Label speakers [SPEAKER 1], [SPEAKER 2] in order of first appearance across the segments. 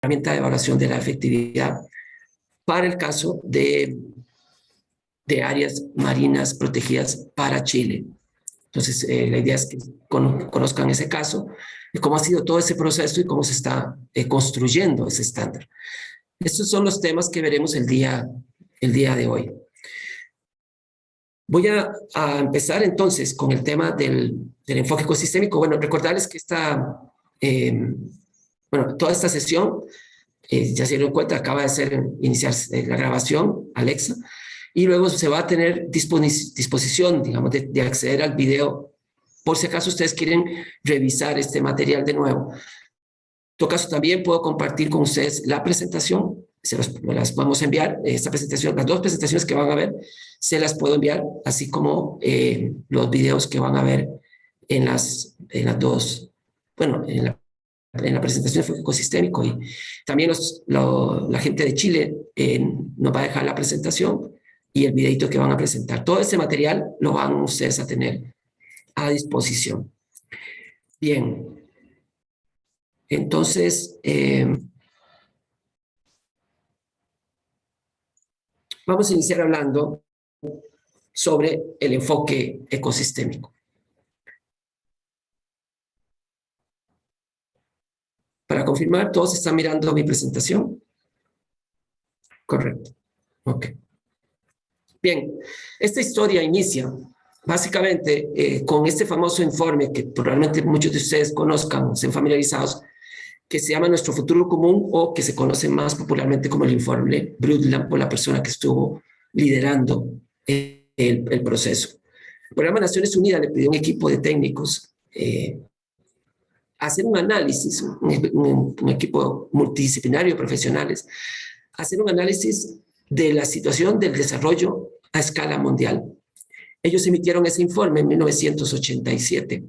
[SPEAKER 1] herramienta de evaluación de la efectividad para el caso de áreas marinas protegidas para Chile. Entonces, la idea es que conozcan ese caso y cómo ha sido todo ese proceso y cómo se está construyendo ese estándar. Estos son los temas que veremos el día de hoy. Voy a empezar entonces con el tema del enfoque ecosistémico. Bueno, recordarles que toda esta sesión, ya se dieron cuenta, acaba de iniciar la grabación, Alexa, y luego se va a tener disposición, digamos, de acceder al video, por si acaso ustedes quieren revisar este material de nuevo. En todo caso, también puedo compartir con ustedes la presentación, las podemos enviar, esta presentación, las dos presentaciones que van a ver, se las puedo enviar, así como los videos que van a ver en las dos, bueno, en la presentación de enfoque ecosistémico, y también la gente de Chile nos va a dejar la presentación y el videito que van a presentar. Todo ese material lo van ustedes a tener a disposición. Bien. Entonces, vamos a iniciar hablando sobre el enfoque ecosistémico. Para confirmar, ¿todos están mirando mi presentación? Correcto. Ok. Bien, esta historia inicia básicamente con este famoso informe que probablemente muchos de ustedes conozcan, estén familiarizados, que se llama Nuestro Futuro Común, o que se conoce más popularmente como el informe Brundtland, por la persona que estuvo liderando el proceso. El Programa de Naciones Unidas le pidió a un equipo de técnicos hacer un análisis, un equipo multidisciplinario de profesionales, hacer un análisis de la situación del desarrollo a escala mundial. Ellos emitieron ese informe en 1987,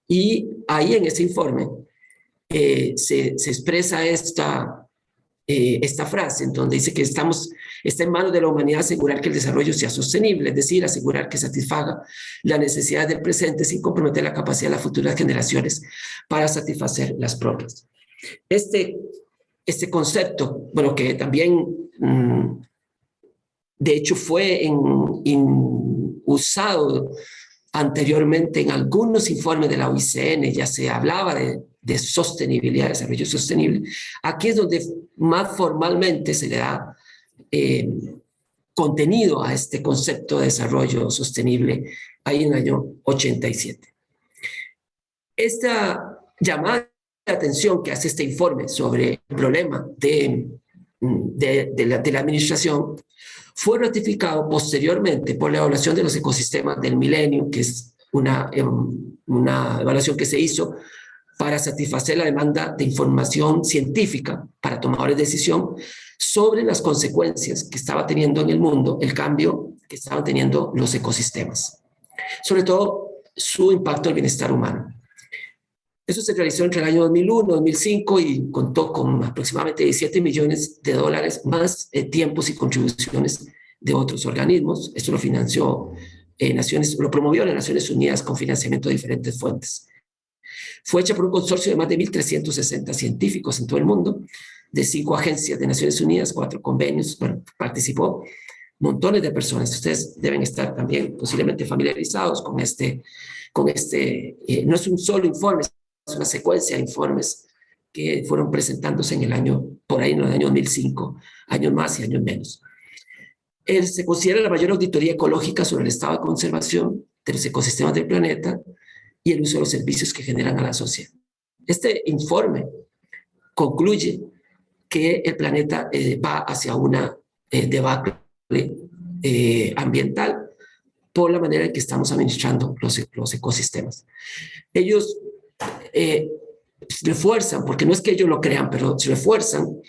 [SPEAKER 1] y ahí en ese informe se expresa esta frase, en donde dice que está en manos de la humanidad asegurar que el desarrollo sea sostenible, es decir, asegurar que satisfaga las necesidades del presente sin comprometer la capacidad de las futuras generaciones para satisfacer las propias. Este concepto, bueno, que también de hecho fue usado anteriormente en algunos informes de la OICN, ya se hablaba de sostenibilidad, desarrollo sostenible. Aquí es donde más formalmente se le da contenido a este concepto de desarrollo sostenible, ahí en el año 87. Esta llamada de atención que hace este informe sobre el problema de la administración fue ratificado posteriormente por la evaluación de los ecosistemas del milenio, que es una evaluación que se hizo para satisfacer la demanda de información científica para tomadores de decisión sobre las consecuencias que estaba teniendo en el mundo el cambio que estaban teniendo los ecosistemas, sobre todo su impacto al bienestar humano. Eso se realizó entre el año 2001 y 2005 y contó con aproximadamente $17 millones más tiempos y contribuciones de otros organismos. Esto lo financió lo promovió las Naciones Unidas con financiamiento de diferentes fuentes. Fue hecha por un consorcio de más de 1.360 científicos en todo el mundo, de 5 agencias de Naciones Unidas, 4 convenios. Bueno, participó montones de personas. Ustedes deben estar también posiblemente familiarizados con no es un solo informe, es una secuencia de informes que fueron presentándose en el año 2005, años más y años menos. Se considera la mayor auditoría ecológica sobre el estado de conservación de los ecosistemas del planeta y el uso de los servicios que generan a la sociedad. Este informe concluye que el planeta va hacia una debacle ambiental por la manera en que estamos administrando los ecosistemas. Ellos refuerzan, porque no es que ellos lo crean, pero refuerzan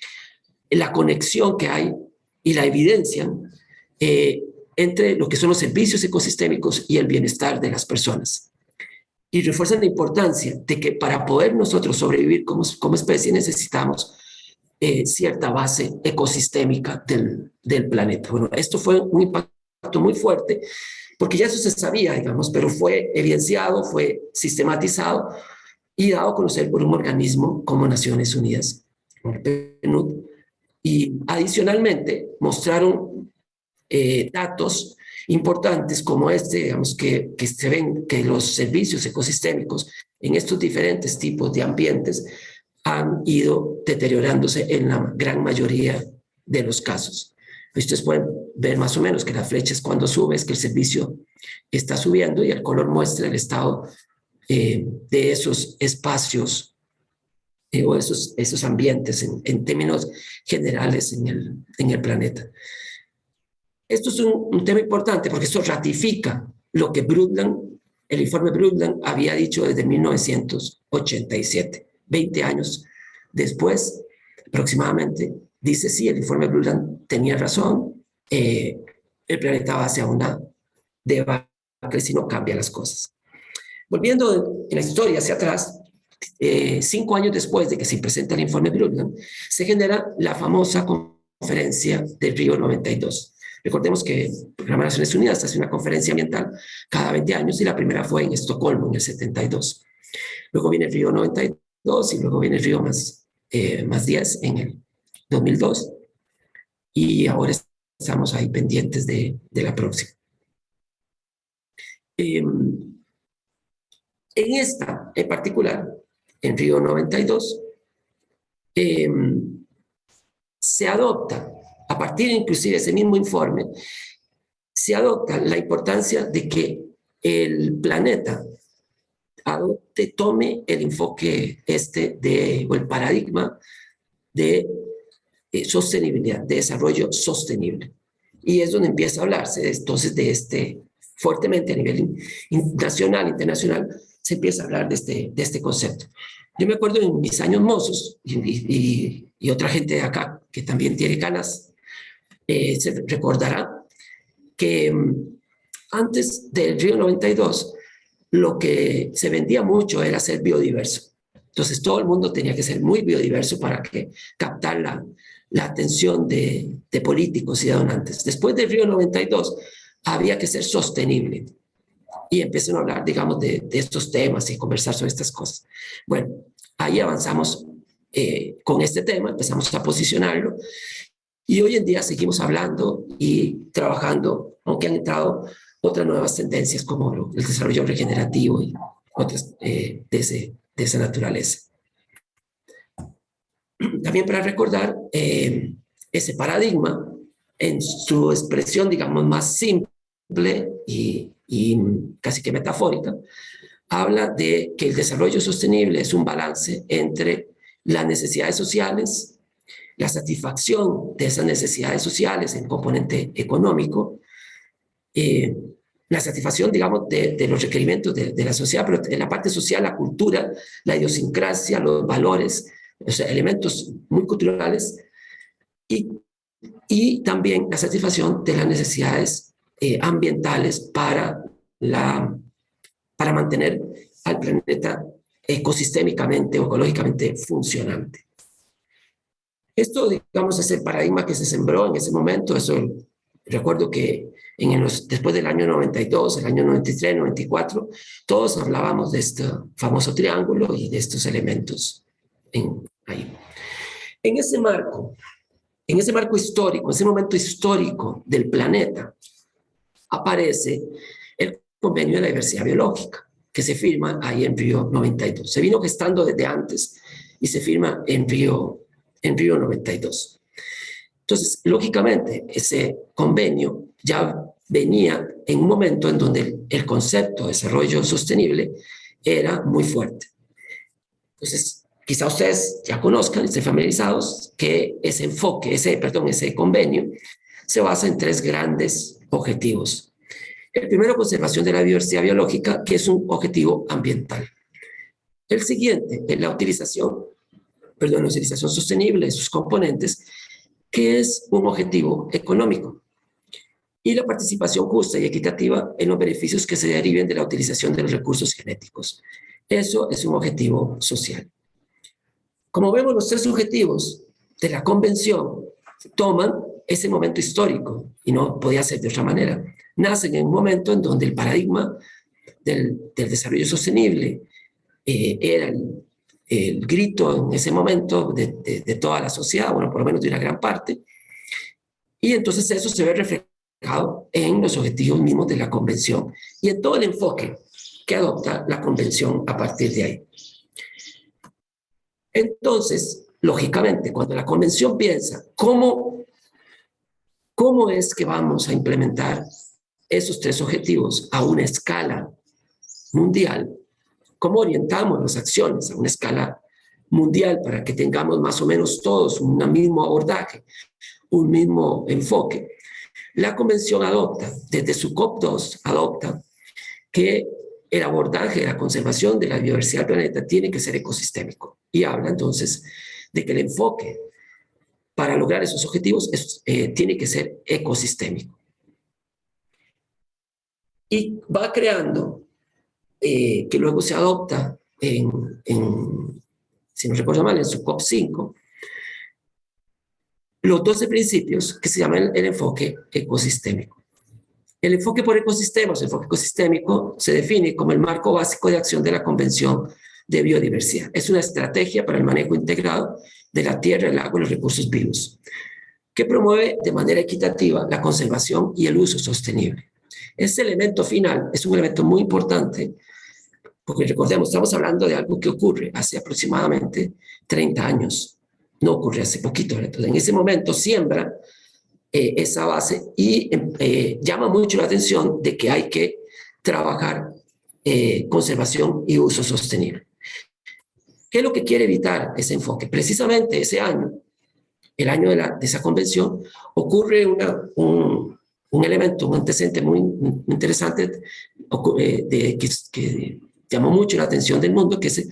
[SPEAKER 1] la conexión que hay y la evidencian entre lo que son los servicios ecosistémicos y el bienestar de las personas. Y refuerzan la importancia de que para poder nosotros sobrevivir como especie necesitamos cierta base ecosistémica del planeta. Bueno, esto fue un impacto muy fuerte, porque ya eso se sabía, digamos, pero fue evidenciado, fue sistematizado y dado a conocer por un organismo como Naciones Unidas, el PNUD, y adicionalmente mostraron datos importantes como digamos, que se ven que los servicios ecosistémicos en estos diferentes tipos de ambientes han ido deteriorándose en la gran mayoría de los casos. Ustedes pueden ver más o menos que la flecha es cuando sube, es que el servicio está subiendo, y el color muestra el estado de esos espacios o esos ambientes en términos generales en el planeta. Esto es un tema importante porque esto ratifica lo que Brundtland, el informe Brundtland, había dicho desde 1987, 20 años después aproximadamente. Dice, sí, el informe Brundtland tenía razón, el planeta va hacia una debacle si no cambia las cosas. Volviendo en la historia hacia atrás, 5 años después de que se presenta el informe Brundtland, se genera la famosa conferencia de Río 92. Recordemos que el Programa de Naciones Unidas hace una conferencia ambiental cada 20 años, y la primera fue en Estocolmo en el 72. Luego viene el Río 92 y luego viene el Río más 10 en el 2002. Y ahora estamos ahí pendientes de la próxima. En esta en particular, en Río 92, se adopta, a partir inclusive de ese mismo informe, se adopta la importancia de que el planeta tome el enfoque o el paradigma de sostenibilidad, de desarrollo sostenible. Y es donde empieza a hablarse entonces de fuertemente a nivel nacional, internacional, se empieza a hablar de este concepto. Yo me acuerdo en mis años mozos, y otra gente de acá que también tiene canas, se recordará que antes del Río 92, lo que se vendía mucho era ser biodiverso. Entonces todo el mundo tenía que ser muy biodiverso para captar la atención de políticos y de donantes. Después del Río 92, había que ser sostenible. Y empezaron a hablar, digamos, de estos temas y conversar sobre estas cosas. Bueno, ahí avanzamos con este tema, empezamos a posicionarlo, y hoy en día seguimos hablando y trabajando, aunque han entrado otras nuevas tendencias como el desarrollo regenerativo y otras de esa naturaleza. También para recordar ese paradigma en su expresión, digamos, más simple y casi que metafórica, habla de que el desarrollo sostenible es un balance entre las necesidades sociales, la satisfacción de esas necesidades sociales en componente económico, la satisfacción, digamos, de los requerimientos de la sociedad, pero en la parte social, la cultura, la idiosincrasia, los valores, o sea, elementos muy culturales, y también la satisfacción de las necesidades ambientales para mantener al planeta ecosistémicamente o ecológicamente funcionante. Esto, digamos, es el paradigma que se sembró en ese momento. Eso, recuerdo que después del año 92, el año 93, 94, todos hablábamos de este famoso triángulo y de estos elementos ahí. En ese marco histórico, en ese momento histórico del planeta, aparece el Convenio de la Diversidad Biológica, que se firma ahí en Río 92. Se vino gestando desde antes y se firma en Río 92. Entonces, lógicamente, ese convenio ya venía en un momento en donde el concepto de desarrollo sostenible era muy fuerte. Entonces, quizá ustedes ya conozcan, estén familiarizados, que ese convenio se basa en 3 grandes objetivos. El primero, conservación de la diversidad biológica, que es un objetivo ambiental. El siguiente es la utilización sostenible de sus componentes, que es un objetivo económico. Y la participación justa y equitativa en los beneficios que se deriven de la utilización de los recursos genéticos. Eso es un objetivo social. Como vemos, los 3 objetivos de la convención toman ese momento histórico, y no podía ser de otra manera. Nacen en un momento en donde el paradigma del desarrollo sostenible era el grito en ese momento de toda la sociedad, bueno, por lo menos de una gran parte, y entonces eso se ve reflejado en los objetivos mismos de la convención y en todo el enfoque que adopta la convención a partir de ahí. Entonces, lógicamente, cuando la convención piensa cómo es que vamos a implementar esos 3 objetivos a una escala mundial, cómo orientamos las acciones a una escala mundial para que tengamos más o menos todos un mismo abordaje, un mismo enfoque, la convención adopta, desde su COP2, adopta que el abordaje de la conservación de la biodiversidad del planeta tiene que ser ecosistémico. Y habla entonces de que el enfoque para lograr esos objetivos tiene que ser ecosistémico. Y va creando, que luego se adopta si no recuerdo mal, en su COP5, los 12 principios que se llaman el enfoque ecosistémico. El enfoque por ecosistemas, el enfoque ecosistémico, se define como el marco básico de acción de la Convención de Biodiversidad. Es una estrategia para el manejo integrado de la tierra, el agua y los recursos vivos, que promueve de manera equitativa la conservación y el uso sostenible. Ese elemento final es un elemento muy importante, porque recordemos, estamos hablando de algo que ocurre hace aproximadamente 30 años. No ocurre hace poquito. Entonces, en ese momento siembra esa base y llama mucho la atención de que hay que trabajar conservación y uso sostenible. ¿Qué es lo que quiere evitar ese enfoque? Precisamente ese año, el año de esa convención, ocurre un elemento, un antecedente muy interesante que llamó mucho la atención del mundo, que es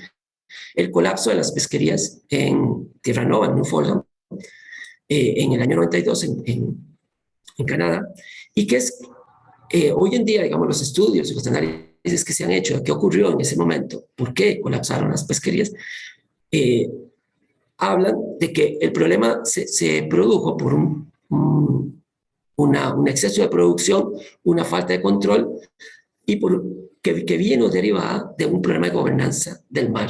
[SPEAKER 1] el colapso de las pesquerías en Tierra Nova, en Newfoundland, en el año 92 en Canadá, y que es hoy en día, digamos, los estudios y los análisis que se han hecho de qué ocurrió en ese momento, por qué colapsaron las pesquerías, hablan de que el problema se produjo por un exceso de producción, una falta de control, y que viene derivada de un problema de gobernanza del mar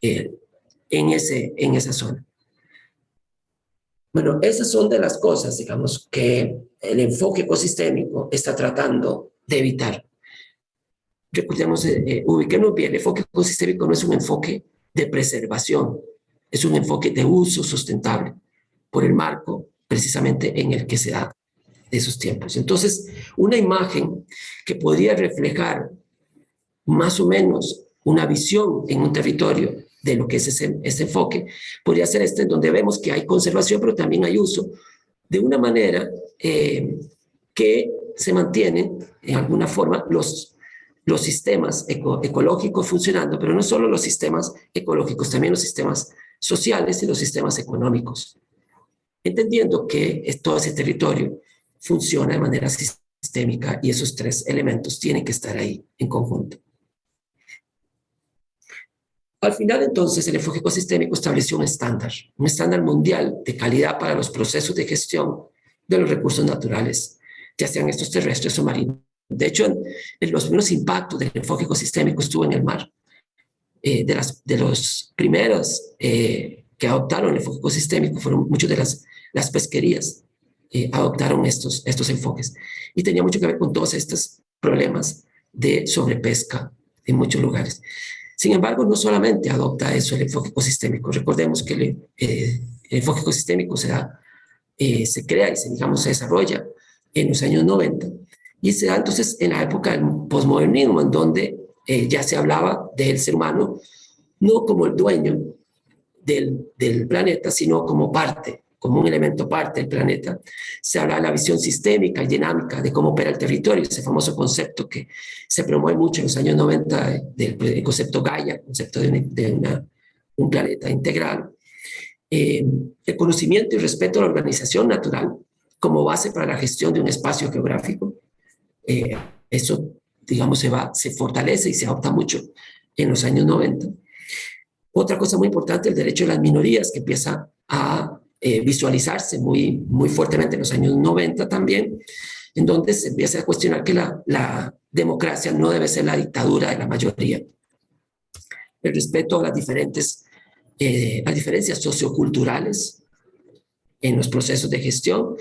[SPEAKER 1] en esa zona. Bueno, esas son de las cosas, digamos, que el enfoque ecosistémico está tratando de evitar. Recordemos, ubiquemos bien, el enfoque ecosistémico no es un enfoque de preservación, es un enfoque de uso sustentable por el marco precisamente en el que se da de esos tiempos. Entonces, una imagen que podría reflejar más o menos una visión en un territorio de lo que es este enfoque, podría ser en donde vemos que hay conservación, pero también hay uso, de una manera que se mantienen, en alguna forma, los sistemas ecológicos funcionando, pero no solo los sistemas ecológicos, también los sistemas sociales y los sistemas económicos, entendiendo que todo ese territorio funciona de manera sistémica y esos 3 elementos tienen que estar ahí en conjunto. Al final, entonces, el enfoque ecosistémico estableció un estándar mundial de calidad para los procesos de gestión de los recursos naturales, ya sean estos terrestres o marinos. De hecho, en los primeros impactos del enfoque ecosistémico estuvo en el mar. De los primeros que adoptaron el enfoque ecosistémico fueron muchas de las pesquerías adoptaron estos enfoques. Y tenía mucho que ver con todos estos problemas de sobrepesca en muchos lugares. Sin embargo, no solamente adopta eso el enfoque ecosistémico. Recordemos que el enfoque ecosistémico se crea y se desarrolla en los años 90 y se da entonces en la época del posmodernismo, en donde ya se hablaba del ser humano no como el dueño del planeta, sino como parte, como un elemento parte del planeta. Se habla de la visión sistémica y dinámica de cómo opera el territorio, ese famoso concepto que se promueve mucho en los años 90, del concepto Gaia, el concepto de un planeta integral. El conocimiento y respeto a la organización natural como base para la gestión de un espacio geográfico. Eso, digamos, se fortalece y se adopta mucho en los años 90. Otra cosa muy importante, el derecho de las minorías, que empieza a visualizarse muy, muy fuertemente en los años 90 también, en donde se empieza a cuestionar que la democracia no debe ser la dictadura de la mayoría. el respeto a las diferencias socioculturales en los procesos de gestión,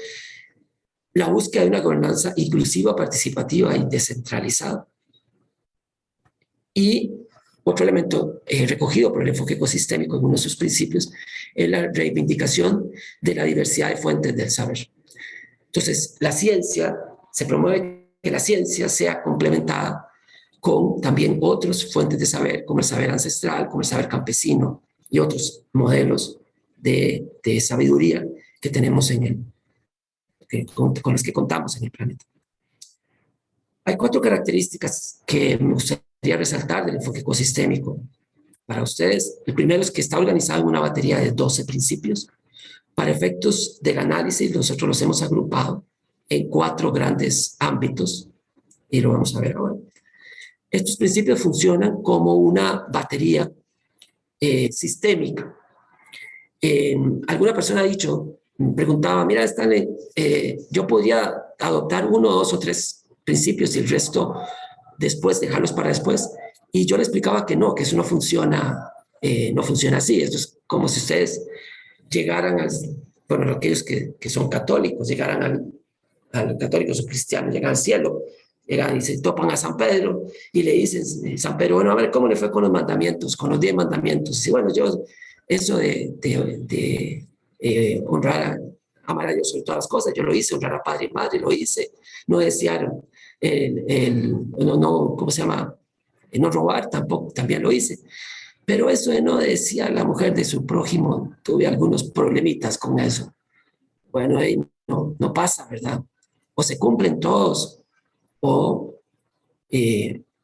[SPEAKER 1] la búsqueda de una gobernanza inclusiva, participativa y descentralizada. Y otro elemento recogido por el enfoque ecosistémico en uno de sus principios es la reivindicación de la diversidad de fuentes del saber. Entonces, se promueve que la ciencia sea complementada con también otras fuentes de saber, como el saber ancestral, como el saber campesino y otros modelos de sabiduría que tenemos con los que contamos en el planeta. Hay 4 características que me gustaría resaltar del enfoque ecosistémico para ustedes. El primero es que está organizado en una batería de 12 principios. Para efectos del análisis, nosotros los hemos agrupado en 4 grandes ámbitos, y lo vamos a ver ahora. Estos principios funcionan como una batería sistémica. Alguna persona ha dicho, preguntaba, mira, Stanley, yo podría adoptar 1, 2 o 3 principios y el resto después, dejarlos para después. Y yo le explicaba que no, que eso no funciona así. Esto es como si ustedes llegaran bueno, aquellos que son católicos, llegaran católicos o cristianos, llegan al cielo, llegan y se topan a San Pedro y le dicen, San Pedro, bueno, a ver, ¿cómo le fue con los mandamientos, con los 10 mandamientos? Y bueno, eso de honrar, amar a Dios sobre todas las cosas, yo lo hice, honrar a padre y madre, lo hice, no desear, ¿cómo se llama? No robar, tampoco, también lo hice. Pero eso de no decía la mujer de su prójimo, tuve algunos problemitas con eso. Bueno, ahí no pasa, ¿verdad? O se cumplen todos, o,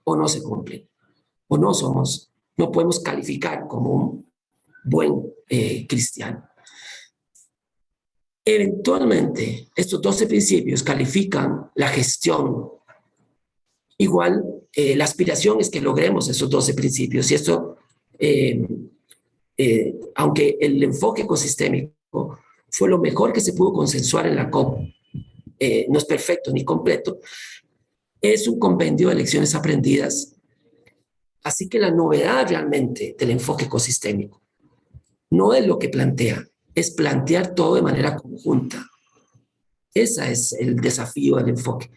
[SPEAKER 1] o no se cumplen, o no podemos calificar como un buen cristiano. Eventualmente, estos 12 principios califican la gestión. Igual, la aspiración es que logremos esos 12 principios, y esto, aunque el enfoque ecosistémico fue lo mejor que se pudo consensuar en la COP, no es perfecto ni completo, es un compendio de lecciones aprendidas. Así que la novedad realmente del enfoque ecosistémico no es lo que plantea, es plantear todo de manera conjunta. Ese es el desafío del enfoque.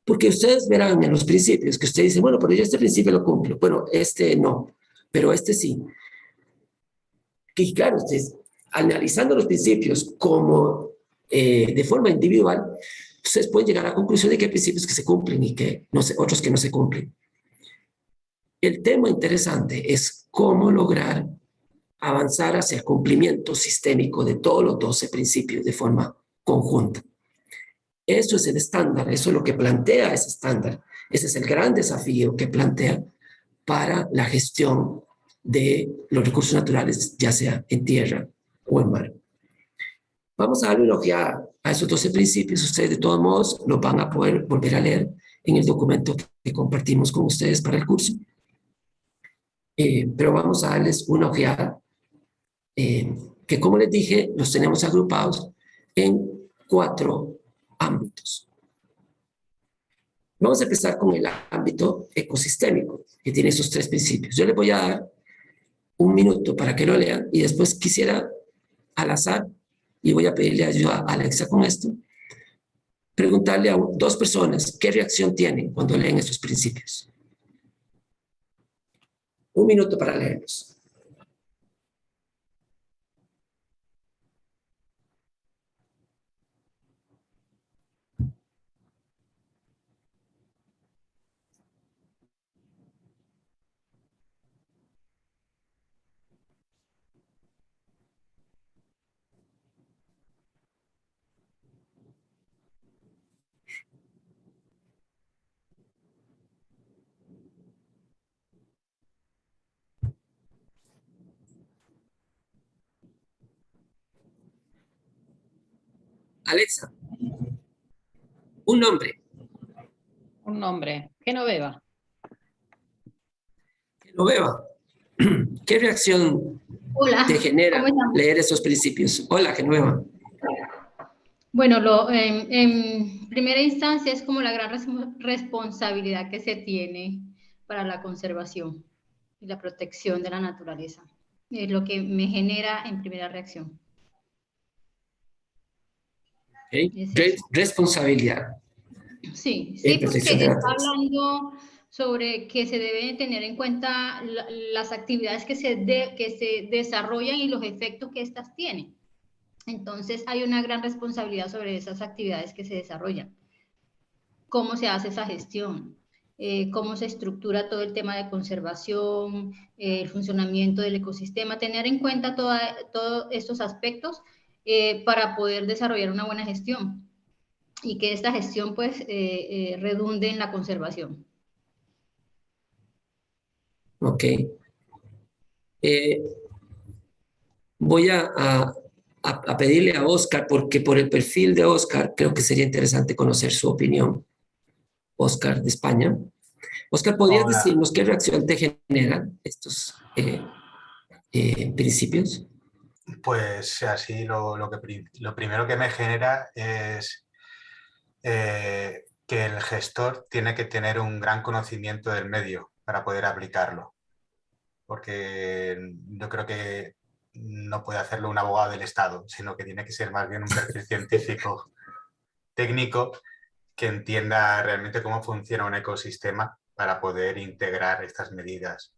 [SPEAKER 1] Porque ustedes verán en los principios que ustedes dicen, bueno, pero yo este principio lo cumplo. Bueno, este no, pero este sí. Y claro, ustedes, analizando los principios como de forma individual, ustedes pueden llegar a la conclusión de que hay principios que se cumplen y otros que no se cumplen. El tema interesante es cómo lograr avanzar hacia el cumplimiento sistémico de todos los 12 principios de forma conjunta. Eso es el estándar, eso es lo que plantea ese estándar. Ese es el gran desafío que plantea para la gestión de los recursos naturales, ya sea en tierra o en mar. Vamos a darle una ojeada a esos 12 principios. Ustedes de todos modos los van a poder volver a leer en el documento que compartimos con ustedes para el curso. Pero vamos a darles una ojeada que, como les dije, los tenemos agrupados en 4 ámbitos. Vamos a empezar con el ámbito ecosistémico, que tiene esos 3 principios. Yo les voy a dar 1 minuto para que lo lean y después quisiera al azar, y voy a pedirle ayuda a Alexa con esto, preguntarle a 2 personas qué reacción tienen cuando leen estos principios. 1 minuto para leerlos. Alexa, un nombre.
[SPEAKER 2] Un nombre. Genoveva.
[SPEAKER 1] Genoveva, ¿qué reacción
[SPEAKER 3] Hola,
[SPEAKER 1] te genera
[SPEAKER 3] ¿cómo están?
[SPEAKER 1] leer esos principios? Hola, Genoveva.
[SPEAKER 3] Bueno, en primera instancia es como la gran responsabilidad que se tiene para la conservación. y la protección de la naturaleza. Es lo que me genera en primera reacción.
[SPEAKER 1] ¿Ok?
[SPEAKER 3] Es eso.
[SPEAKER 1] Responsabilidad
[SPEAKER 3] Sí,
[SPEAKER 1] y
[SPEAKER 3] sí, porque
[SPEAKER 1] protección de la
[SPEAKER 3] está
[SPEAKER 1] naturaleza.
[SPEAKER 3] hablando sobre que se deben tener en cuenta las actividades que se desarrollan y los efectos que éstas tienen. Entonces hay una gran responsabilidad sobre esas actividades que se desarrollan. Cómo se hace esa gestión, cómo se estructura todo el tema de conservación, el funcionamiento del ecosistema, tener en cuenta todos estos aspectos para poder desarrollar una buena gestión y que esta gestión pues redunde en la conservación.
[SPEAKER 1] Ok. Eh, voy a pedirle a Oscar, porque por el perfil de Oscar creo que sería interesante conocer su opinión. Oscar de España. Oscar, ¿podrías
[SPEAKER 4] Hola,
[SPEAKER 1] decirnos qué reacción te generan estos principios?
[SPEAKER 4] pues así lo primero que me genera es que el gestor tiene que tener un gran conocimiento del medio para poder aplicarlo, porque yo creo que no puede hacerlo un abogado del Estado, sino que tiene que ser más bien un perfil científico, técnico, que entienda realmente cómo funciona un ecosistema para poder integrar estas medidas.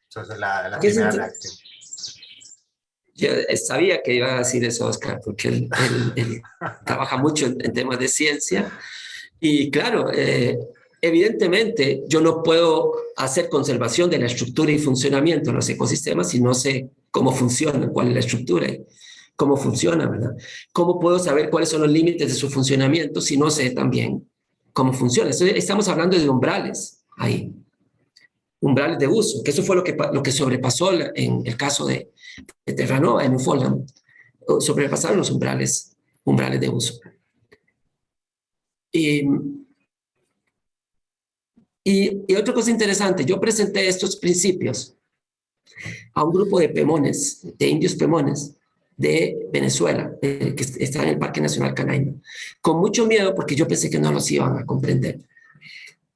[SPEAKER 4] Eso es la
[SPEAKER 1] ¿Qué
[SPEAKER 4] primera
[SPEAKER 1] siente?
[SPEAKER 4] reacción.
[SPEAKER 1] Yo sabía que iba a decir eso, Oscar, porque él trabaja mucho en temas de ciencia. Y claro, evidentemente yo no puedo hacer conservación de la estructura y funcionamiento de los ecosistemas si no sé cómo funcionan, cuál es la estructura y cómo funciona, ¿verdad? ¿Cómo puedo saber cuáles son los límites de su funcionamiento si no sé también cómo funciona? Entonces, estamos hablando de umbrales ahí, umbrales de uso, que eso fue lo que sobrepasó en el caso de Terranova en Ufology. Sobrepasaron los umbrales de uso. Y otra cosa interesante, yo presenté estos principios a un grupo de pemones, de indios pemones de Venezuela, que está en el Parque Nacional Canaima, con mucho miedo porque yo pensé que no los iban a comprender.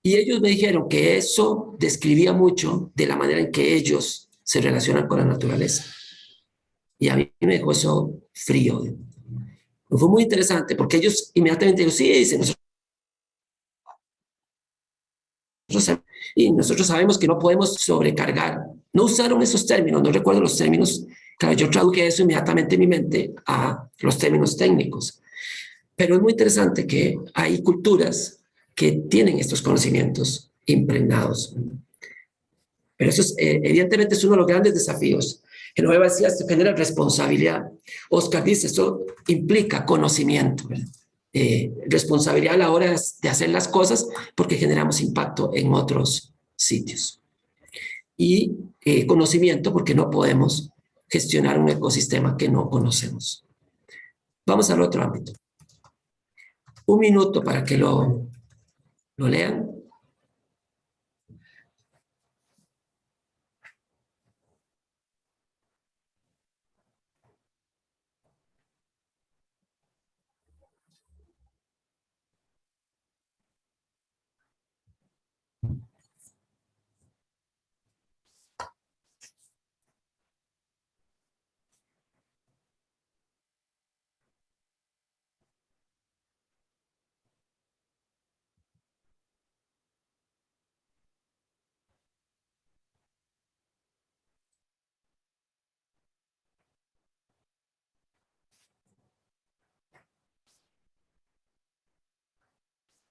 [SPEAKER 1] Y ellos me dijeron que eso describía mucho de la manera en que ellos se relacionan con la naturaleza. Y a mí me dejó eso frío. Fue muy interesante porque ellos inmediatamente dijeron, sí, dicen, y nosotros sabemos que no podemos sobrecargar. No usaron esos términos, no recuerdo los términos. Claro, yo traduje eso inmediatamente en mi mente a los términos técnicos. Pero es muy interesante que hay culturas que tienen estos conocimientos impregnados. Pero eso es, evidentemente es uno de los grandes desafíos. Genoveva decía, esto genera responsabilidad. Oscar dice, esto implica conocimiento, responsabilidad a la hora de hacer las cosas porque generamos impacto en otros sitios. Y conocimiento porque no podemos gestionar un ecosistema que no conocemos. Vamos al otro ámbito. Un minuto para que lo lean.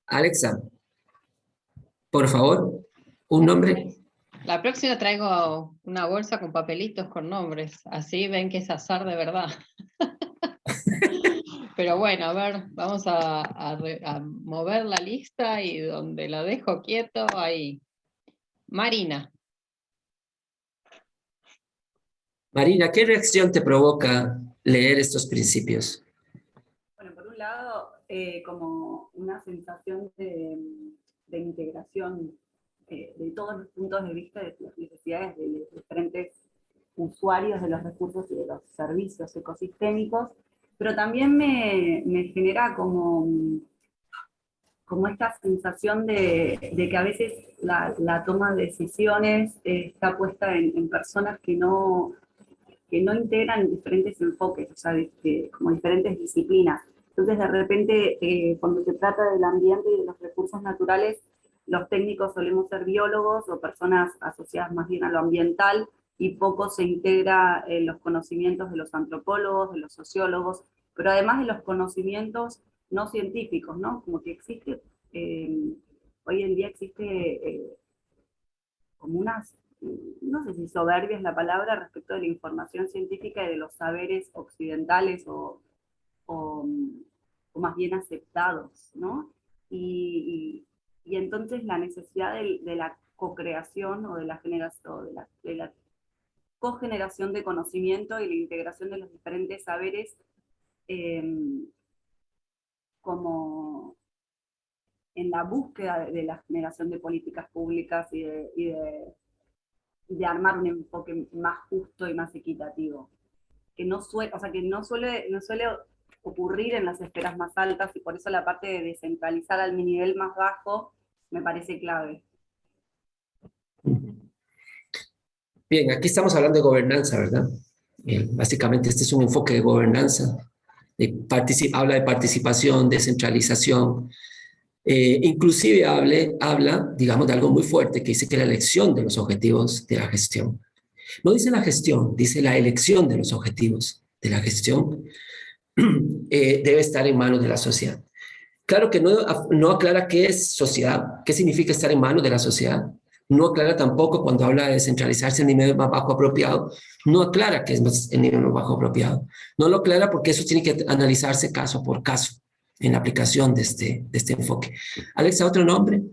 [SPEAKER 1] Alexa, por favor, un nombre.
[SPEAKER 2] La próxima traigo una bolsa con papelitos con nombres, así ven que es azar de verdad. Pero bueno, a ver, vamos a mover la lista y donde la dejo quieto, ahí. Marina.
[SPEAKER 1] Marina, ¿qué reacción te provoca leer estos principios?
[SPEAKER 5] Bueno, por un lado, como una sensación de integración de todos los puntos de vista de las necesidades de los diferentes usuarios de los recursos y de los servicios ecosistémicos, pero también me genera como como esta sensación de que a veces la toma de decisiones está puesta en personas que no integran diferentes enfoques, o sea, como diferentes disciplinas. Entonces, de repente, cuando se trata del ambiente y de los recursos naturales, los técnicos solemos ser biólogos o personas asociadas más bien a lo ambiental, y poco se integra en los conocimientos de los antropólogos, de los sociólogos, pero además de los conocimientos no científicos, ¿no? Como que existe, hoy en día existe como unas, no sé si soberbia es la palabra, respecto de la información científica y de los saberes occidentales o más bien aceptados, ¿no? Y entonces la necesidad de la co-creación o de la generación, de la cogeneración de conocimiento y la integración de los diferentes saberes como en la búsqueda de la generación de políticas públicas y de armar un enfoque más justo y más equitativo, que no suele ocurrir en las esferas más altas, y por eso la parte de descentralizar al nivel más bajo me parece clave.
[SPEAKER 1] Bien, aquí estamos hablando de gobernanza, ¿verdad? Básicamente este es un enfoque de gobernanza. Habla de participación, descentralización. Inclusive habla, digamos, de algo muy fuerte que dice que la elección de los objetivos de la gestión. No dice la gestión, dice la elección de los objetivos de la gestión debe estar en manos de la sociedad. Claro que no aclara qué es sociedad, qué significa estar en manos de la sociedad. No aclara tampoco cuando habla de descentralizarse en nivel más bajo apropiado, no aclara qué es el nivel más bajo apropiado. No lo aclara porque eso tiene que analizarse caso por caso en la aplicación de este enfoque. Alexa, ¿otro nombre?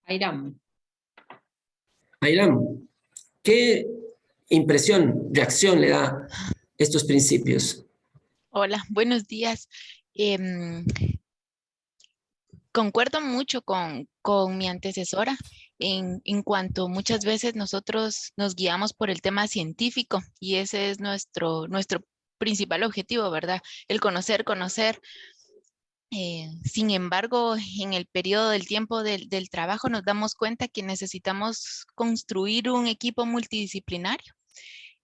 [SPEAKER 2] Airam.
[SPEAKER 1] Airam, ¿qué impresión, reacción le da estos principios?
[SPEAKER 6] Hola, buenos días. Concuerdo mucho con mi antecesora en cuanto muchas veces nosotros nos guiamos por el tema científico y ese es nuestro principal objetivo, ¿verdad? El conocer. Sin embargo, en el periodo del tiempo del trabajo nos damos cuenta que necesitamos construir un equipo multidisciplinario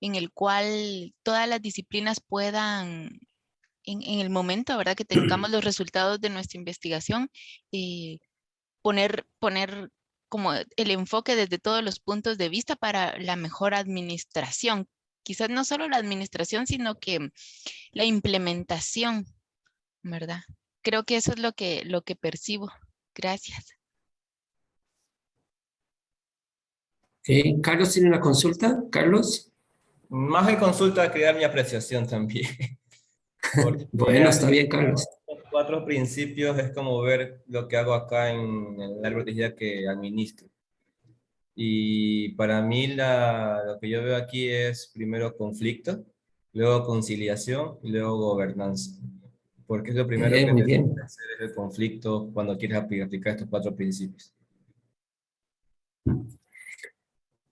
[SPEAKER 6] en el cual todas las disciplinas puedan en el momento, ¿verdad? Que tengamos los resultados de nuestra investigación, poner como el enfoque desde todos los puntos de vista para la mejor administración. Quizás no solo la administración, sino que la implementación, ¿verdad? Creo que eso es lo que percibo. Gracias.
[SPEAKER 1] Okay. Carlos tiene una consulta. Carlos.
[SPEAKER 7] Más que consulta, quería dar mi apreciación también.
[SPEAKER 1] Bueno, está bien, Carlos.
[SPEAKER 7] Los 4 principios es como ver lo que hago acá en el árbol de vida que administro. Y para mí lo que yo veo aquí es primero conflicto, luego conciliación y luego gobernanza. Porque es lo primero que
[SPEAKER 1] Muy
[SPEAKER 7] te
[SPEAKER 1] bien.
[SPEAKER 7] hacer el conflicto cuando quieres aplicar estos 4 principios.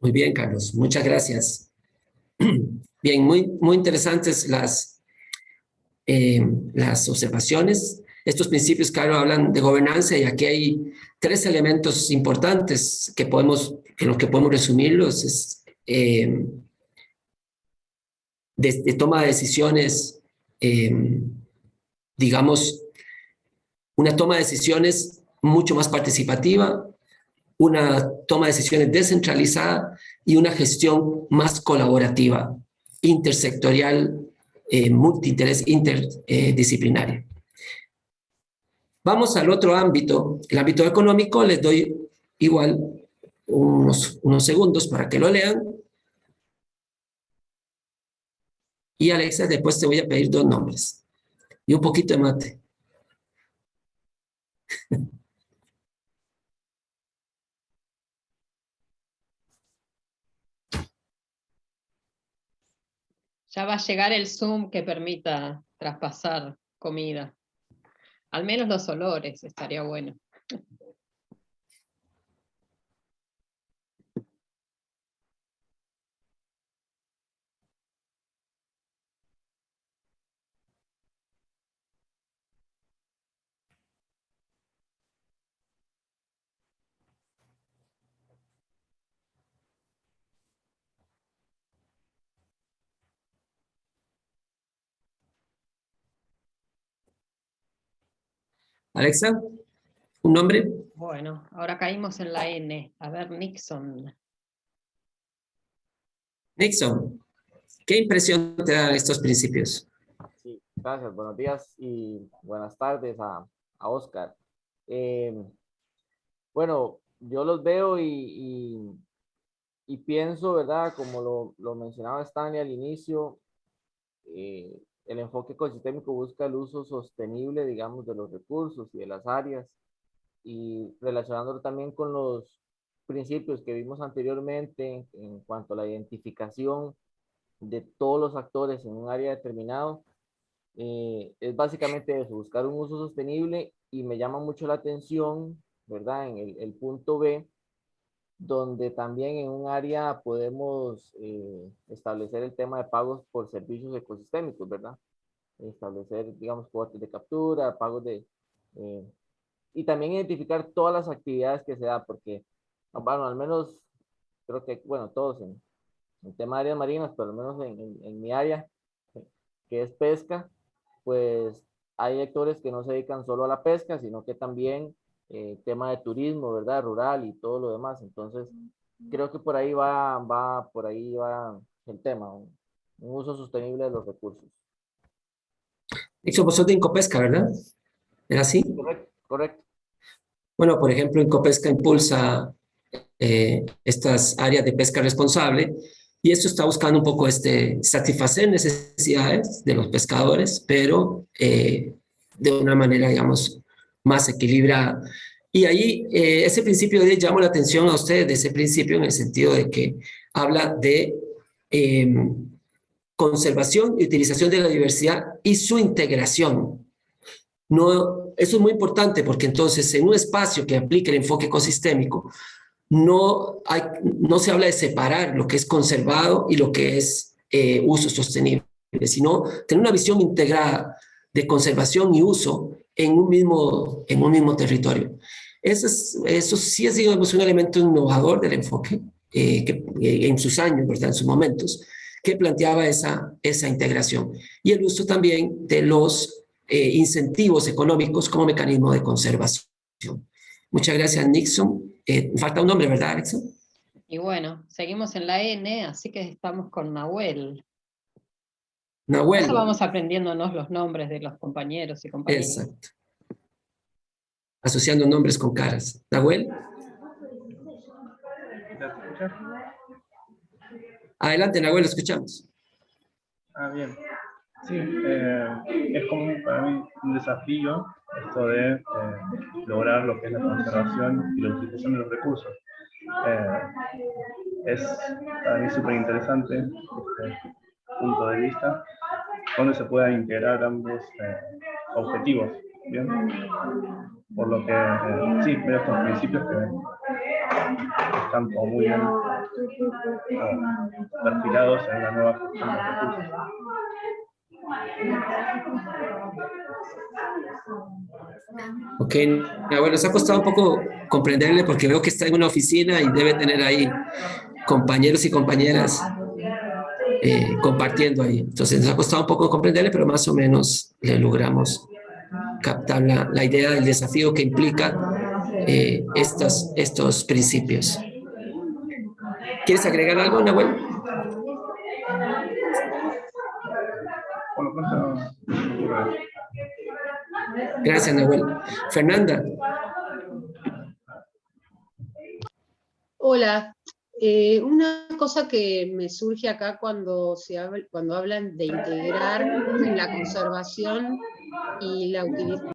[SPEAKER 1] Muy bien, Carlos. Muchas gracias. Bien, muy interesantes las observaciones. Estos principios, claro, hablan de gobernanza y aquí hay 3 elementos importantes que en los que podemos resumirlos. Es de toma de decisiones, digamos, una toma de decisiones mucho más participativa, una toma de decisiones descentralizada y una gestión más colaborativa, intersectorial, multiinterés, interdisciplinaria. Vamos al otro ámbito, el ámbito económico. Les doy igual unos segundos para que lo lean. Y Alexa, después te voy a pedir 2 nombres y un poquito de mate.
[SPEAKER 2] Ya va a llegar el Zoom que permita traspasar comida. Al menos los olores, estaría bueno.
[SPEAKER 1] Alexa, ¿un nombre?
[SPEAKER 2] Bueno, ahora caímos en la N. A ver, Nixon.
[SPEAKER 1] Nixon, ¿qué impresión te dan estos principios?
[SPEAKER 8] Sí, gracias. Buenos días y buenas tardes a Oscar. Bueno, yo los veo y pienso, ¿verdad? Como lo mencionaba Stanley al inicio, el enfoque ecosistémico busca el uso sostenible, digamos, de los recursos y de las áreas, y relacionándolo también con los principios que vimos anteriormente en cuanto a la identificación de todos los actores en un área determinado. Es básicamente eso, buscar un uso sostenible, y me llama mucho la atención, ¿verdad? En el punto B, donde también en un área podemos establecer el tema de pagos por servicios ecosistémicos, ¿verdad? Establecer, digamos, cuotas de captura, pagos eh, y también identificar todas las actividades que se da, porque, bueno, al menos creo que, bueno, todos en tema de áreas marinas, pero al menos en mi área, que es pesca, pues hay actores que no se dedican solo a la pesca, sino que también tema de turismo, ¿verdad? Rural y todo lo demás. Entonces, creo que por ahí va el tema, un uso sostenible de los recursos.
[SPEAKER 1] Nixon, vos sos de Incopesca, ¿verdad? ¿Era así?
[SPEAKER 8] Correcto, correcto.
[SPEAKER 1] Bueno, por ejemplo, Incopesca impulsa estas áreas de pesca responsable, y esto está buscando un poco satisfacer necesidades de los pescadores, pero de una manera, digamos, más equilibrada. Y ahí ese principio de llamo la atención a ustedes de ese principio en el sentido de que habla de conservación y utilización de la diversidad y su integración. No, eso es muy importante porque entonces en un espacio que aplique el enfoque ecosistémico, no se habla de separar lo que es conservado y lo que es uso sostenible, sino tener una visión integrada de conservación y uso en un mismo territorio. Eso sí es, digamos, un elemento innovador del enfoque en sus años, ¿verdad? En sus momentos, que planteaba esa integración. Y el uso también de los incentivos económicos como mecanismo de conservación. Muchas gracias, Nixon. Falta un nombre, ¿verdad, Alexa?
[SPEAKER 2] Y bueno, seguimos en la N, así que estamos con Nahuel.
[SPEAKER 1] Nahuel.
[SPEAKER 2] Eso vamos aprendiéndonos los nombres de los compañeros y compañeras.
[SPEAKER 1] Exacto. Asociando nombres con caras. Nahuel. Adelante, Nahuel, escuchamos.
[SPEAKER 9] Bien. Sí, es como para mí un desafío esto de lograr lo que es la conservación y la utilización de los recursos. Es para mí súper interesante este punto de vista, donde se puedan integrar ambos objetivos, ¿bien? Por lo que sí, veo estos principios que están como muy bien perfilados en la nueva gestión de los recursos.
[SPEAKER 1] Ok, bueno, nos ha costado un poco comprenderle porque veo que está en una oficina y debe tener ahí compañeros y compañeras compartiendo ahí. Entonces nos ha costado un poco comprenderle, pero más o menos le logramos captar la idea del desafío que implica estos principios. ¿Quieres agregar algo, Nahuel? Gracias, Nahuel. Fernanda.
[SPEAKER 10] Hola. Una cosa que me surge acá cuando hablan de integrar la conservación y la utilización.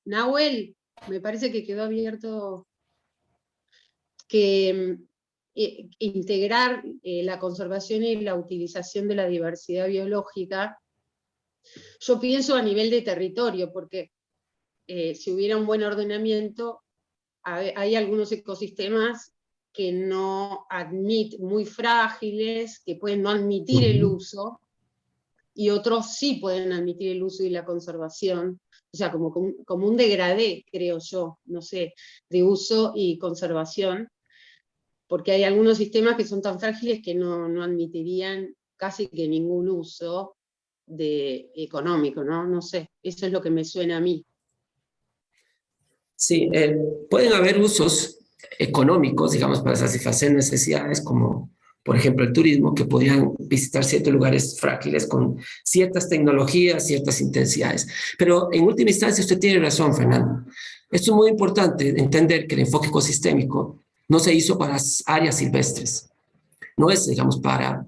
[SPEAKER 10] Nahuel, me parece que quedó abierto que integrar la conservación y la utilización de la diversidad biológica. Yo pienso a nivel de territorio, porque si hubiera un buen ordenamiento, hay algunos ecosistemas que no admiten, muy frágiles, que pueden no admitir el uso, y otros sí pueden admitir el uso y la conservación. O sea, como un degradé, creo yo, no sé, de uso y conservación, porque hay algunos sistemas que son tan frágiles que no admitirían casi que ningún uso económico, ¿no? No sé, eso es lo que me suena a mí.
[SPEAKER 1] Sí, pueden haber usos económicos, digamos, para satisfacer necesidades como, por ejemplo, el turismo, que podrían visitar ciertos lugares frágiles con ciertas tecnologías, ciertas intensidades. Pero en última instancia usted tiene razón, Fernando. Esto es muy importante, entender que el enfoque ecosistémico no se hizo para áreas silvestres. No es, digamos, para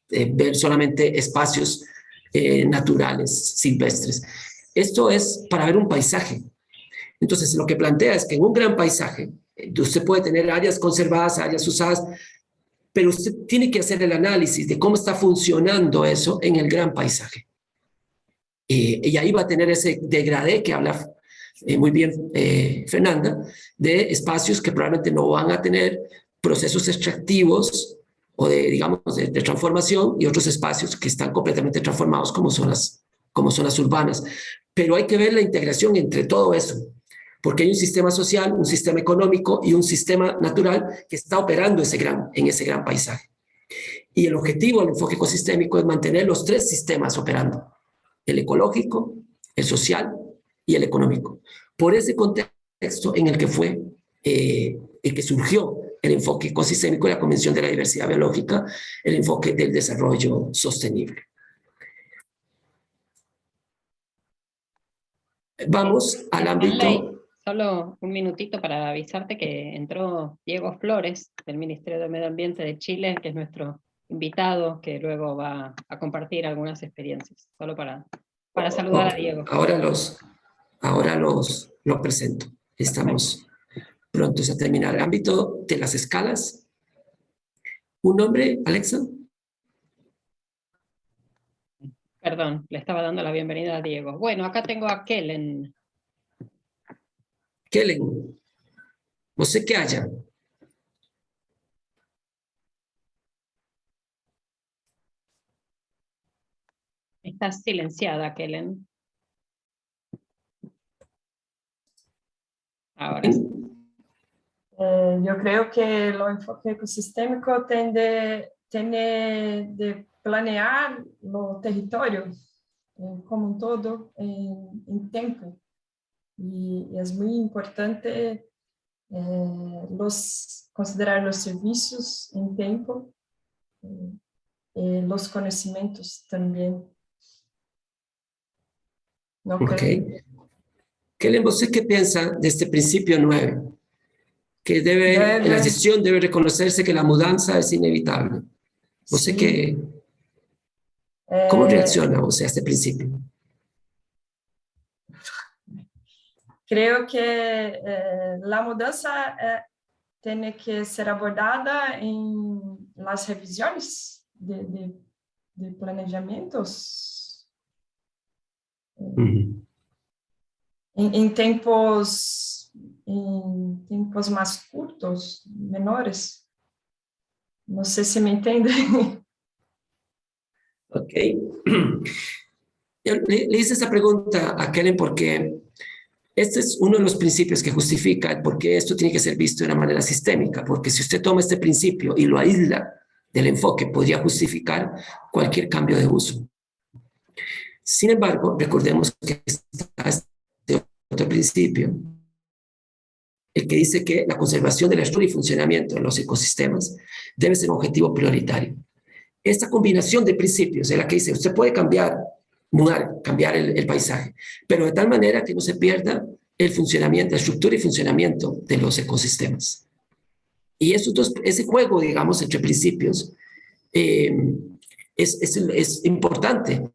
[SPEAKER 1] ver solamente espacios naturales silvestres. Esto es para ver un paisaje. Entonces, lo que plantea es que en un gran paisaje, usted puede tener áreas conservadas, áreas usadas, pero usted tiene que hacer el análisis de cómo está funcionando eso en el gran paisaje. Y ahí va a tener ese degradé que habla muy bien Fernanda, de espacios que probablemente no van a tener procesos extractivos o digamos, de transformación, y otros espacios que están completamente transformados como zonas urbanas. Pero hay que ver la integración entre todo eso, porque hay un sistema social, un sistema económico y un sistema natural que está operando en ese gran paisaje. Y el objetivo del enfoque ecosistémico es mantener los tres sistemas operando: el ecológico, el social y el económico. Por ese contexto en el que fue el que surgió el enfoque ecosistémico de la Convención de la Diversidad Biológica, el enfoque del desarrollo sostenible. Vamos al ámbito...
[SPEAKER 2] Solo un minutito para avisarte que entró Diego Flores, del Ministerio de Medio Ambiente de Chile, que es nuestro invitado, que luego va a compartir algunas experiencias. Solo para saludar a Diego.
[SPEAKER 1] Ahora los presento. Estamos prontos a terminar. El ámbito de las escalas. ¿Un nombre, Alexa?
[SPEAKER 2] Perdón, le estaba dando la bienvenida a Diego. Bueno, acá tengo a Kellen.
[SPEAKER 1] Kellen, no sé qué haya.
[SPEAKER 2] Estás silenciada, Kellen. Ahora sí.
[SPEAKER 11] Yo creo que el enfoque ecosistémico tiene de planear los territorios como un todo en tiempo. Y es muy importante considerar los servicios en tiempo, los conocimientos también. ¿No creo?
[SPEAKER 1] Kellen, ¿usted qué piensa de este principio 9? Que en la gestión debe reconocerse que la mudanza es inevitable. ¿Usted qué? ¿Cómo reacciona usted a este principio?
[SPEAKER 11] Creo que la mudanza tiene que ser abordada en las revisiones de planeamientos en tiempos más cortos, menores. No sé si me entiende.
[SPEAKER 1] Ok. Yo le hice esta pregunta a Kellen porque este es uno de los principios que justifica por qué esto tiene que ser visto de una manera sistémica, porque si usted toma este principio y lo aísla del enfoque, podría justificar cualquier cambio de uso. Sin embargo, recordemos que está este otro principio, el que dice que la conservación de la estructura y funcionamiento de los ecosistemas debe ser un objetivo prioritario. Esta combinación de principios es la que dice, usted puede cambiar el paisaje, pero de tal manera que no se pierda el funcionamiento, la estructura y funcionamiento de los ecosistemas. Y ese juego, digamos, entre principios es importante.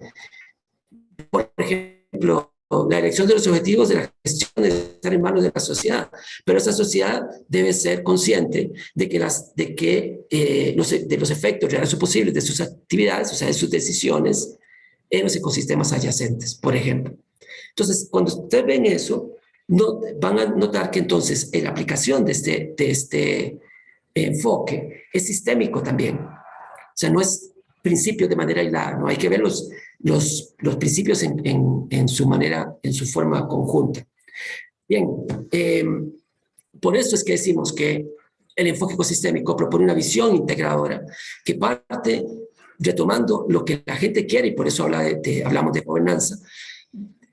[SPEAKER 1] Por ejemplo, la elección de los objetivos de la gestión debe estar en manos de la sociedad, pero esa sociedad debe ser consciente de los efectos reales o posibles de sus actividades, o sea, de sus decisiones en los ecosistemas adyacentes, por ejemplo. Entonces, cuando ustedes ven eso, van a notar que entonces la aplicación de este enfoque es sistémico también. O sea, no es principio de manera aislada, no hay que ver los principios en su forma conjunta. Bien, por eso es que decimos que el enfoque ecosistémico propone una visión integradora que parte retomando lo que la gente quiere, y por eso hablamos de gobernanza,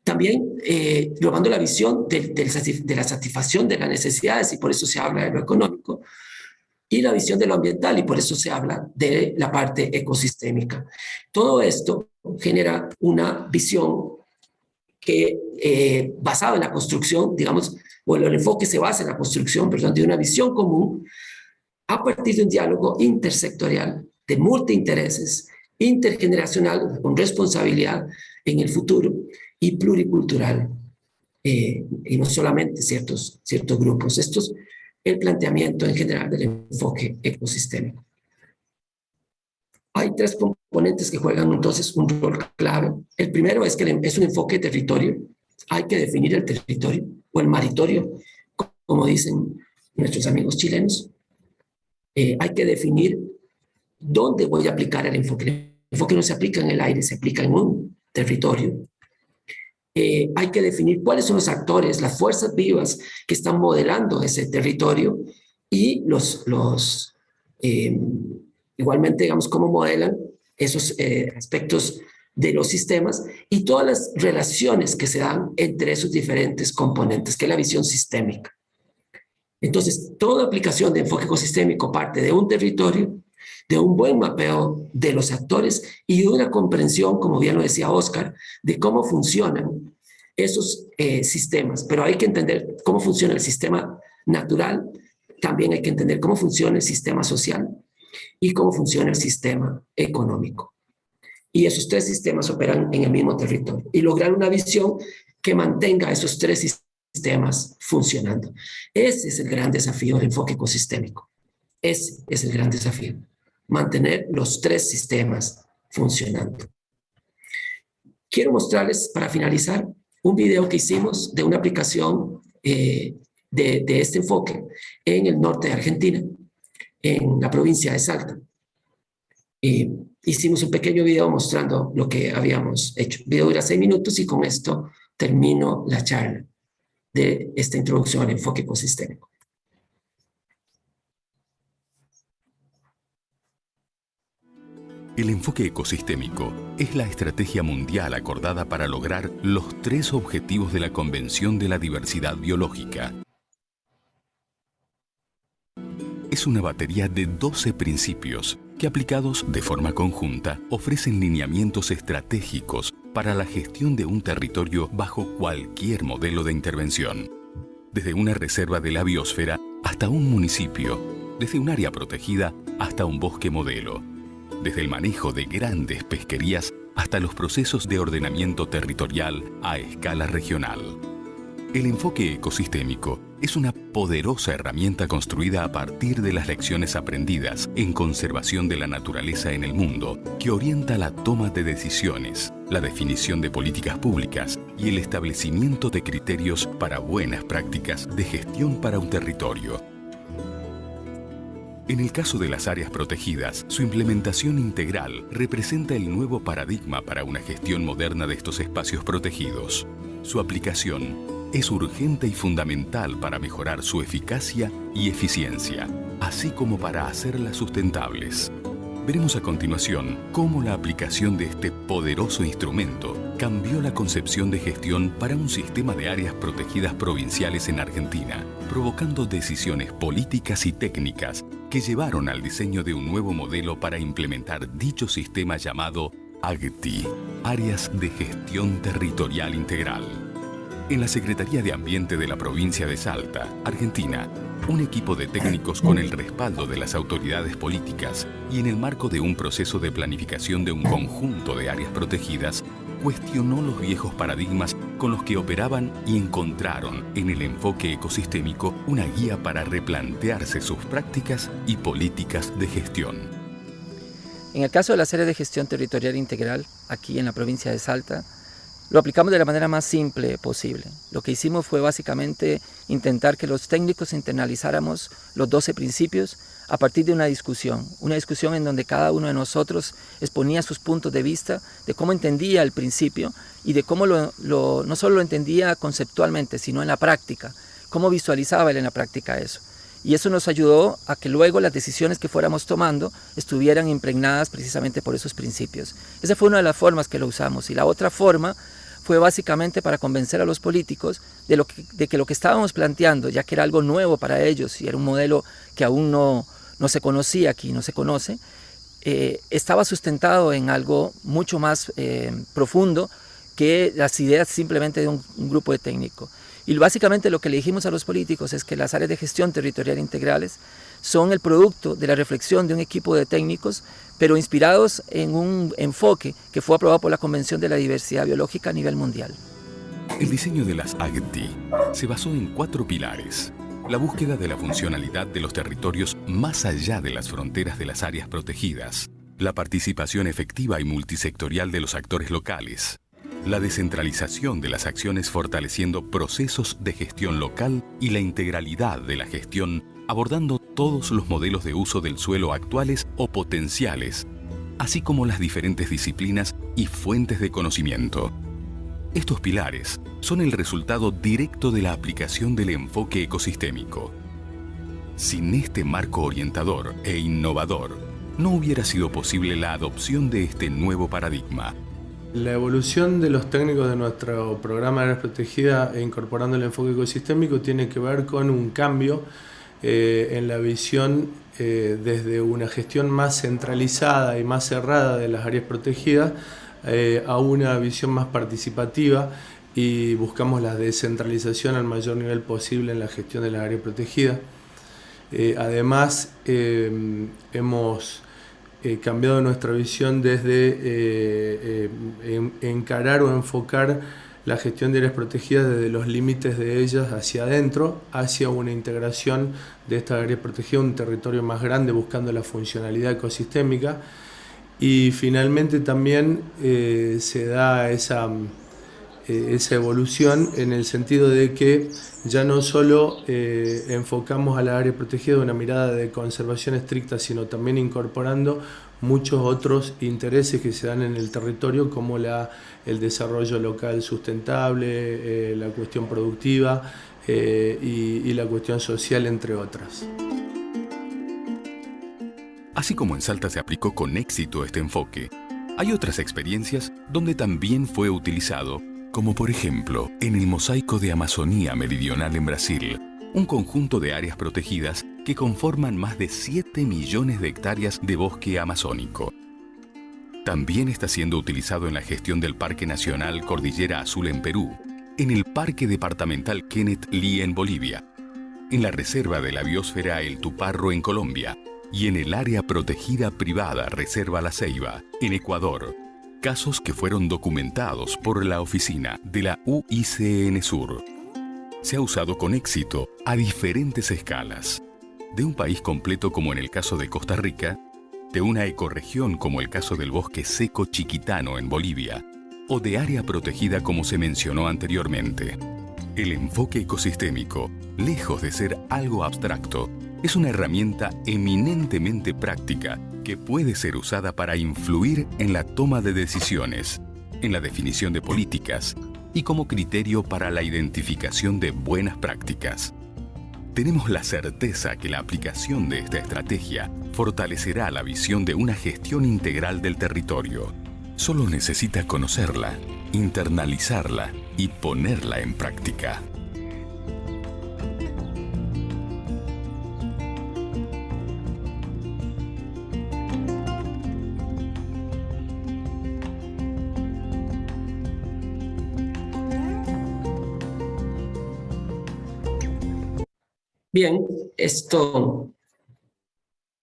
[SPEAKER 1] También globando la visión de la satisfacción de las necesidades, y por eso se habla de lo económico, y la visión de lo ambiental, y por eso se habla de la parte ecosistémica. Todo esto genera una visión que, basada en la construcción, digamos, o el enfoque se basa en la construcción, perdón, de una visión común a partir de un diálogo intersectorial, de multiintereses, intergeneracional, con responsabilidad en el futuro y pluricultural, y no solamente ciertos grupos. Esto es el planteamiento en general del enfoque ecosistémico. Hay tres componentes que juegan entonces un rol clave. El primero es que es un enfoque de territorio. Hay que definir el territorio o el maritorio, como dicen nuestros amigos chilenos. Hay que definir dónde voy a aplicar el enfoque. El enfoque no se aplica en el aire, se aplica en un territorio. Hay que definir cuáles son los actores, las fuerzas vivas que están modelando ese territorio y igualmente, digamos, cómo modelan esos aspectos de los sistemas y todas las relaciones que se dan entre esos diferentes componentes, que es la visión sistémica. Entonces, toda aplicación de enfoque ecosistémico parte de un territorio, de un buen mapeo de los actores y de una comprensión, como bien lo decía Oscar, de cómo funcionan esos sistemas. Pero hay que entender cómo funciona el sistema natural, también hay que entender cómo funciona el sistema social y cómo funciona el sistema económico. Y esos tres sistemas operan en el mismo territorio. Y lograr una visión que mantenga esos tres sistemas funcionando. Ese es el gran desafío del enfoque ecosistémico. Ese es el gran desafío. Mantener los tres sistemas funcionando. Quiero mostrarles, para finalizar, un video que hicimos de una aplicación de este enfoque en el norte de Argentina, en la provincia de Salta. Hicimos un pequeño video mostrando lo que habíamos hecho. El video dura 6 minutos y con esto termino la charla de esta introducción al enfoque ecosistémico.
[SPEAKER 12] El enfoque ecosistémico es la estrategia mundial acordada para lograr los 3 objetivos de la Convención de la Diversidad Biológica. Es una batería de 12 principios que, aplicados de forma conjunta, ofrecen lineamientos estratégicos para la gestión de un territorio bajo cualquier modelo de intervención. Desde una reserva de la biosfera hasta un municipio, desde un área protegida hasta un bosque modelo, desde el manejo de grandes pesquerías hasta los procesos de ordenamiento territorial a escala regional. El enfoque ecosistémico es una poderosa herramienta construida a partir de las lecciones aprendidas en conservación de la naturaleza en el mundo, que orienta la toma de decisiones, la definición de políticas públicas y el establecimiento de criterios para buenas prácticas de gestión para un territorio. En el caso de las áreas protegidas, su implementación integral representa el nuevo paradigma para una gestión moderna de estos espacios protegidos. Su aplicación es urgente y fundamental para mejorar su eficacia y eficiencia, así como para hacerlas sustentables. Veremos a continuación cómo la aplicación de este poderoso instrumento cambió la concepción de gestión para un sistema de áreas protegidas provinciales en Argentina, provocando decisiones políticas y técnicas que llevaron al diseño de un nuevo modelo para implementar dicho sistema llamado AGTI, Áreas de Gestión Territorial Integral. En la Secretaría de Ambiente de la provincia de Salta, Argentina, un equipo de técnicos con el respaldo de las autoridades políticas y en el marco de un proceso de planificación de un conjunto de áreas protegidas, cuestionó los viejos paradigmas con los que operaban y encontraron en el enfoque ecosistémico una guía para replantearse sus prácticas y políticas de gestión.
[SPEAKER 13] En el caso de las áreas de gestión territorial integral, aquí en la provincia de Salta, lo aplicamos de la manera más simple posible. Lo que hicimos fue básicamente intentar que los técnicos internalizáramos los 12 principios a partir de una discusión en donde cada uno de nosotros exponía sus puntos de vista de cómo entendía el principio y de cómo no solo lo entendía conceptualmente, sino en la práctica, cómo visualizaba él en la práctica eso. Y eso nos ayudó a que luego las decisiones que fuéramos tomando estuvieran impregnadas precisamente por esos principios. Esa fue una de las formas que lo usamos. Y la otra forma fue básicamente para convencer a los políticos de que lo que estábamos planteando, ya que era algo nuevo para ellos y era un modelo que aún no se conocía aquí, no se conoce, estaba sustentado en algo mucho más profundo que las ideas simplemente de un grupo de técnicos. Y básicamente lo que le dijimos a los políticos es que las áreas de gestión territorial integrales son el producto de la reflexión de un equipo de técnicos, pero inspirados en un enfoque que fue aprobado por la Convención de la Diversidad Biológica a nivel mundial.
[SPEAKER 12] El diseño de las AGTI se basó en 4 pilares. La búsqueda de la funcionalidad de los territorios más allá de las fronteras de las áreas protegidas, la participación efectiva y multisectorial de los actores locales, la descentralización de las acciones fortaleciendo procesos de gestión local y la integralidad de la gestión abordando todos los modelos de uso del suelo actuales o potenciales, así como las diferentes disciplinas y fuentes de conocimiento. Estos pilares son el resultado directo de la aplicación del enfoque ecosistémico. Sin este marco orientador e innovador, no hubiera sido posible la adopción de este nuevo paradigma.
[SPEAKER 14] La evolución de los técnicos de nuestro programa de áreas protegidas incorporando el enfoque ecosistémico tiene que ver con un cambio en la visión desde una gestión más centralizada y más cerrada de las áreas protegidas a una visión más participativa, y buscamos la descentralización al mayor nivel posible en la gestión de las áreas protegidas. Además, hemos cambiado nuestra visión desde encarar o enfocar la gestión de áreas protegidas desde los límites de ellas hacia adentro, hacia una integración de estas áreas protegidas, un territorio más grande buscando la funcionalidad ecosistémica. Y finalmente también se da esa evolución en el sentido de que ya no solo enfocamos a la área protegida de una mirada de conservación estricta, sino también incorporando muchos otros intereses que se dan en el territorio, como el desarrollo local sustentable, la cuestión productiva y la cuestión social, entre otras.
[SPEAKER 12] Así como en Salta se aplicó con éxito este enfoque, hay otras experiencias donde también fue utilizado, como por ejemplo en el Mosaico de Amazonía Meridional en Brasil, un conjunto de áreas protegidas que conforman más de 7 millones de hectáreas de bosque amazónico. También está siendo utilizado en la gestión del Parque Nacional Cordillera Azul en Perú, en el Parque Departamental Kenneth Lee en Bolivia, en la Reserva de la Biosfera El Tuparro en Colombia y en el Área Protegida Privada Reserva La Ceiba en Ecuador, casos que fueron documentados por la oficina de la UICN Sur. Se ha usado con éxito a diferentes escalas, de un país completo como en el caso de Costa Rica, de una ecorregión como el caso del bosque seco Chiquitano en Bolivia, o de área protegida como se mencionó anteriormente. El enfoque ecosistémico, lejos de ser algo abstracto, es una herramienta eminentemente práctica que puede ser usada para influir en la toma de decisiones, en la definición de políticas y como criterio para la identificación de buenas prácticas. Tenemos la certeza que la aplicación de esta estrategia fortalecerá la visión de una gestión integral del territorio. Solo necesita conocerla, internalizarla y ponerla en práctica.
[SPEAKER 1] Bien, esto...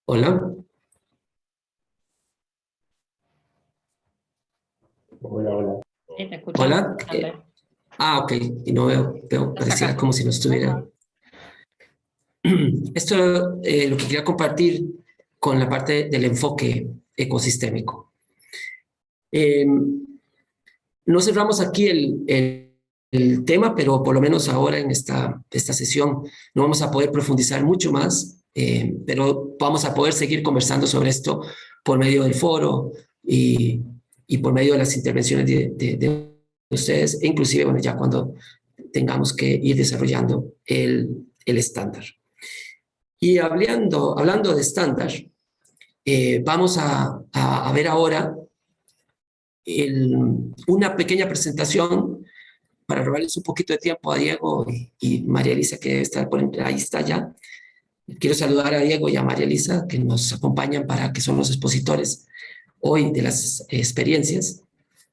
[SPEAKER 1] Hola. Hola. Hola. Ok, y no veo, parecía como si no estuviera. Esto es lo que quería compartir con la parte del enfoque ecosistémico. No cerramos aquí el tema, pero por lo menos ahora en esta sesión no vamos a poder profundizar mucho más, pero vamos a poder seguir conversando sobre esto por medio del foro y por medio de las intervenciones de ustedes, e inclusive bueno, ya cuando tengamos que ir desarrollando el estándar. Y hablando de estándar, vamos a ver ahora una pequeña presentación para robarles un poquito de tiempo a Diego y María Elisa, que debe estar ahí está ya. Quiero saludar a Diego y a María Elisa, que nos acompañan que son los expositores hoy de las experiencias.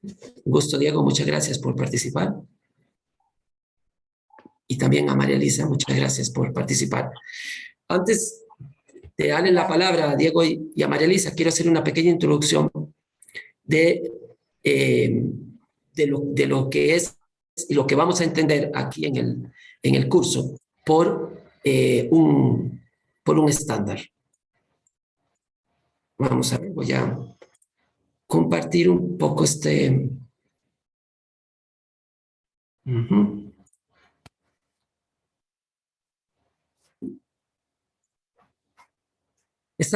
[SPEAKER 1] Un gusto, Diego, muchas gracias por participar. Y también a María Elisa, muchas gracias por participar. Antes de darle la palabra a Diego y a María Elisa, quiero hacer una pequeña introducción de lo que es y lo que vamos a entender aquí en el curso por un estándar. Vamos a ver, voy a compartir un poco Esta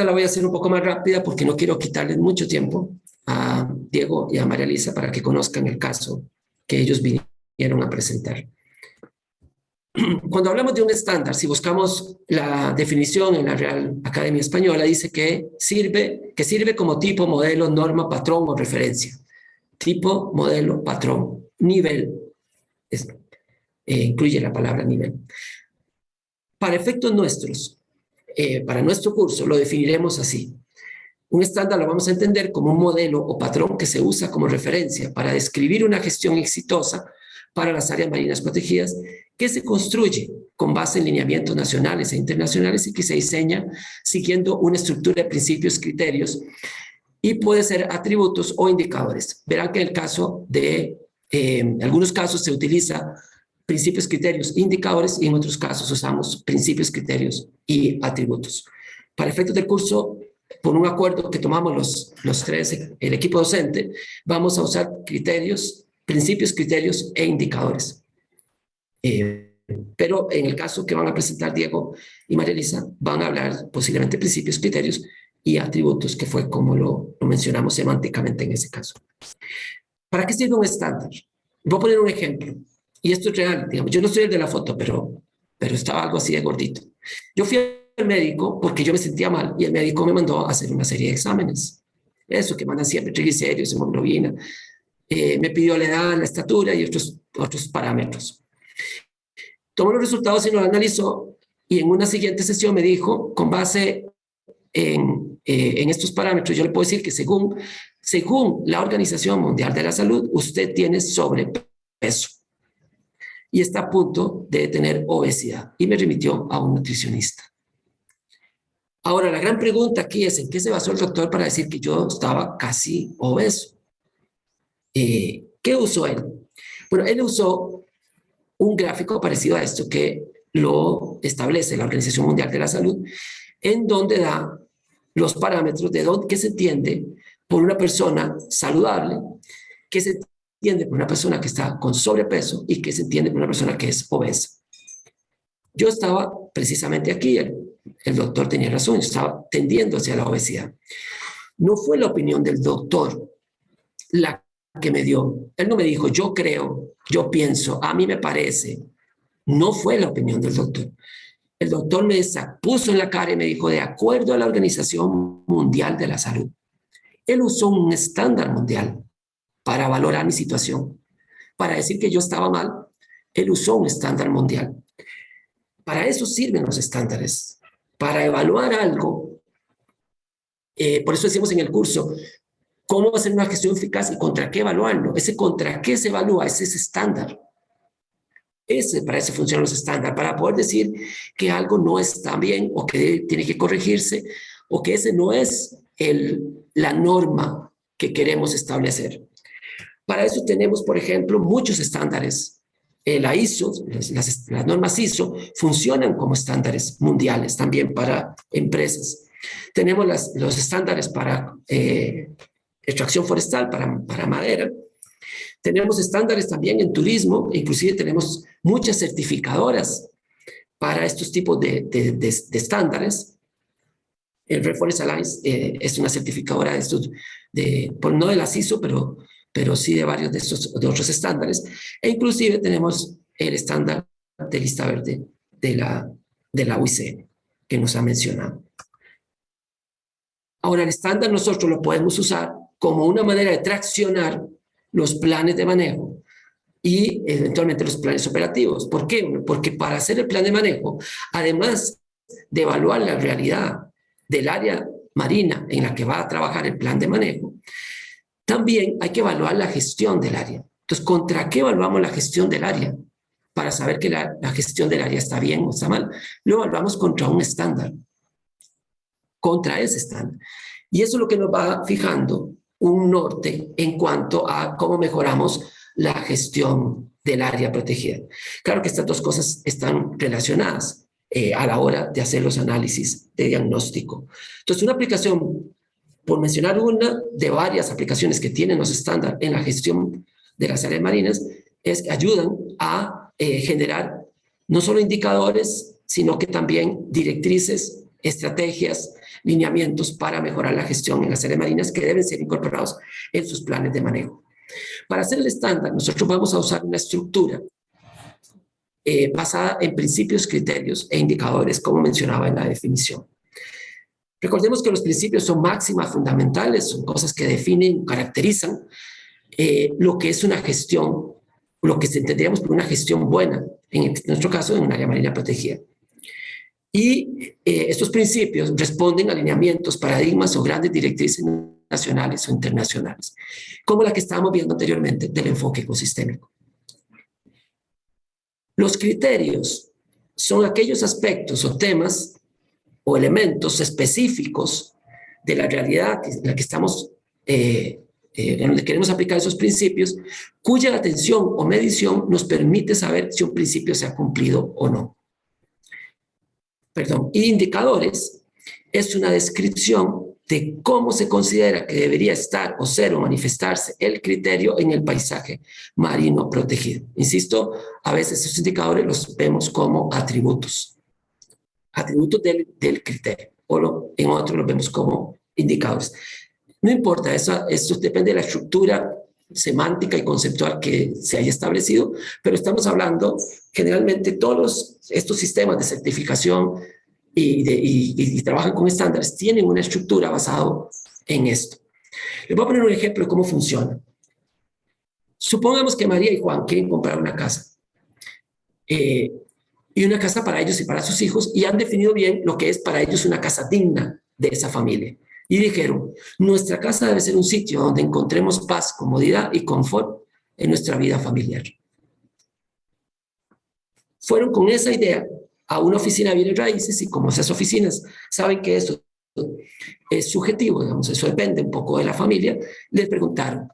[SPEAKER 1] la voy a hacer un poco más rápida porque no quiero quitarles mucho tiempo a Diego y a María Elisa para que conozcan el caso que ellos vinieron a presentar. Cuando hablamos de un estándar, si buscamos la definición en la Real Academia Española, dice que sirve como tipo, modelo, norma, patrón o referencia. Tipo, modelo, patrón, nivel. Incluye la palabra nivel. Para efectos nuestros, para nuestro curso, lo definiremos así. Un estándar lo vamos a entender como un modelo o patrón que se usa como referencia para describir una gestión exitosa para las áreas marinas protegidas, que se construye con base en lineamientos nacionales e internacionales y que se diseña siguiendo una estructura de principios, criterios y puede ser atributos o indicadores. Verán que en el caso de algunos casos se utiliza principios, criterios, indicadores y en otros casos usamos principios, criterios y atributos. Para efectos del curso, por un acuerdo que tomamos los tres, el equipo docente, vamos a usar criterios, principios, criterios e indicadores. Pero en el caso que van a presentar Diego y María Elisa, van a hablar posiblemente principios, criterios y atributos, que fue como lo mencionamos semánticamente en ese caso. ¿Para qué sirve un estándar? Voy a poner un ejemplo. Y esto es real, digamos. Yo no soy el de la foto, pero estaba algo así de gordito. Yo fui al médico porque yo me sentía mal y el médico me mandó a hacer una serie de exámenes. Eso que mandan siempre, triglicéridos, hemoglobina. Me pidió la edad, la estatura y otros parámetros. Tomó los resultados y los analizó y en una siguiente sesión me dijo, con base en estos parámetros, yo le puedo decir que según la Organización Mundial de la Salud, usted tiene sobrepeso y está a punto de tener obesidad. Y me remitió a un nutricionista. Ahora, la gran pregunta aquí es, ¿en qué se basó el doctor para decir que yo estaba casi obeso? ¿Qué usó él? Bueno, él usó un gráfico parecido a esto que lo establece la Organización Mundial de la Salud, en donde da los parámetros de qué se entiende por una persona saludable, qué se entiende por una persona que está con sobrepeso y qué se entiende por una persona que es obesa. Yo estaba precisamente aquí, el doctor tenía razón, yo estaba tendiendo hacia la obesidad. No fue la opinión del doctor la que me dio. Él no me dijo, yo creo, yo pienso, a mí me parece. No fue la opinión del doctor. El doctor me puso en la cara y me dijo, de acuerdo a la Organización Mundial de la Salud. Él usó un estándar mundial para valorar mi situación. Para decir que yo estaba mal, él usó un estándar mundial. Para eso sirven los estándares. Para evaluar algo, por eso decimos en el curso, cómo hacer una gestión eficaz y contra qué evaluarlo. Ese contra qué se evalúa es ese estándar. Para eso funcionan los estándares, para poder decir que algo no está bien o que tiene que corregirse o que ese no es la norma que queremos establecer. Para eso tenemos, por ejemplo, muchos estándares. La ISO, las normas ISO funcionan como estándares mundiales también para empresas. Tenemos los estándares para extracción forestal, para madera. Tenemos estándares también en turismo, inclusive tenemos muchas certificadoras para estos tipos de estándares. El Red Forest Alliance es una certificadora no de las ISO, pero sí de varios de otros estándares. E inclusive tenemos el estándar de lista verde de la OIC, que nos ha mencionado. Ahora, el estándar nosotros lo podemos usar como una manera de traccionar los planes de manejo y eventualmente los planes operativos. ¿Por qué? Porque para hacer el plan de manejo, además de evaluar la realidad del área marina en la que va a trabajar el plan de manejo, también hay que evaluar la gestión del área. Entonces, ¿contra qué evaluamos la gestión del área? Para saber que la gestión del área está bien o está mal, lo evaluamos contra un estándar, contra ese estándar. Y eso es lo que nos va fijando un norte en cuanto a cómo mejoramos la gestión del área protegida. Claro que estas dos cosas están relacionadas a la hora de hacer los análisis de diagnóstico. Entonces, una aplicación, por mencionar una de varias aplicaciones que tienen los estándares en la gestión de las áreas marinas, es que ayudan a generar no solo indicadores, sino que también directrices, estrategias, lineamientos para mejorar la gestión en las áreas marinas que deben ser incorporados en sus planes de manejo. Para hacer el estándar, nosotros vamos a usar una estructura basada en principios, criterios e indicadores, como mencionaba en la definición. Recordemos que los principios son máximas fundamentales, son cosas que definen, caracterizan lo que es una gestión, lo que entenderíamos por una gestión buena, en nuestro caso en un área marina protegida. Y estos principios responden a alineamientos, paradigmas o grandes directrices nacionales o internacionales, como la que estábamos viendo anteriormente del enfoque ecosistémico. Los criterios son aquellos aspectos o temas o elementos específicos de la realidad en la que estamos, en donde queremos aplicar esos principios, cuya atención o medición nos permite saber si un principio se ha cumplido o no. Y indicadores es una descripción de cómo se considera que debería estar o ser o manifestarse el criterio en el paisaje marino protegido. Insisto, a veces esos indicadores los vemos como atributos del criterio, o en otros los vemos como indicadores. No importa, eso depende de la estructura semántica y conceptual que se haya establecido, pero estamos hablando generalmente todos estos sistemas de certificación y trabajan con estándares, tienen una estructura basada en esto. Les voy a poner un ejemplo de cómo funciona. Supongamos que María y Juan quieren comprar una casa, y una casa para ellos y para sus hijos, y han definido bien lo que es para ellos una casa digna de esa familia. Y dijeron, nuestra casa debe ser un sitio donde encontremos paz, comodidad y confort en nuestra vida familiar. Fueron con esa idea a una oficina de bienes raíces, y como esas oficinas saben que eso es subjetivo, digamos, eso depende un poco de la familia, les preguntaron,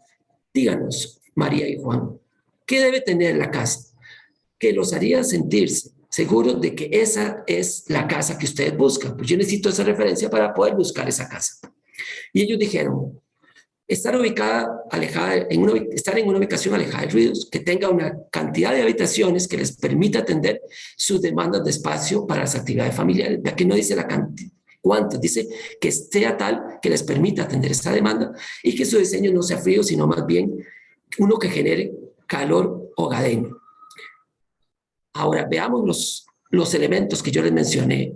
[SPEAKER 1] díganos, María y Juan, ¿qué debe tener la casa que los haría sentirse seguros de que esa es la casa que ustedes buscan? Pues yo necesito esa referencia para poder buscar esa casa. Y ellos dijeron, estar en una ubicación alejada de ruidos, que tenga una cantidad de habitaciones que les permita atender sus demandas de espacio para las actividades familiares. Aquí no dice la cantidad, cuántos, dice que sea tal que les permita atender esta demanda y que su diseño no sea frío, sino más bien uno que genere calor hogareño. Ahora, veamos los elementos que yo les mencioné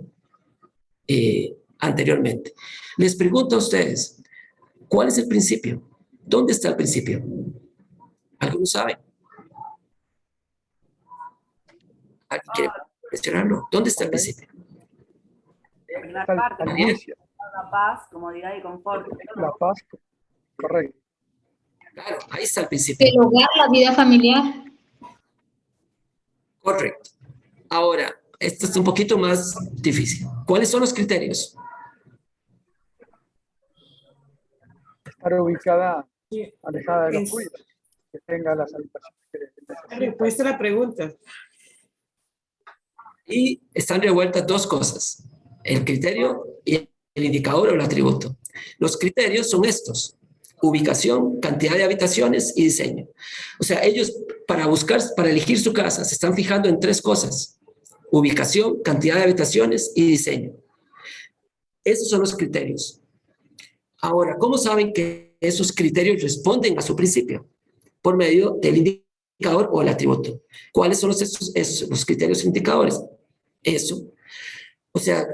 [SPEAKER 1] anteriormente. Les pregunto a ustedes, ¿cuál es el principio? ¿Dónde está el principio? ¿Alguno sabe? ¿Alguien quiere mencionarlo? ¿Dónde está el principio?
[SPEAKER 5] En la parte la paz, comodidad y confort.
[SPEAKER 15] La paz, correcto.
[SPEAKER 1] Claro, ahí está el principio.
[SPEAKER 3] El hogar, la vida familiar.
[SPEAKER 1] Correcto. Ahora, esto es un poquito más difícil. ¿Cuáles son los criterios?
[SPEAKER 15] Estar ubicada alejada de los ruidos, que tenga las habitaciones que necesita.
[SPEAKER 16] Respuesta a la pregunta.
[SPEAKER 1] Y están revueltas dos cosas, el criterio y el indicador o el atributo. Los criterios son estos: ubicación, cantidad de habitaciones y diseño. O sea, ellos para elegir su casa se están fijando en tres cosas: ubicación, cantidad de habitaciones y diseño. Esos son los criterios. Ahora, ¿cómo saben que esos criterios responden a su principio? Por medio del indicador o el atributo. ¿Cuáles son los criterios e indicadores? Eso. O sea,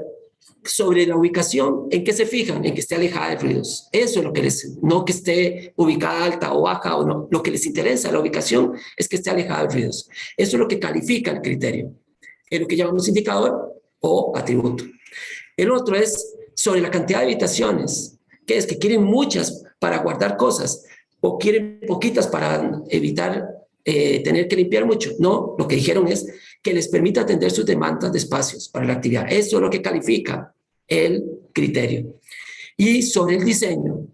[SPEAKER 1] Sobre la ubicación, ¿en qué se fijan? En que esté alejada de ruidos. Eso es lo que no que esté ubicada alta o baja o no. Lo que les interesa, la ubicación, es que esté alejada de ruidos. Eso es lo que califica el criterio. Es lo que llamamos indicador o atributo. El otro es sobre la cantidad de habitaciones, que es que quieren muchas para guardar cosas o quieren poquitas para evitar tener que limpiar mucho. No, lo que dijeron es que les permita atender sus demandas de espacios para la actividad. Eso es lo que califica el criterio. Y sobre el diseño,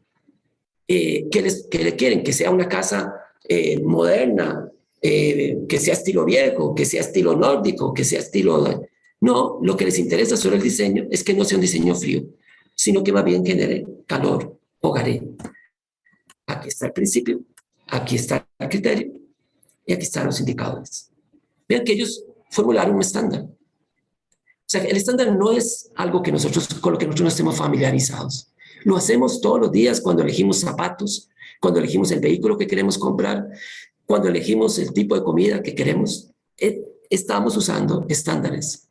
[SPEAKER 1] ¿qué le quieren? Que sea una casa moderna, que sea estilo viejo, que sea estilo nórdico, que sea estilo... No, lo que les interesa sobre el diseño es que no sea un diseño frío, sino que más bien genere calor hogareño. Aquí está el principio, aquí está el criterio y aquí están los indicadores. Vean que ellos formularon un estándar. O sea, el estándar no es algo que con lo que nosotros no estemos familiarizados. Lo hacemos todos los días cuando elegimos zapatos, cuando elegimos el vehículo que queremos comprar, cuando elegimos el tipo de comida que queremos. Estamos usando estándares.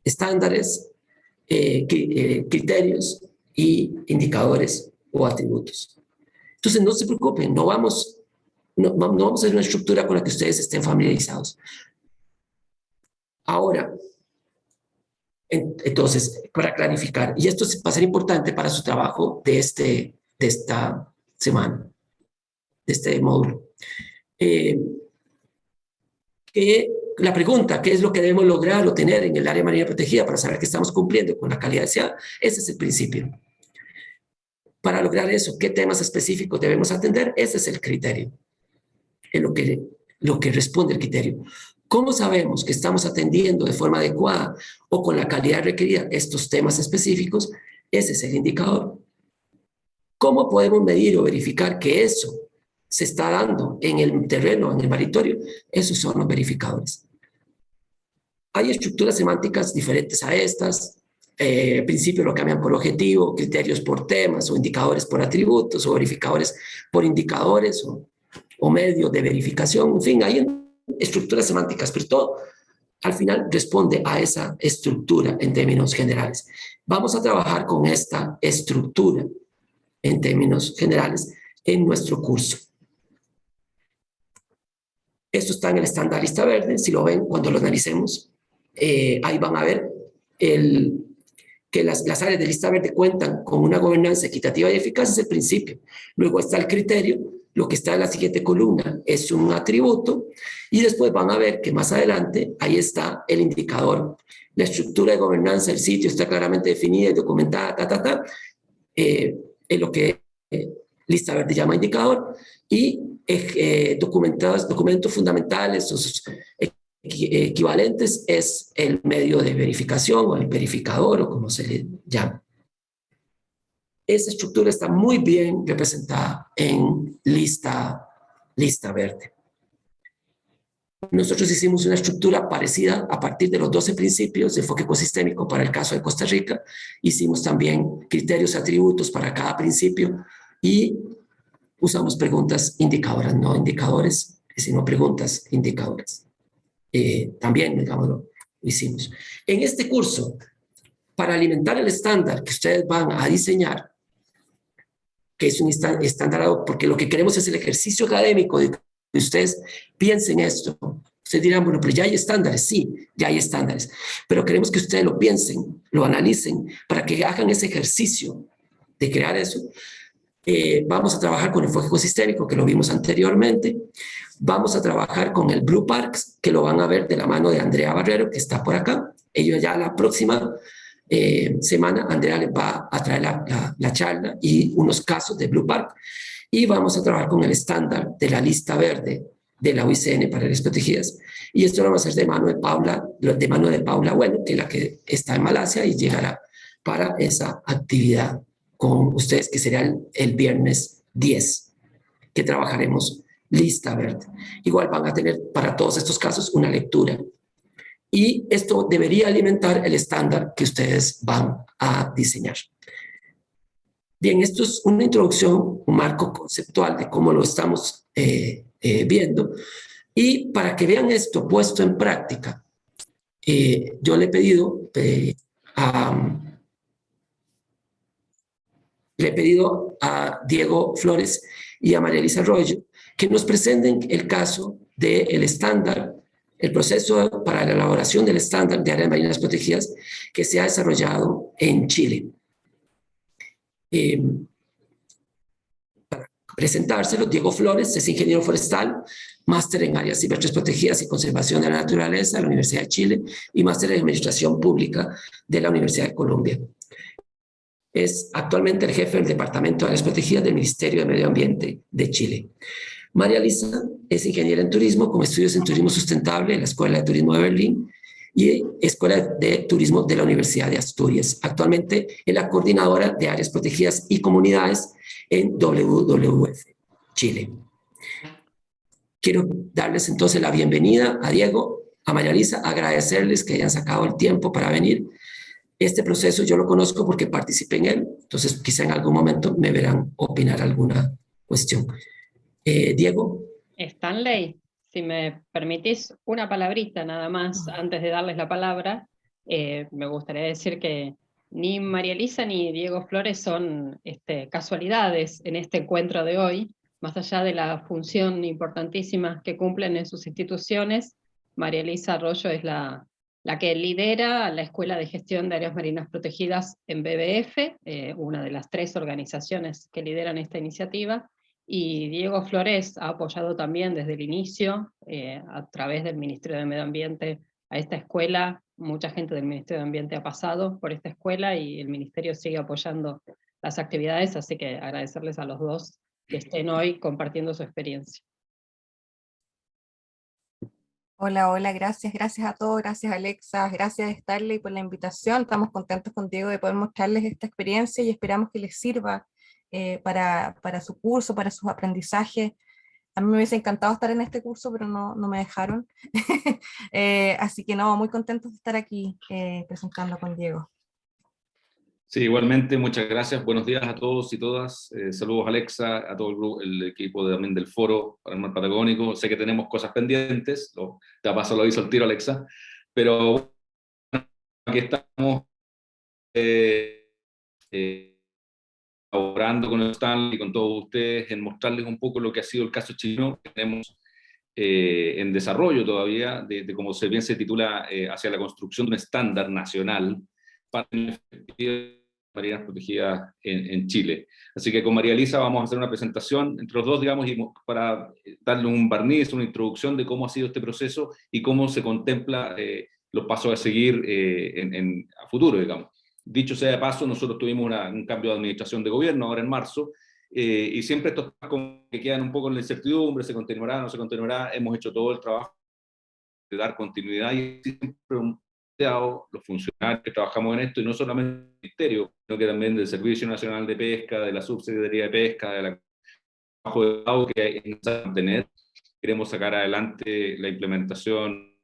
[SPEAKER 1] Estándares, criterios y indicadores o atributos. Entonces, no se preocupen, no vamos a hacer una estructura con la que ustedes estén familiarizados. Ahora, entonces, para clarificar, y esto va a ser importante para su trabajo de esta semana, de este módulo, que la pregunta, ¿qué es lo que debemos lograr o tener en el área marina protegida para saber que estamos cumpliendo con la calidad deseada? Ese es el principio. Para lograr eso, ¿qué temas específicos debemos atender? Ese es el criterio, es lo que responde el criterio. ¿Cómo sabemos que estamos atendiendo de forma adecuada o con la calidad requerida estos temas específicos? Ese es el indicador. ¿Cómo podemos medir o verificar que eso se está dando en el terreno, en el maritorio? Esos son los verificadores. Hay estructuras semánticas diferentes a estas. Principios lo cambian por objetivo, criterios por temas, o indicadores por atributos, o verificadores por indicadores, o medios de verificación. En fin, hay estructuras semánticas, pero todo al final responde a esa estructura en términos generales. Vamos a trabajar con esta estructura en términos generales en nuestro curso. Esto está en el estándar lista verde. Si lo ven, cuando lo analicemos, ahí van a ver que las áreas de lista verde cuentan con una gobernanza equitativa y eficaz, es el principio. Luego está el criterio, lo que está en la siguiente columna es un atributo, y después van a ver que más adelante ahí está el indicador. La estructura de gobernanza del sitio está claramente definida y documentada, es lo que lista verde llama indicador, y documentos fundamentales, sus equivalentes, es el medio de verificación o el verificador o como se le llama. Esa estructura está muy bien representada en lista verde. Nosotros hicimos una estructura parecida a partir de los 12 principios de enfoque ecosistémico para el caso de Costa Rica. Hicimos también criterios, atributos para cada principio y usamos preguntas indicadoras, no indicadores, sino preguntas indicadoras. También, digámoslo, lo hicimos. En este curso, para alimentar el estándar que ustedes van a diseñar, que es un estándar, porque lo que queremos es el ejercicio académico de que ustedes piensen esto. Ustedes dirán, bueno, pero ya hay estándares. Sí, ya hay estándares. Pero queremos que ustedes lo piensen, lo analicen, para que hagan ese ejercicio de crear eso. Vamos a trabajar con el enfoque ecosistémico, que lo vimos anteriormente. Vamos a trabajar con el Blue Parks, que lo van a ver de la mano de Andrea Barrero, que está por acá. Ellos ya la próxima semana, Andrea les va a traer la charla y unos casos de Blue Park. Y vamos a trabajar con el estándar de la lista verde de la UICN para áreas protegidas. Y esto lo vamos a hacer de mano de Paula Bueno, que es la que está en Malasia y llegará para esa actividad con ustedes, que será el viernes 10, que trabajaremos lista verde. Igual van a tener para todos estos casos una lectura. Y esto debería alimentar el estándar que ustedes van a diseñar. Bien, esto es una introducción, un marco conceptual de cómo lo estamos viendo. Y para que vean esto puesto en práctica, yo le he pedido le he pedido a Diego Flores y a María Elisa Arroyo que nos presenten el caso del estándar, el proceso para la elaboración del estándar de áreas marinas protegidas que se ha desarrollado en Chile. Para presentárselo, Diego Flores es ingeniero forestal, máster en áreas silvestres protegidas y conservación de la naturaleza de la Universidad de Chile y máster en administración pública de la Universidad de Columbia. Es actualmente el jefe del Departamento de Áreas Protegidas del Ministerio de Medio Ambiente de Chile. María Elisa es ingeniera en turismo con estudios en turismo sustentable en la Escuela de Turismo de Berlín y Escuela de Turismo de la Universidad de Asturias. Actualmente es la coordinadora de áreas protegidas y comunidades en WWF Chile. Quiero darles entonces la bienvenida a Diego, a María Elisa, agradecerles que hayan sacado el tiempo para venir. Este proceso yo lo conozco porque participé en él, entonces quizá en algún momento me verán opinar alguna cuestión. Diego.
[SPEAKER 2] Stanley, si me permitís una palabrita nada más antes de darles la palabra, me gustaría decir que ni María Elisa ni Diego Flores son casualidades en este encuentro de hoy, más allá de la función importantísima que cumplen en sus instituciones. María Elisa Arroyo es la que lidera la Escuela de Gestión de Áreas Marinas Protegidas en BBF, una de las 3 organizaciones que lideran esta iniciativa, y Diego Flores ha apoyado también desde el inicio, a través del Ministerio de Medio Ambiente, a esta escuela. Mucha gente del Ministerio de Ambiente ha pasado por esta escuela y el Ministerio sigue apoyando las actividades, así que agradecerles a los dos que estén hoy compartiendo su experiencia.
[SPEAKER 16] Hola, hola, gracias a todos, gracias Alexa, gracias Starley por la invitación. Estamos contentos contigo de poder mostrarles esta experiencia y esperamos que les sirva para su curso, para sus aprendizajes. A mí me hubiese encantado estar en este curso, pero no me dejaron. Así que no, muy contentos de estar aquí presentando con Diego.
[SPEAKER 17] Sí, igualmente, muchas gracias. Buenos días a todos y todas. Saludos Alexa, a todo el grupo, el equipo también del foro para el mar Patagónico. Sé que tenemos cosas pendientes, de paso lo hizo el tiro Alexa, pero aquí estamos colaborando con el Stanley y con todos ustedes en mostrarles un poco lo que ha sido el caso chileno que tenemos en desarrollo todavía, de cómo bien se titula, hacia la construcción de un estándar nacional para marinas protegidas en Chile. Así que con María Elisa vamos a hacer una presentación entre los dos, digamos, y para darle un barniz, una introducción de cómo ha sido este proceso y cómo se contempla los pasos a seguir a futuro, digamos. Dicho sea de paso, nosotros tuvimos un cambio de administración de gobierno ahora en marzo, y siempre estos como que quedan un poco en la incertidumbre, se continuará, no se continuará. Hemos hecho todo el trabajo de dar continuidad y siempre los funcionarios que trabajamos en esto, y no solamente del Ministerio, sino que también del Servicio Nacional de Pesca, de la Subsecretaría de Pesca, de la trabajo de agua que hay que mantener. Queremos sacar adelante la implementación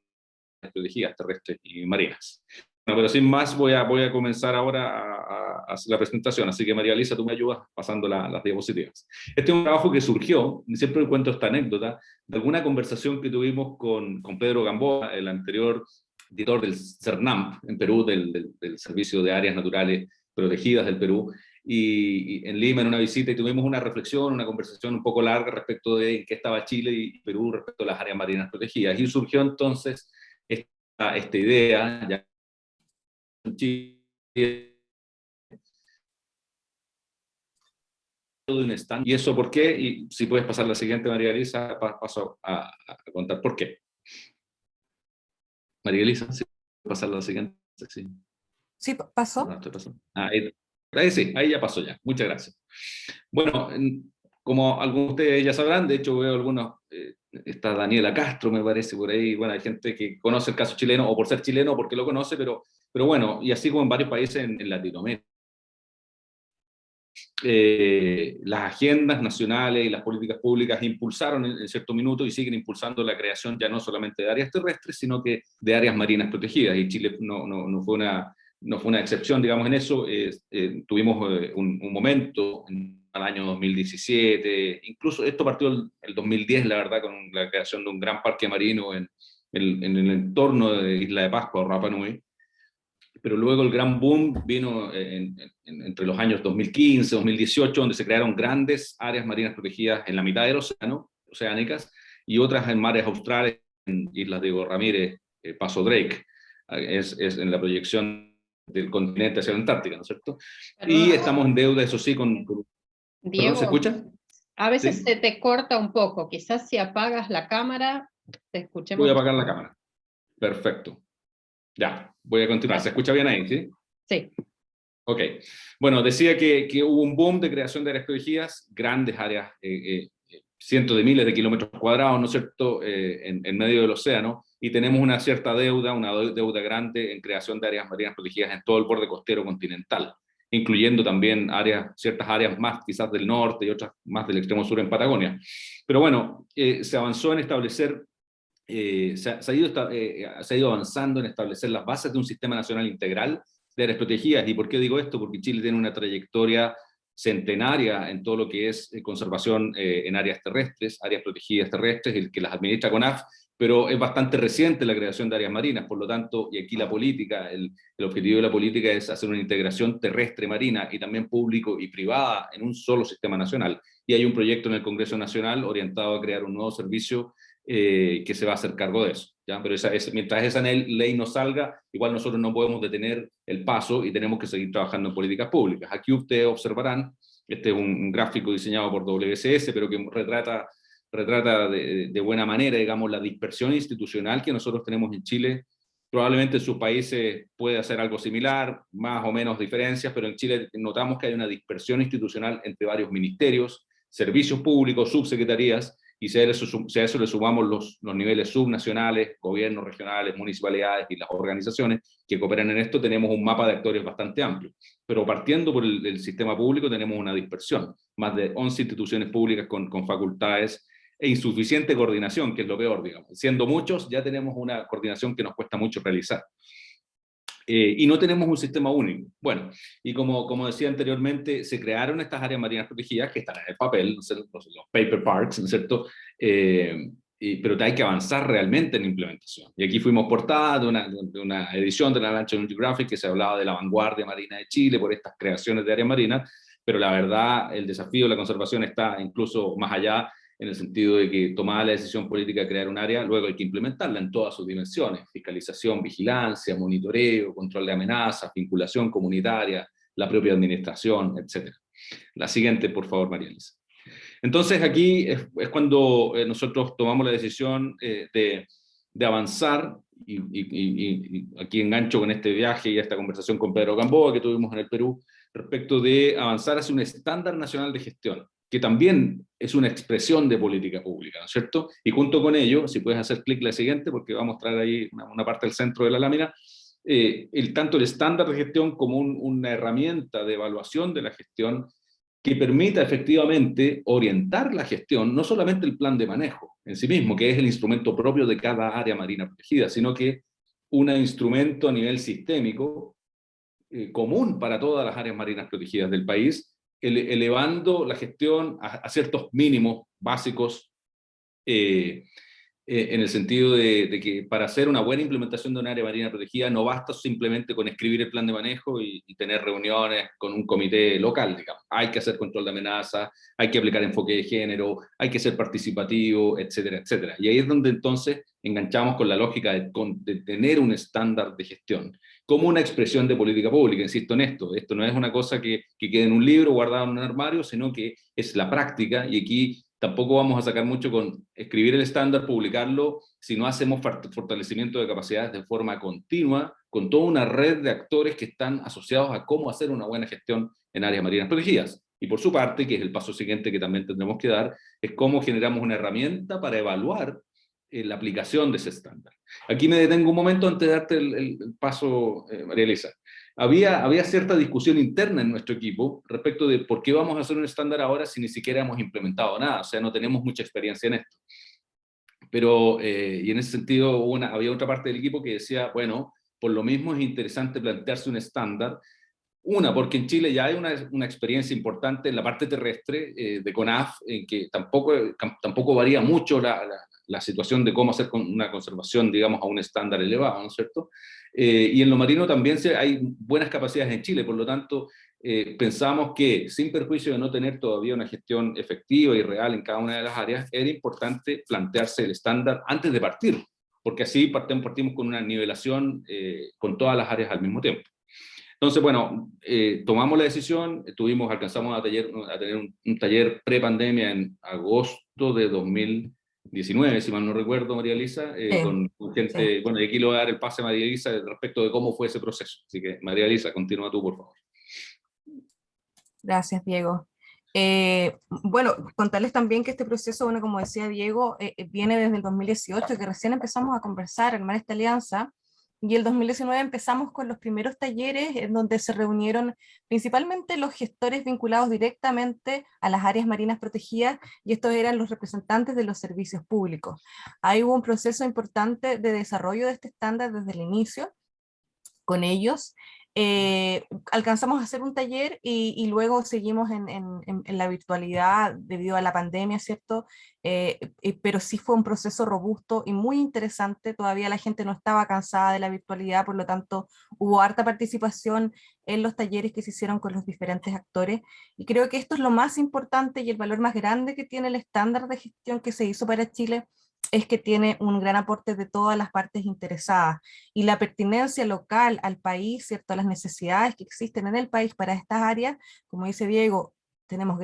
[SPEAKER 17] de protegidas terrestres y marinas. Bueno, pero sin más voy a comenzar ahora a hacer la presentación, así que María Elisa, tú me ayudas pasando las diapositivas. Este es un trabajo que surgió, siempre cuento esta anécdota, de alguna conversación que tuvimos con Pedro Gamboa, el anterior director del CERNAMP en Perú, del Servicio de Áreas Naturales Protegidas del Perú, y en Lima en una visita, y tuvimos una reflexión, una conversación un poco larga respecto de en qué estaba Chile y Perú respecto a las áreas marinas protegidas, y surgió entonces esta idea, ya en Chile, de un stand. ¿Y eso por qué? Y si puedes pasar la siguiente, María Elisa, paso a contar por qué. María Elisa, ¿sí? ¿Pasar la siguiente? Sí,
[SPEAKER 16] sí, pasó.
[SPEAKER 17] Ahí sí, ahí ya pasó ya. Muchas gracias. Bueno, como algunos de ustedes ya sabrán, de hecho veo algunos, está Daniela Castro, me parece, por ahí. Bueno, hay gente que conoce el caso chileno, o por ser chileno, o porque lo conoce, pero bueno, y así como en varios países en Latinoamérica. Las agendas nacionales y las políticas públicas impulsaron en cierto minuto y siguen impulsando la creación ya no solamente de áreas terrestres, sino que de áreas marinas protegidas, y Chile no fue una excepción, digamos, en eso. Tuvimos un momento en el año 2017, incluso esto partió el 2010, la verdad, con la creación de un gran parque marino en el entorno de Isla de Pascua o Rapa Nui, pero luego el gran boom vino entre los años 2015, 2018, donde se crearon grandes áreas marinas protegidas en la mitad del océano, oceánicas, y otras en mares australes, en Islas Diego Ramírez, Paso Drake, es en la proyección del continente hacia la Antártica, ¿no es cierto? Y estamos en deuda, eso sí,
[SPEAKER 2] Diego,
[SPEAKER 17] ¿se escucha?
[SPEAKER 2] A veces
[SPEAKER 17] ¿Sí?
[SPEAKER 2] se te corta un poco, quizás si apagas la cámara, te escuchemos.
[SPEAKER 17] Voy a apagar la cámara. Perfecto. Ya, voy a continuar. ¿Se escucha bien ahí, sí?
[SPEAKER 2] Sí.
[SPEAKER 17] Ok. Bueno, decía que hubo un boom de creación de áreas protegidas, grandes áreas, cientos de miles de kilómetros cuadrados, ¿no es cierto?, en medio del océano, y tenemos una cierta deuda, una deuda grande en creación de áreas marinas protegidas en todo el borde costero continental, incluyendo también ciertas áreas más quizás del norte y otras más del extremo sur en Patagonia. Pero bueno, se avanzó en establecer, se ha ido avanzando en establecer las bases de un sistema nacional integral de áreas protegidas. ¿Y por qué digo esto? Porque Chile tiene una trayectoria centenaria en todo lo que es conservación en áreas terrestres, áreas protegidas terrestres, el que las administra CONAF, pero es bastante reciente la creación de áreas marinas, por lo tanto, y aquí la política, el objetivo de la política es hacer una integración terrestre marina y también público y privada en un solo sistema nacional. Y hay un proyecto en el Congreso Nacional orientado a crear un nuevo servicio que se va a hacer cargo de eso, ¿ya? Pero mientras esa ley no salga, igual nosotros no podemos detener el paso y tenemos que seguir trabajando en políticas públicas. Aquí ustedes observarán, este es un gráfico diseñado por WCS, pero que retrata de buena manera, digamos, la dispersión institucional que nosotros tenemos en Chile. Probablemente en sus países puede hacer algo similar, más o menos diferencias, pero en Chile notamos que hay una dispersión institucional entre varios ministerios, servicios públicos, subsecretarías, y si a eso le sumamos los niveles subnacionales, gobiernos regionales, municipalidades y las organizaciones que cooperan en esto, tenemos un mapa de actores bastante amplio. Pero partiendo por el sistema público tenemos una dispersión, más de 11 instituciones públicas con facultades e insuficiente coordinación, que es lo peor, digamos. Siendo muchos, ya tenemos una coordinación que nos cuesta mucho realizar. Y no tenemos un sistema único. Bueno, y como decía anteriormente, se crearon estas áreas marinas protegidas que están en el papel, ¿no? los paper parks, ¿no es cierto? Pero hay que avanzar realmente en implementación. Y aquí fuimos portada de una edición de la National Geographic que se hablaba de la vanguardia marina de Chile por estas creaciones de áreas marinas, pero la verdad, el desafío de la conservación está incluso más allá, en el sentido de que tomada la decisión política de crear un área, luego hay que implementarla en todas sus dimensiones: fiscalización, vigilancia, monitoreo, control de amenazas, vinculación comunitaria, la propia administración, etc. La siguiente, por favor, María Elisa. Entonces aquí es cuando nosotros tomamos la decisión de avanzar, y aquí engancho con este viaje y esta conversación con Pedro Gamboa que tuvimos en el Perú, respecto de avanzar hacia un estándar nacional de gestión, que también es una expresión de política pública, ¿no es cierto? Y junto con ello, si puedes hacer clic la siguiente, porque va a mostrar ahí una parte del centro de la lámina, tanto el estándar de gestión como una herramienta de evaluación de la gestión que permita efectivamente orientar la gestión, no solamente el plan de manejo en sí mismo, que es el instrumento propio de cada área marina protegida, sino que un instrumento a nivel sistémico común para todas las áreas marinas protegidas del país, elevando la gestión a ciertos mínimos básicos, en el sentido de que para hacer una buena implementación de un área marina protegida no basta simplemente con escribir el plan de manejo y tener reuniones con un comité local, digamos. Hay que hacer control de amenaza, hay que aplicar enfoque de género, hay que ser participativo, etcétera, etcétera. Y ahí es donde entonces enganchamos con la lógica de tener un estándar de gestión como una expresión de política pública. Insisto en esto no es una cosa que quede en un libro guardado en un armario, sino que es la práctica, y aquí tampoco vamos a sacar mucho con escribir el estándar, publicarlo, si no hacemos fortalecimiento de capacidades de forma continua, con toda una red de actores que están asociados a cómo hacer una buena gestión en áreas marinas protegidas. Y por su parte, que es el paso siguiente que también tendremos que dar, es cómo generamos una herramienta para evaluar la aplicación de ese estándar. Aquí me detengo un momento antes de darte el paso, María Elisa. Había cierta discusión interna en nuestro equipo respecto de por qué vamos a hacer un estándar ahora si ni siquiera hemos implementado nada, o sea, no tenemos mucha experiencia en esto. Pero, y en ese sentido, había otra parte del equipo que decía, bueno, por lo mismo es interesante plantearse un estándar. Porque en Chile ya hay una experiencia importante en la parte terrestre de CONAF, en que tampoco varía mucho la situación de cómo hacer una conservación, digamos, a un estándar elevado, ¿no es cierto? Y en lo marino también hay buenas capacidades en Chile, por lo tanto, pensamos que, sin perjuicio de no tener todavía una gestión efectiva y real en cada una de las áreas, era importante plantearse el estándar antes de partir, porque así partimos con una nivelación con todas las áreas al mismo tiempo. Entonces, bueno, tomamos la decisión, alcanzamos a tener un taller pre-pandemia en agosto de 2019, si mal no recuerdo, María Elisa, con gente, bueno, y aquí le voy a dar el pase a María Elisa respecto de cómo fue ese proceso. Así que, María Elisa, continúa tú, por favor.
[SPEAKER 16] Gracias, Diego. Bueno, contarles también que este proceso, bueno, como decía Diego, viene desde el 2018, que recién empezamos a conversar, a armar esta alianza, y el 2019 empezamos con los primeros talleres en donde se reunieron principalmente los gestores vinculados directamente a las áreas marinas protegidas, y estos eran los representantes de los servicios públicos. Ahí hubo un proceso importante de desarrollo de este estándar desde el inicio con ellos. Alcanzamos a hacer un taller y luego seguimos en la virtualidad debido a la pandemia, ¿cierto? Pero sí fue un proceso robusto y muy interesante. Todavía la gente no estaba cansada de la virtualidad, por lo tanto hubo harta participación en los talleres que se hicieron con los diferentes actores, y creo que esto es lo más importante y el valor más grande que tiene el estándar de gestión que se hizo para Chile, es que tiene un gran aporte de todas las partes interesadas, y la pertinencia local al país, ¿cierto? Las necesidades que existen en el país para estas áreas, como dice Diego, tenemos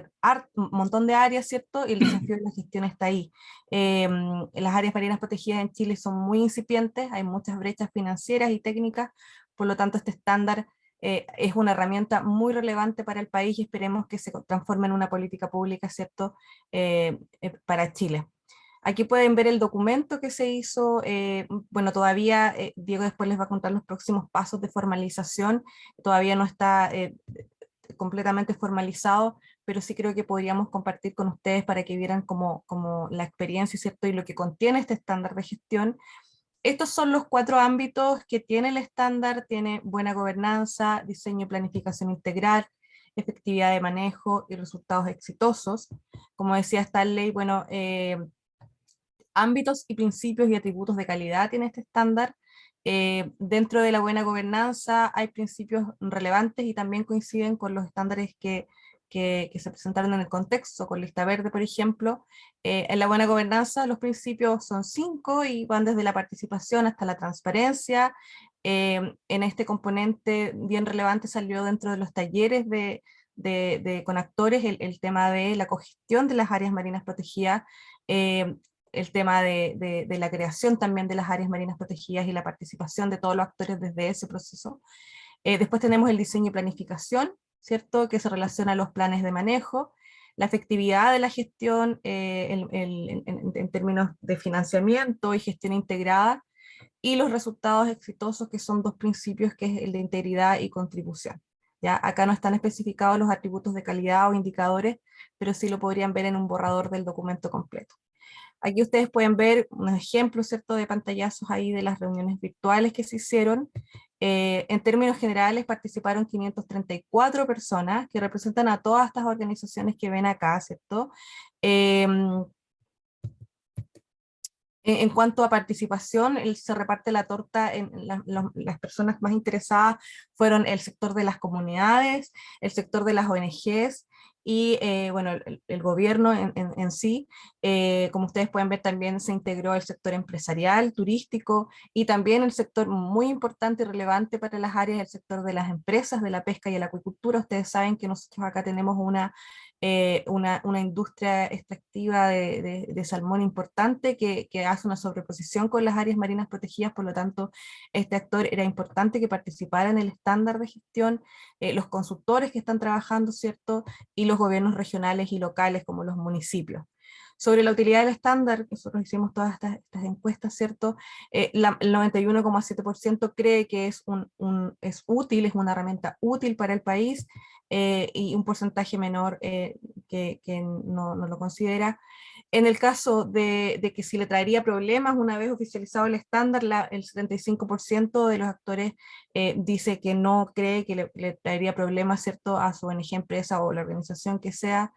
[SPEAKER 16] un montón de áreas, ¿cierto? Y el desafío de la gestión está ahí. Las áreas marinas protegidas en Chile son muy incipientes, hay muchas brechas financieras y técnicas, por lo tanto este estándar es una herramienta muy relevante para el país, y esperemos que se transforme en una política pública, ¿cierto? Para Chile. Aquí pueden ver el documento que se hizo. Bueno, todavía Diego después les va a contar los próximos pasos de formalización, todavía no está completamente formalizado, pero sí creo que podríamos compartir con ustedes para que vieran como la experiencia, ¿cierto? Y lo que contiene este estándar de gestión. Estos son los 4 ámbitos que tiene el estándar: tiene buena gobernanza, diseño y planificación integral, efectividad de manejo y resultados exitosos. Como decía Stanley, bueno, ámbitos y principios y atributos de calidad tiene este estándar. Dentro de la buena gobernanza hay principios relevantes y también coinciden con los estándares que se presentaron en el contexto, con Lista Verde, por ejemplo. En la buena gobernanza los principios son 5 y van desde la participación hasta la transparencia. En este componente bien relevante salió dentro de los talleres con actores el tema de la cogestión de las áreas marinas protegidas, el tema de la creación también de las áreas marinas protegidas y la participación de todos los actores desde ese proceso. Después tenemos el diseño y planificación, ¿cierto? Que se relaciona a los planes de manejo, la efectividad de la gestión en términos de financiamiento y gestión integrada, y los resultados exitosos, que son 2 principios, que es el de integridad y contribución. ¿Ya? Acá no están especificados los atributos de calidad o indicadores, pero sí lo podrían ver en un borrador del documento completo. Aquí ustedes pueden ver unos ejemplos, ¿cierto?, de pantallazos ahí de las reuniones virtuales que se hicieron. En términos generales participaron 534 personas, que representan a todas estas organizaciones que ven acá, ¿cierto? En cuanto a participación, se reparte la torta en las personas más interesadas fueron el sector de las comunidades, el sector de las ONGs, y bueno, el gobierno en sí. Como ustedes pueden ver, también se integró el sector empresarial, turístico, y también el sector muy importante y relevante para las áreas, el sector de las empresas, de la pesca y la acuicultura. Ustedes saben que nosotros acá tenemos una industria extractiva de salmón importante que hace una sobreposición con las áreas marinas protegidas, por lo tanto este actor era importante que participara en el estándar de gestión, los consultores que están trabajando, ¿cierto? Y los gobiernos regionales y locales como los municipios. Sobre la utilidad del estándar, nosotros hicimos todas estas encuestas, ¿cierto? El 91,7% cree que es útil, es una herramienta útil para el país, y un porcentaje menor que no lo considera. En el caso de que si le traería problemas una vez oficializado el estándar, el 75% de los actores dice que no cree que le traería problemas, ¿cierto?, a su ONG, empresa o la organización que sea.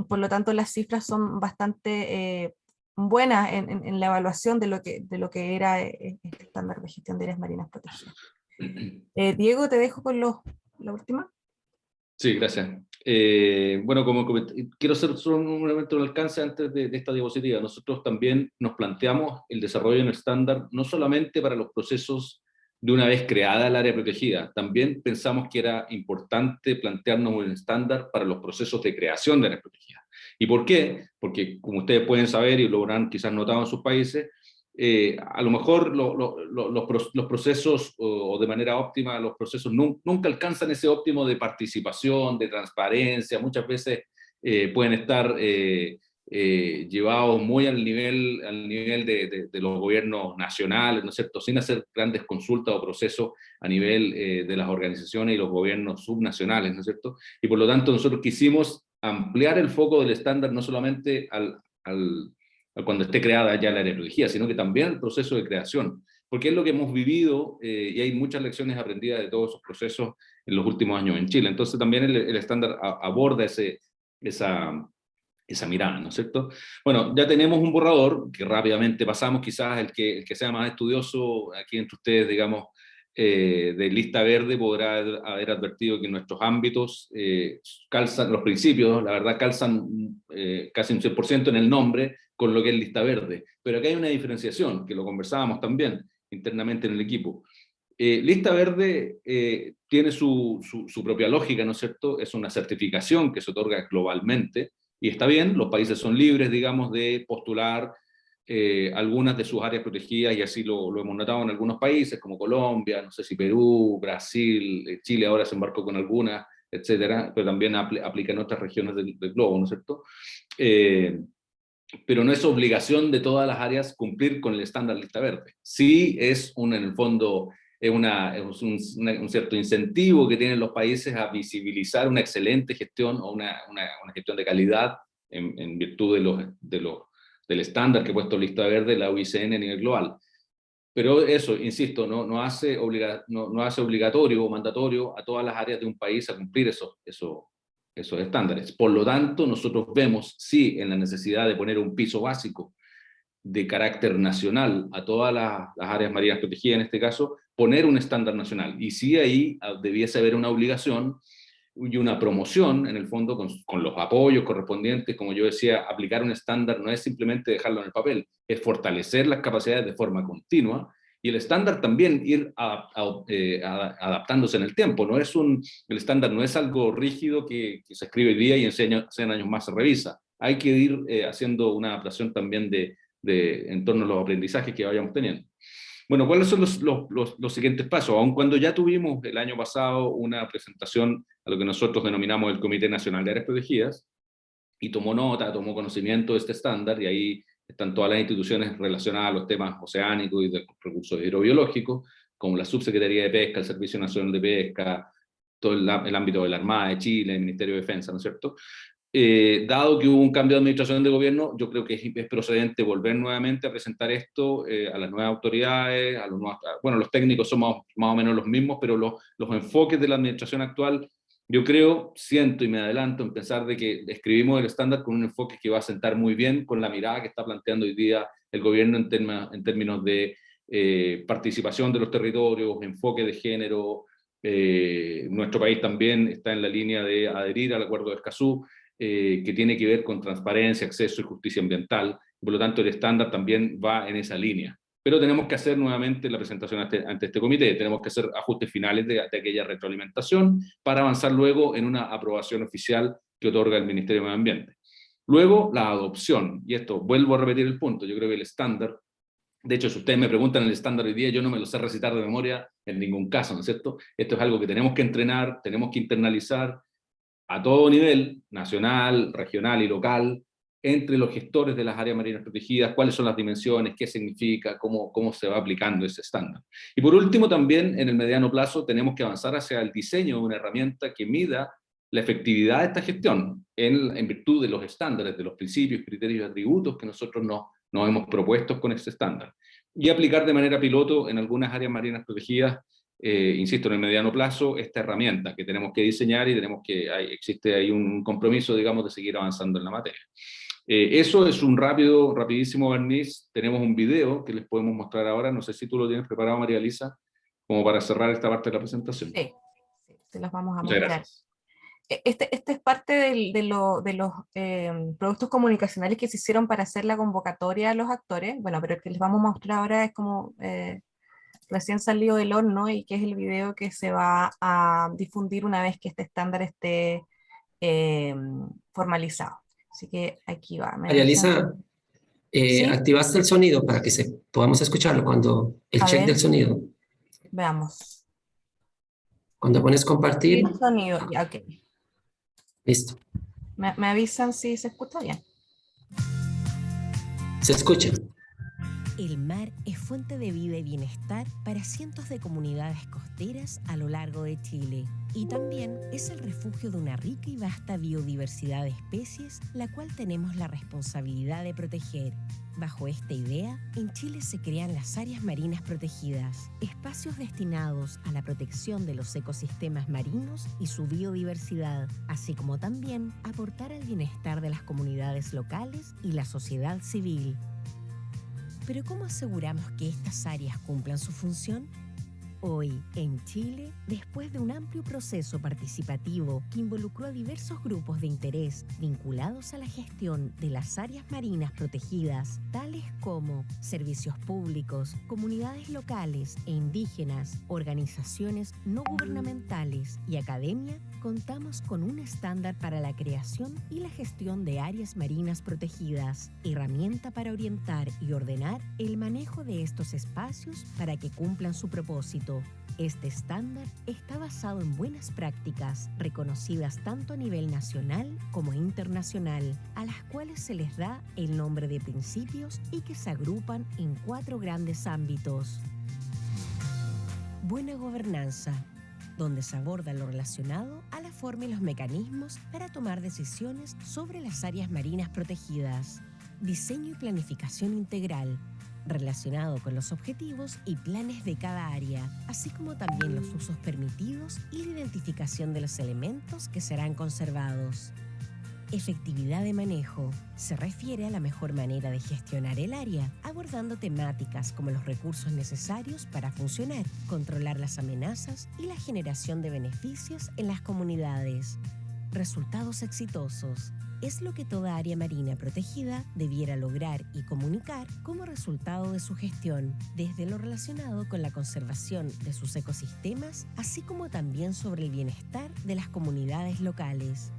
[SPEAKER 16] Por lo tanto, las cifras son bastante buenas en la evaluación de lo que era este estándar de gestión de áreas marinas protegidas. Diego, te dejo con la última.
[SPEAKER 17] Sí, gracias. Bueno, como quiero hacer solo un elemento de alcance antes de esta diapositiva. Nosotros también nos planteamos el desarrollo de un estándar no solamente para los procesos de una vez creada el área protegida, también pensamos que era importante plantearnos un estándar para los procesos de creación de áreas protegidas. ¿Y por qué? Porque, como ustedes pueden saber y lo habrán quizás notado en sus países, a lo mejor los procesos, o de manera óptima, los procesos nunca alcanzan ese óptimo de participación, de transparencia. Muchas veces pueden estar llevados muy al nivel de los gobiernos nacionales, ¿no es cierto?, sin hacer grandes consultas o procesos a nivel de las organizaciones y los gobiernos subnacionales, ¿no es cierto? Y por lo tanto nosotros quisimos ampliar el foco del estándar no solamente cuando esté creada ya la área protegida, sino que también el proceso de creación, porque es lo que hemos vivido y hay muchas lecciones aprendidas de todos esos procesos en los últimos años en Chile. Entonces también el estándar aborda esa mirada, ¿no es cierto? Bueno, ya tenemos un borrador que rápidamente pasamos, quizás el que sea más estudioso aquí entre ustedes, digamos, de lista verde podrá haber advertido que nuestros ámbitos calzan, los principios, la verdad, calzan casi un 100% en el nombre con lo que es lista verde. Pero acá hay una diferenciación, que lo conversábamos también internamente en el equipo. Lista verde tiene su propia lógica, ¿no es cierto? Es una certificación que se otorga globalmente, y está bien, los países son libres, digamos, de postular algunas de sus áreas protegidas, y así lo hemos notado en algunos países, como Colombia, no sé si Perú, Brasil, Chile ahora se embarcó con algunas, etcétera, pero también aplica en otras regiones del globo, ¿no es cierto? Pero no es obligación de todas las áreas cumplir con el estándar lista verde. Sí es en el fondo, es un cierto incentivo que tienen los países a visibilizar una excelente gestión o una gestión de calidad en virtud del estándar que ha puesto lista verde la UICN a nivel global. Pero eso, insisto, no hace obligatorio o mandatorio a todas las áreas de un país a cumplir esos estándares. Por lo tanto, nosotros vemos, sí, en la necesidad de poner un piso básico de carácter nacional a todas las áreas marinas protegidas, en este caso, poner un estándar nacional. Y sí, ahí debiese haber una obligación y una promoción, en el fondo, con los apoyos correspondientes. Como yo decía, aplicar un estándar no es simplemente dejarlo en el papel, es fortalecer las capacidades de forma continua, y el estándar también ir adaptándose en el tiempo. El estándar no es algo rígido que se escribe hoy día y en 100 años más se revisa. Hay que ir haciendo una adaptación también en torno a los aprendizajes que vayamos teniendo. Bueno, ¿cuáles son los siguientes pasos? Aun cuando ya tuvimos el año pasado una presentación a lo que nosotros denominamos el Comité Nacional de Áreas Protegidas, y tomó conocimiento de este estándar, y ahí están todas las instituciones relacionadas a los temas oceánicos y de recursos hidrobiológicos, como la Subsecretaría de Pesca, el Servicio Nacional de Pesca, todo el ámbito de la Armada de Chile, el Ministerio de Defensa, ¿no es cierto? Dado que hubo un cambio de administración de gobierno, yo creo que es procedente volver nuevamente a presentar esto a las nuevas autoridades, los técnicos son más o menos los mismos, pero los enfoques de la administración actual, yo siento y me adelanto en pensar de que escribimos el estándar con un enfoque que va a sentar muy bien con la mirada que está planteando hoy día el gobierno en términos de participación de los territorios, enfoque de género. Nuestro país también está en la línea de adherir al Acuerdo de Escazú, que tiene que ver con transparencia, acceso y justicia ambiental. Por lo tanto, el estándar también va en esa línea. Pero tenemos que hacer nuevamente la presentación ante este comité, tenemos que hacer ajustes finales de aquella retroalimentación para avanzar luego en una aprobación oficial que otorga el Ministerio de Medio Ambiente. Luego, la adopción, y esto vuelvo a repetir el punto, yo creo que el estándar, de hecho, si ustedes me preguntan el estándar hoy día, yo no me lo sé recitar de memoria en ningún caso, ¿no es cierto? Esto es algo que tenemos que entrenar, tenemos que internalizar a todo nivel, nacional, regional y local, entre los gestores de las áreas marinas protegidas, cuáles son las dimensiones, qué significa, cómo se va aplicando ese estándar. Y por último, también en el mediano plazo tenemos que avanzar hacia el diseño de una herramienta que mida la efectividad de esta gestión en virtud de los estándares, de los principios, criterios y atributos que nosotros nos hemos propuesto con este estándar. Y aplicar de manera piloto en algunas áreas marinas protegidas, insisto, en el mediano plazo, esta herramienta que tenemos que diseñar, y existe ahí un compromiso, digamos, de seguir avanzando en la materia. Eso es un rapidísimo barniz. Tenemos un video que les podemos mostrar ahora. No sé si tú lo tienes preparado, María Elisa, como para cerrar esta parte de la presentación.
[SPEAKER 16] Sí, se los vamos a
[SPEAKER 17] Muchas
[SPEAKER 16] mostrar.
[SPEAKER 17] gracias.
[SPEAKER 16] Este es parte de los productos comunicacionales que se hicieron para hacer la convocatoria a los actores. Bueno, pero el que les vamos a mostrar ahora es como recién salido del horno y que es el video que se va a difundir una vez que este estándar esté formalizado. Así que aquí va.
[SPEAKER 1] María Elisa,
[SPEAKER 16] ¿Sí?
[SPEAKER 1] activaste el sonido para que podamos escucharlo cuando el check del sonido.
[SPEAKER 16] Veamos.
[SPEAKER 1] Cuando pones compartir.
[SPEAKER 16] El sonido, ya, ok.
[SPEAKER 1] Listo.
[SPEAKER 16] Me avisan si se escucha bien.
[SPEAKER 1] Se escucha.
[SPEAKER 18] El mar es fuente de vida y bienestar para cientos de comunidades costeras a lo largo de Chile. Y también es el refugio de una rica y vasta biodiversidad de especies, la cual tenemos la responsabilidad de proteger. Bajo esta idea, en Chile se crean las áreas marinas protegidas, espacios destinados a la protección de los ecosistemas marinos y su biodiversidad, así como también aportar al bienestar de las comunidades locales y la sociedad civil. Pero ¿cómo aseguramos que estas áreas cumplan su función? Hoy, en Chile, después de un amplio proceso participativo que involucró a diversos grupos de interés vinculados a la gestión de las áreas marinas protegidas, tales como servicios públicos, comunidades locales e indígenas, organizaciones no gubernamentales y academia, contamos con un estándar para la creación y la gestión de áreas marinas protegidas, herramienta para orientar y ordenar el manejo de estos espacios para que cumplan su propósito. Este estándar está basado en buenas prácticas reconocidas tanto a nivel nacional como internacional, a las cuales se les da el nombre de principios y que se agrupan en 4 grandes ámbitos. Buena gobernanza, donde se aborda lo relacionado a la forma y los mecanismos para tomar decisiones sobre las áreas marinas protegidas. Diseño y planificación integral, relacionado con los objetivos y planes de cada área, así como también los usos permitidos y la identificación de los elementos que serán conservados. Efectividad de manejo se refiere a la mejor manera de gestionar el área, abordando temáticas como los recursos necesarios para funcionar, controlar las amenazas y la generación de beneficios en las comunidades. Resultados exitosos es lo que toda área marina protegida debiera lograr y comunicar como resultado de su gestión, desde lo relacionado con la conservación de sus ecosistemas, así como también sobre el bienestar de las comunidades locales.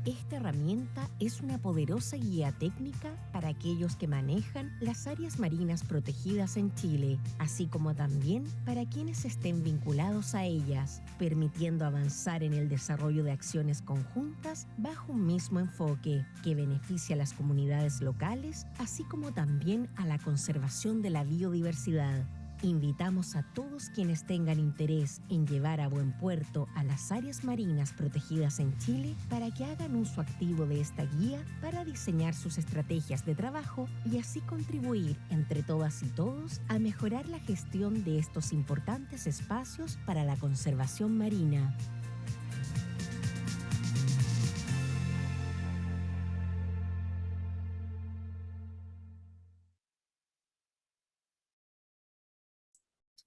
[SPEAKER 18] Esta herramienta es una poderosa guía técnica para aquellos que manejan las áreas marinas protegidas en Chile, así como también para quienes estén vinculados a ellas, permitiendo avanzar en el desarrollo de acciones conjuntas bajo un mismo enfoque que beneficia a las comunidades locales, así como también a la conservación de la biodiversidad. Invitamos a todos quienes tengan interés en llevar a buen puerto a las áreas marinas protegidas en Chile para que hagan uso activo de esta guía para diseñar sus estrategias de trabajo y así contribuir entre todas y todos a mejorar la gestión de estos importantes espacios para la conservación marina.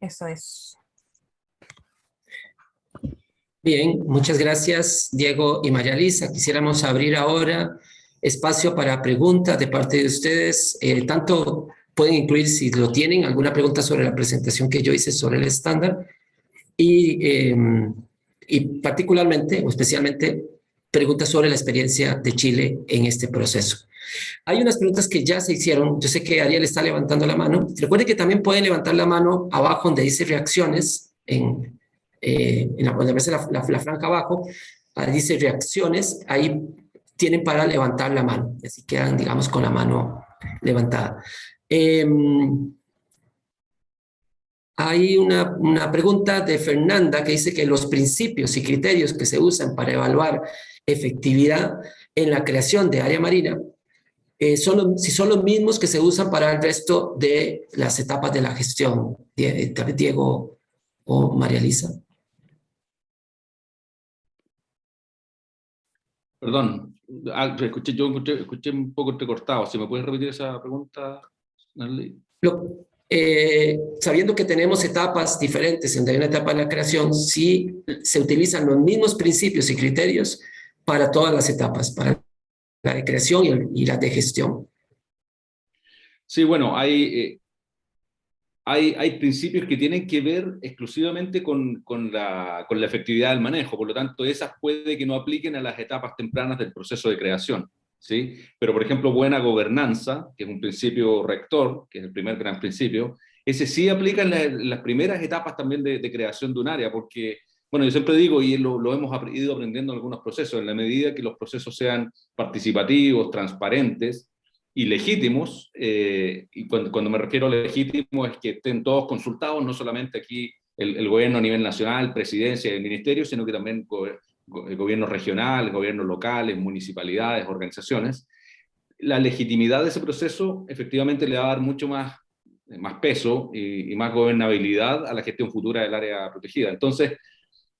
[SPEAKER 16] Eso es.
[SPEAKER 1] Bien, muchas gracias, Diego y María Elisa. Quisiéramos abrir ahora espacio para preguntas de parte de ustedes. Tanto pueden incluir, si lo tienen, alguna pregunta sobre la presentación que yo hice sobre el estándar y particularmente o especialmente preguntas sobre la experiencia de Chile en este proceso. Hay unas preguntas que ya se hicieron. Yo sé que Ariel está levantando la mano. Recuerden que también pueden levantar la mano abajo donde dice reacciones, donde aparece la franja abajo, ahí dice reacciones, ahí tienen para levantar la mano. Así quedan, digamos, con la mano levantada. Hay una pregunta de Fernanda que dice que los principios y criterios que se usan para evaluar efectividad en la creación de área marina si son los mismos que se usan para el resto de las etapas de la gestión. Diego o María Elisa.
[SPEAKER 17] Perdón, escuché un poco entrecortado. ¿Si me puedes repetir esa pregunta, Narley?
[SPEAKER 1] Sabiendo que tenemos etapas diferentes, donde hay una etapa de la creación, sí se utilizan los mismos principios y criterios para todas las etapas, para la de creación y la de gestión.
[SPEAKER 17] Sí, bueno, hay principios que tienen que ver exclusivamente con la efectividad del manejo, por lo tanto, esas puede que no apliquen a las etapas tempranas del proceso de creación, ¿sí? Pero, por ejemplo, buena gobernanza, que es un principio rector, que es el primer gran principio, ese sí aplica en las primeras etapas también de creación de un área, porque, bueno, yo siempre digo, y lo hemos ido aprendiendo en algunos procesos, en la medida que los procesos sean participativos, transparentes, y legítimos, y cuando me refiero a legítimo es que estén todos consultados, no solamente aquí el gobierno a nivel nacional, presidencia y el ministerio, sino que también el gobierno regional, gobiernos locales, municipalidades, organizaciones. La legitimidad de ese proceso efectivamente le va a dar mucho más peso y más gobernabilidad a la gestión futura del área protegida. Entonces,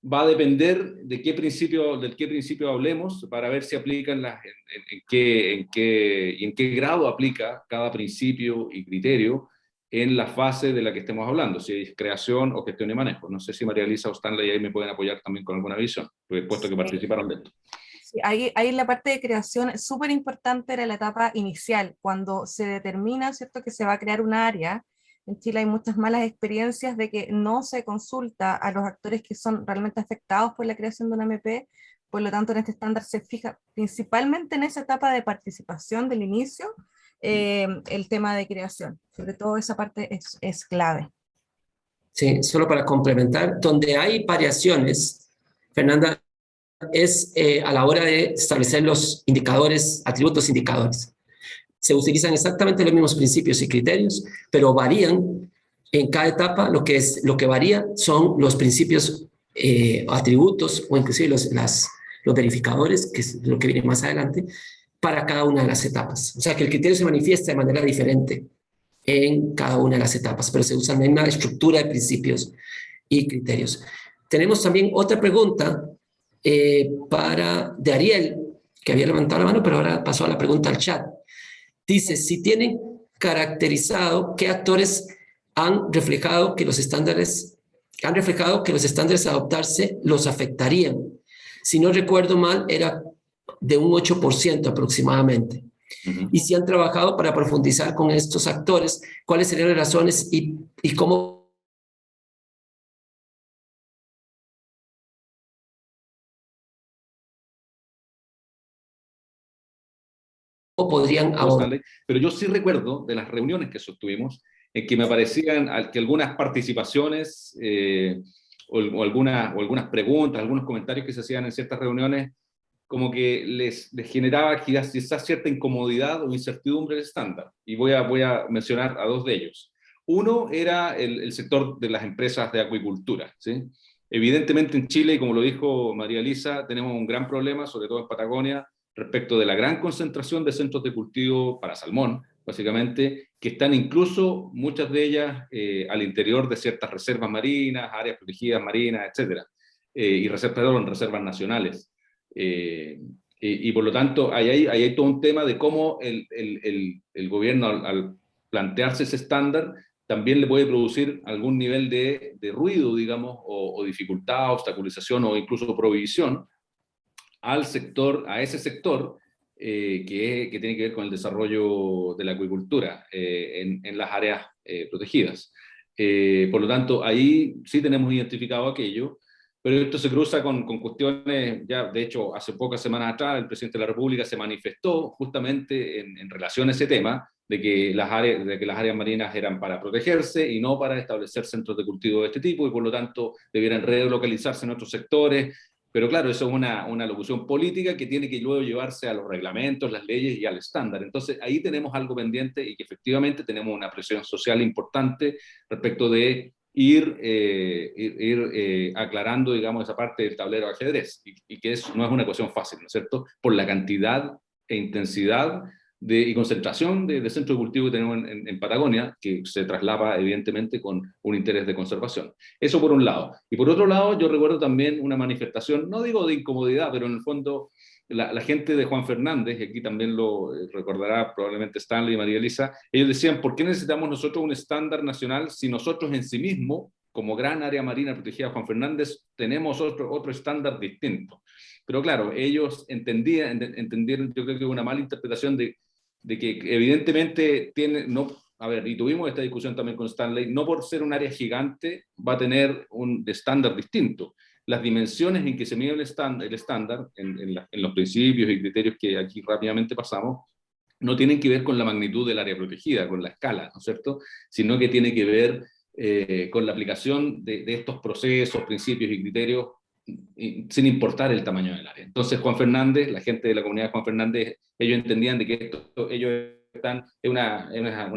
[SPEAKER 17] va a depender de qué principio hablemos para ver si aplica en qué grado aplica cada principio y criterio en la fase de la que estemos hablando, si es creación o gestión y manejo. No sé si María Elisa o Stanley ahí me pueden apoyar también con alguna visión, puesto que participaron de esto.
[SPEAKER 16] Sí, ahí en la parte de creación, súper importante era la etapa inicial, cuando se determina, ¿cierto?, que se va a crear un área. En Chile hay muchas malas experiencias de que no se consulta a los actores que son realmente afectados por la creación de una MP, por lo tanto en este estándar se fija principalmente en esa etapa de participación del inicio, el tema de creación, sobre todo esa parte es clave.
[SPEAKER 1] Sí, solo para complementar, donde hay variaciones, Fernanda, es a la hora de establecer los indicadores, atributos indicadores. Se utilizan exactamente los mismos principios y criterios, pero varían en cada etapa. Lo que varía son los principios, atributos o inclusive los verificadores, que es lo que viene más adelante, para cada una de las etapas. O sea que el criterio se manifiesta de manera diferente en cada una de las etapas, pero se usa la misma estructura de principios y criterios. Tenemos también otra pregunta de Ariel, que había levantado la mano, pero ahora pasó a la pregunta al chat. Dice, si tienen caracterizado qué actores han reflejado que los estándares a adoptarse los afectarían. Si no recuerdo mal, era de un 8% aproximadamente. Y si han trabajado para profundizar con estos actores, cuáles serían las razones y cómo podrían abordar.
[SPEAKER 17] Pero yo sí recuerdo de las reuniones que sostuvimos en que me parecían que algunas participaciones o algunas preguntas, algunos comentarios que se hacían en ciertas reuniones como que les generaba quizás cierta incomodidad o incertidumbre el estándar. Y voy a mencionar a dos de ellos. Uno era el sector de las empresas de acuicultura, ¿sí? Evidentemente en Chile, y como lo dijo María Elisa, tenemos un gran problema, sobre todo en Patagonia, respecto de la gran concentración de centros de cultivo para salmón, básicamente, que están incluso muchas de ellas al interior de ciertas reservas marinas, áreas protegidas marinas, etc. Y reservas nacionales. Y por lo tanto, ahí hay todo un tema de cómo el gobierno, al plantearse ese estándar, también le puede producir algún nivel de ruido, digamos, o dificultad, obstaculización o incluso prohibición a ese sector que tiene que ver con el desarrollo de la acuicultura en las áreas protegidas. Por lo tanto, ahí sí tenemos identificado aquello, pero esto se cruza con cuestiones, ya de hecho hace pocas semanas atrás el presidente de la República se manifestó justamente en relación a ese tema, de que las áreas marinas eran para protegerse y no para establecer centros de cultivo de este tipo, y por lo tanto debieran relocalizarse en otros sectores. Pero claro, eso es una locución política que tiene que luego llevarse a los reglamentos, las leyes y al estándar. Entonces ahí tenemos algo pendiente y que efectivamente tenemos una presión social importante respecto de ir aclarando, digamos, esa parte del tablero de ajedrez, y que no es una cuestión fácil, ¿no es cierto? Por la cantidad e intensidad y concentración de centros de cultivo que tenemos en Patagonia, que se traslapa evidentemente con un interés de conservación. Eso por un lado. Y por otro lado, yo recuerdo también una manifestación, no digo de incomodidad, pero en el fondo la gente de Juan Fernández, y aquí también lo recordará probablemente Stanley y María Elisa, ellos decían, ¿por qué necesitamos nosotros un estándar nacional si nosotros en sí mismos, como gran área marina protegida Juan Fernández, tenemos otro estándar distinto? Pero claro, ellos entendieron, yo creo que una mala interpretación de que evidentemente y tuvimos esta discusión también con Stanley, no por ser un área gigante va a tener un estándar distinto. Las dimensiones en que se mide el estándar en los principios y criterios que aquí rápidamente pasamos, no tienen que ver con la magnitud del área protegida, con la escala, ¿no es cierto? Sino que tiene que ver con la aplicación de estos procesos, principios y criterios sin importar el tamaño del área. Entonces Juan Fernández, la gente de la comunidad de Juan Fernández, ellos entendían de que ellos están en una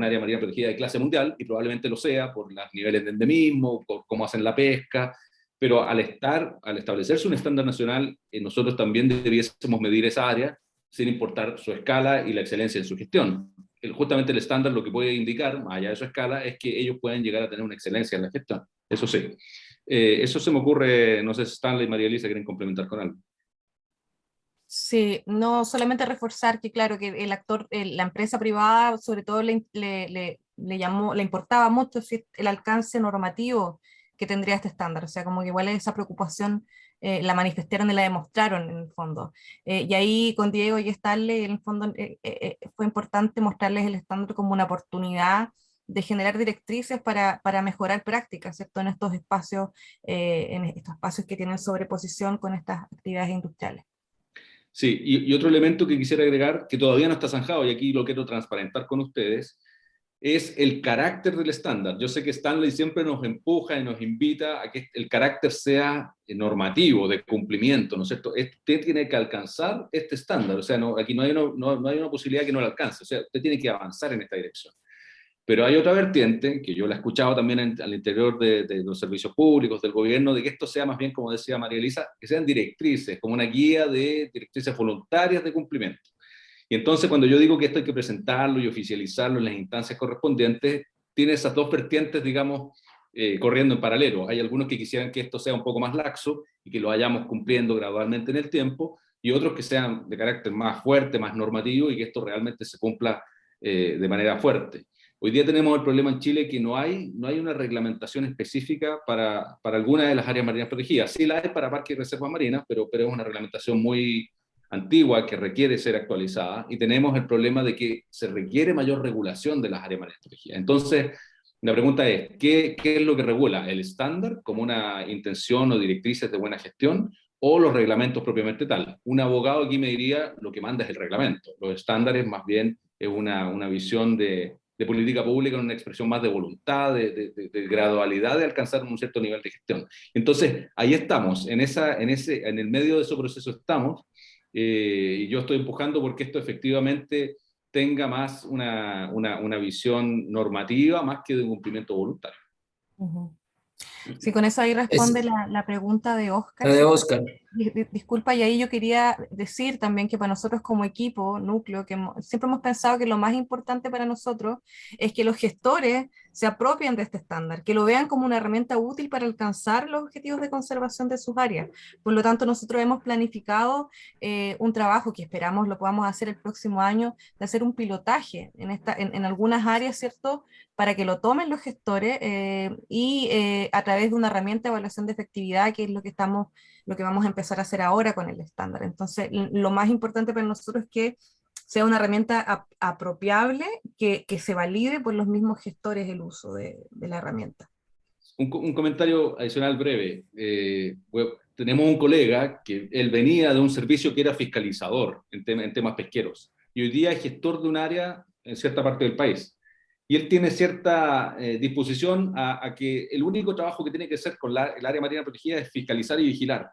[SPEAKER 17] área marina protegida de clase mundial, y probablemente lo sea por los niveles de endemismo, por cómo hacen la pesca, pero al establecerse un estándar nacional, nosotros también debiésemos medir esa área sin importar su escala y la excelencia en su gestión. Justamente el estándar lo que puede indicar, más allá de su escala, es que ellos pueden llegar a tener una excelencia en la gestión. Eso sí. Eso se me ocurre, no sé si Stanley y María Elisa quieren complementar con algo.
[SPEAKER 16] Sí, no solamente reforzar que claro, que el actor, la empresa privada sobre todo le importaba mucho el alcance normativo que tendría este estándar, o sea, como que igual esa preocupación la manifestaron y la demostraron en el fondo. Y ahí con Diego y Stanley, en el fondo fue importante mostrarles el estándar como una oportunidad de generar directrices para mejorar prácticas, ¿cierto? En estos espacios que tienen sobreposición con estas actividades industriales.
[SPEAKER 17] Sí, y otro elemento que quisiera agregar, que todavía no está zanjado, y aquí lo quiero transparentar con ustedes, es el carácter del estándar. Yo sé que Stanley siempre nos empuja y nos invita a que el carácter sea normativo, de cumplimiento, ¿no es cierto? Usted tiene que alcanzar este estándar, o sea, aquí no hay una posibilidad que no lo alcance, o sea, usted tiene que avanzar en esta dirección. Pero hay otra vertiente, que yo la he escuchado también al interior de los servicios públicos, del gobierno, de que esto sea más bien, como decía María Elisa, que sean directrices, como una guía de directrices voluntarias de cumplimiento. Y entonces cuando yo digo que esto hay que presentarlo y oficializarlo en las instancias correspondientes, tiene esas dos vertientes, digamos, corriendo en paralelo. Hay algunos que quisieran que esto sea un poco más laxo y que lo vayamos cumpliendo gradualmente en el tiempo, y otros que sean de carácter más fuerte, más normativo, y que esto realmente se cumpla de manera fuerte. Hoy día tenemos el problema en Chile que no hay una reglamentación específica para alguna de las áreas marinas protegidas. Sí la hay para parques y reservas marinas, pero es una reglamentación muy antigua que requiere ser actualizada, y tenemos el problema de que se requiere mayor regulación de las áreas marinas protegidas. Entonces, la pregunta es, ¿qué es lo que regula? ¿El estándar como una intención o directrices de buena gestión, o los reglamentos propiamente tal? Un abogado aquí me diría, lo que manda es el reglamento. Los estándares más bien es una visión de política pública, una expresión más de voluntad, de gradualidad de alcanzar un cierto nivel de gestión. Entonces, ahí estamos, en el medio de ese proceso estamos, y yo estoy empujando porque esto efectivamente tenga más una visión normativa más que de un cumplimiento voluntario.
[SPEAKER 16] Sí, con eso ahí responde la pregunta de Oscar.
[SPEAKER 1] La de Oscar.
[SPEAKER 16] Disculpa, y ahí yo quería decir también que para nosotros como equipo, núcleo, que siempre hemos pensado que lo más importante para nosotros es que los gestores se apropien de este estándar, que lo vean como una herramienta útil para alcanzar los objetivos de conservación de sus áreas. Por lo tanto, nosotros hemos planificado un trabajo que esperamos lo podamos hacer el próximo año, de hacer un pilotaje en algunas áreas, ¿cierto?, para que lo tomen los gestores y a través de una herramienta de evaluación de efectividad, que es lo que vamos a empezar a hacer ahora con el estándar. Entonces, lo más importante para nosotros es que sea una herramienta apropiable, que se valide por los mismos gestores el uso de la herramienta.
[SPEAKER 17] Un comentario adicional breve. Tenemos un colega que él venía de un servicio que era fiscalizador en temas pesqueros, y hoy día es gestor de un área en cierta parte del país. Y él tiene cierta disposición a que el único trabajo que tiene que hacer con el área marina protegida es fiscalizar y vigilar.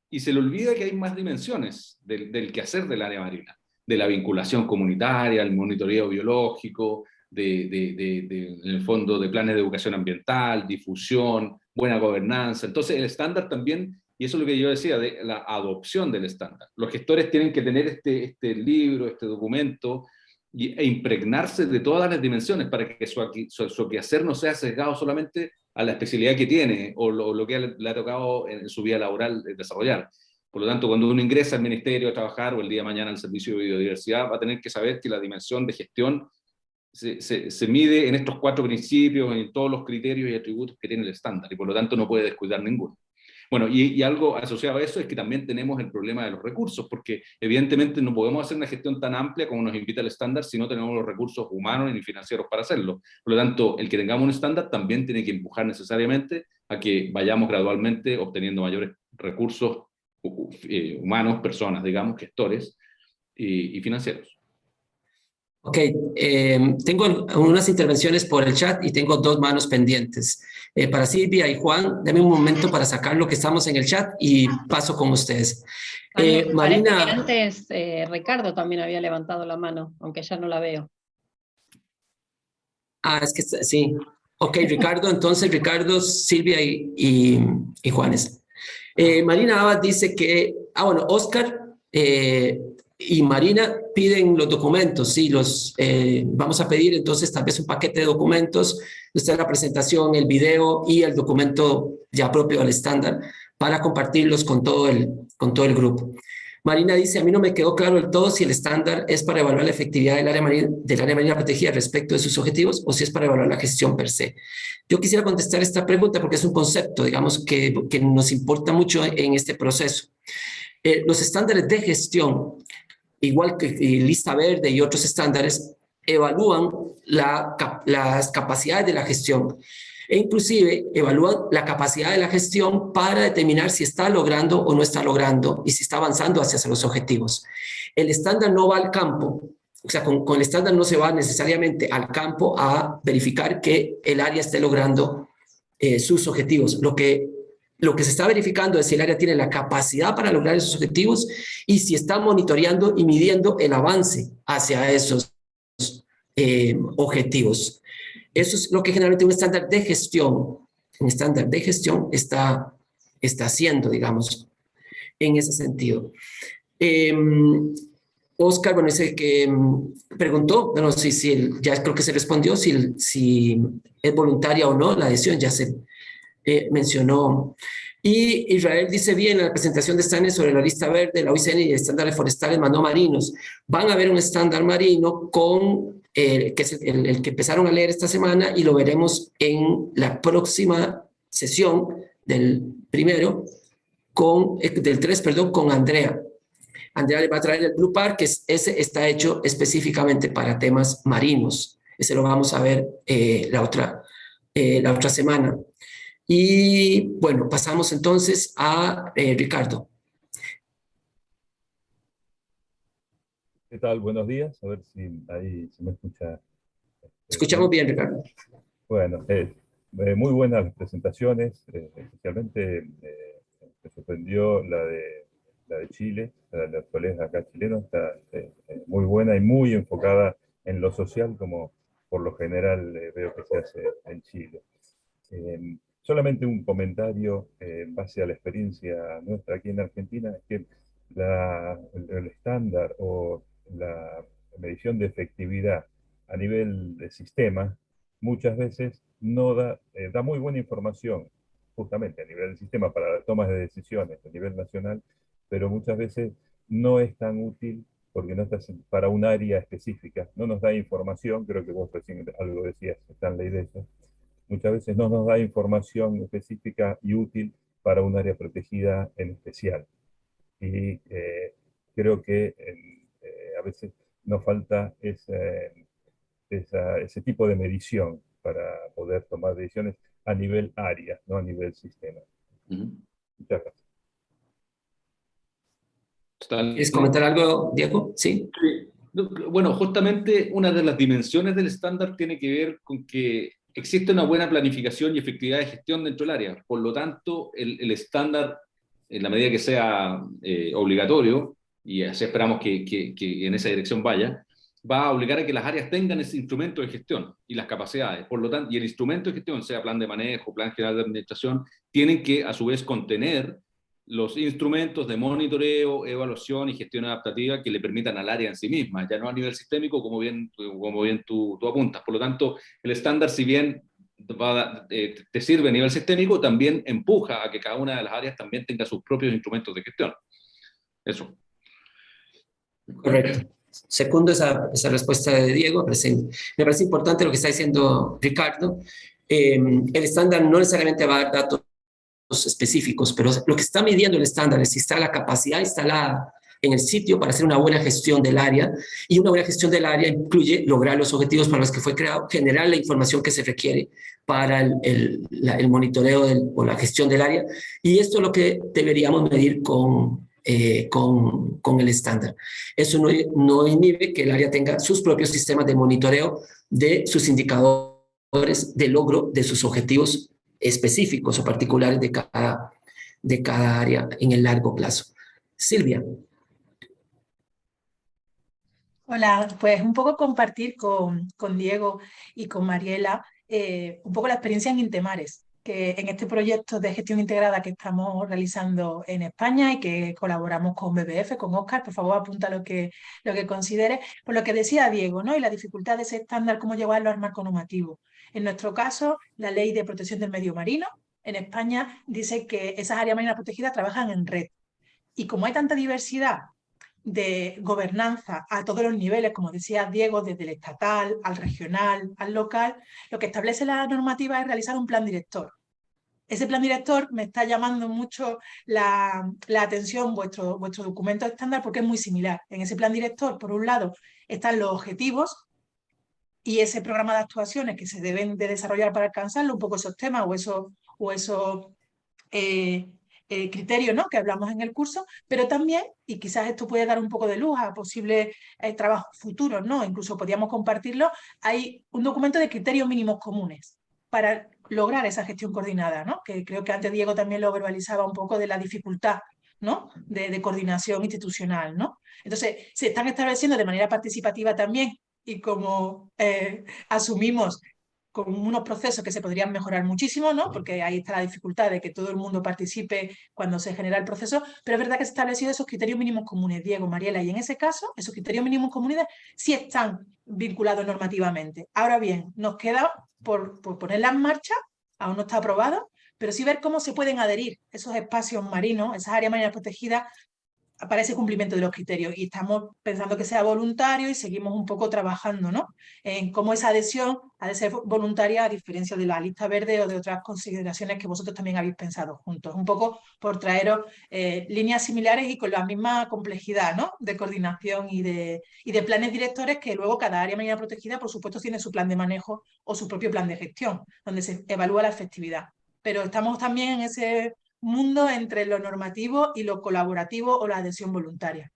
[SPEAKER 17] Y se le olvida que hay más dimensiones del quehacer del área marina, de la vinculación comunitaria, el monitoreo biológico, en el fondo de planes de educación ambiental, difusión, buena gobernanza. Entonces el estándar también, y eso es lo que yo decía, de la adopción del estándar. Los gestores tienen que tener este libro, este documento, e impregnarse de todas las dimensiones para que su quehacer no sea sesgado solamente a la especialidad que tiene o lo que le ha tocado en su vida laboral desarrollar. Por lo tanto, cuando uno ingresa al ministerio a trabajar o el día de mañana al servicio de biodiversidad, va a tener que saber que la dimensión de gestión se mide en estos 4 principios, en todos los criterios y atributos que tiene el estándar, y por lo tanto no puede descuidar ninguno. Bueno, y algo asociado a eso es que también tenemos el problema de los recursos, porque evidentemente no podemos hacer una gestión tan amplia como nos invita el estándar si no tenemos los recursos humanos ni financieros para hacerlo. Por lo tanto, el que tengamos un estándar también tiene que empujar necesariamente a que vayamos gradualmente obteniendo mayores recursos humanos, personas, digamos, gestores y financieros.
[SPEAKER 1] Ok, tengo unas intervenciones por el chat y tengo 2 manos pendientes. Para Silvia y Juan, dame un momento para sacar lo que estamos en el chat y paso con ustedes. Marina...
[SPEAKER 2] Antes Ricardo también había levantado la mano, aunque ya no la veo.
[SPEAKER 1] Ah, es que sí. Ok, Ricardo, entonces Ricardo, Silvia y Juanes. Marina Abad dice que, bueno, Oscar y Marina piden los documentos, sí, vamos a pedir entonces tal vez un paquete de documentos, la presentación, el video y el documento ya propio del estándar para compartirlos con todo el grupo. Marina dice, a mí no me quedó claro del todo si el estándar es para evaluar la efectividad del área marina protegida respecto de sus objetivos o si es para evaluar la gestión per se. Yo quisiera contestar esta pregunta porque es un concepto, digamos, que nos importa mucho en este proceso. Los estándares de gestión, igual que Lista Verde y otros estándares, evalúan las capacidades de la gestión e inclusive evalúan la capacidad de la gestión para determinar si está logrando o no está logrando y si está avanzando hacia los objetivos. El estándar no va al campo, o sea, con el estándar no se va necesariamente al campo a verificar que el área esté logrando sus objetivos. Lo que se está verificando es si el área tiene la capacidad para lograr esos objetivos y si está monitoreando y midiendo el avance hacia esos objetivos. Eso es lo que generalmente un estándar de gestión está haciendo, digamos, en ese sentido. Oscar, bueno, ese que preguntó, bueno, ya creo que se respondió, si es voluntaria o no la adhesión, ya se mencionó. Y Israel dice bien en la presentación de estándares sobre la lista verde, la OICN y estándares forestales no marinos. Van a haber un estándar marino que es el que empezaron a leer esta semana y lo veremos en la próxima sesión del 3, con Andrea. Andrea le va a traer el Blue Park, que ese está hecho específicamente para temas marinos. Ese lo vamos a ver la otra semana. Y bueno, pasamos entonces a Ricardo.
[SPEAKER 19] ¿Qué tal? Buenos días. A ver si ahí se me escucha.
[SPEAKER 1] Escuchamos bien, Ricardo.
[SPEAKER 19] Bueno, muy buenas presentaciones, especialmente me sorprendió la de Chile, la de los colegas acá chilenos, está muy buena y muy enfocada en lo social, como por lo general veo que se hace en Chile. Solamente un comentario en base a la experiencia nuestra aquí en Argentina, es que el estándar o la medición de efectividad a nivel de sistema muchas veces no da muy buena información justamente a nivel del sistema para tomas de decisiones a nivel nacional, pero muchas veces no es tan útil porque no está para un área específica, no nos da información, creo que vos recién algo decías, Stanley, de eso. Muchas veces no nos da información específica y útil para un área protegida en especial. Y creo que a veces nos falta ese tipo de medición para poder tomar decisiones a nivel área, no a nivel sistema. Muchas gracias.
[SPEAKER 1] ¿Quieres comentar algo, Diego? Sí.
[SPEAKER 17] Bueno, justamente una de las dimensiones del estándar tiene que ver con que existe una buena planificación y efectividad de gestión dentro del área. Por lo tanto, el estándar, en la medida que sea obligatorio, y así esperamos que en esa dirección vaya, va a obligar a que las áreas tengan ese instrumento de gestión y las capacidades. Por lo tanto, y el instrumento de gestión, sea plan de manejo, plan general de administración, tienen que a su vez contener los instrumentos de monitoreo, evaluación y gestión adaptativa que le permitan al área en sí misma, ya no a nivel sistémico, como bien tú apuntas. Por lo tanto, el estándar, si bien te sirve a nivel sistémico, también empuja a que cada una de las áreas también tenga sus propios instrumentos de gestión. Eso.
[SPEAKER 1] Correcto. Segundo esa respuesta de Diego. Me parece importante lo que está diciendo Ricardo. El estándar no necesariamente va a dar datos específicos, pero lo que está midiendo el estándar es si está la capacidad instalada en el sitio para hacer una buena gestión del área, y una buena gestión del área incluye lograr los objetivos para los que fue creado, generar la información que se requiere para el monitoreo o la gestión del área, y esto es lo que deberíamos medir con el estándar. Eso no inhibe que el área tenga sus propios sistemas de monitoreo de sus indicadores de logro de sus objetivos específicos o particulares de cada área en el largo plazo. Silvia.
[SPEAKER 20] Hola, pues un poco compartir con Diego y con Mariela un poco la experiencia en Intemares, que en este proyecto de gestión integrada que estamos realizando en España y que colaboramos con BBF, con Óscar. Por favor, apunta lo que considere. Por lo que decía Diego, ¿no? Y la dificultad de ese estándar, cómo llevarlo al marco normativo. En nuestro caso, la Ley de Protección del Medio Marino en España dice que esas áreas marinas protegidas trabajan en red. Y como hay tanta diversidad de gobernanza a todos los niveles, como decía Diego, desde el estatal al regional, al local, lo que establece la normativa es realizar un plan director. Ese plan director me está llamando mucho la atención vuestro documento estándar, porque es muy similar. En ese plan director, por un lado, están los objetivos y ese programa de actuaciones que se deben de desarrollar para alcanzarlo, un poco esos temas o esos criterios, ¿no?, que hablamos en el curso, pero también, y quizás esto puede dar un poco de luz a posibles trabajos futuros, ¿no?, incluso podríamos compartirlo, hay un documento de criterios mínimos comunes para lograr esa gestión coordinada, ¿no?, que creo que antes Diego también lo verbalizaba un poco de la dificultad, ¿no?, de coordinación institucional, ¿no? Entonces, se están estableciendo de manera participativa también, y como asumimos con unos procesos que se podrían mejorar muchísimo, ¿no?, porque ahí está la dificultad de que todo el mundo participe cuando se genera el proceso, pero es verdad que se han establecido esos criterios mínimos comunes, Diego, Mariela, y en ese caso, esos criterios mínimos comunes sí están vinculados normativamente. Ahora bien, nos queda por ponerla en marcha, aún no está aprobado, pero sí ver cómo se pueden adherir esos espacios marinos, esas áreas marinas protegidas, para ese cumplimiento de los criterios, y estamos pensando que sea voluntario y seguimos un poco trabajando, ¿no?, en cómo esa adhesión ha de ser voluntaria, a diferencia de la lista verde o de otras consideraciones que vosotros también habéis pensado juntos, un poco por traeros líneas similares y con la misma complejidad, ¿no?, de coordinación y de planes directores, que luego cada área marina protegida, por supuesto, tiene su plan de manejo o su propio plan de gestión, donde se evalúa la efectividad. Pero estamos también en ese mundo entre lo normativo y lo colaborativo o la adhesión voluntaria.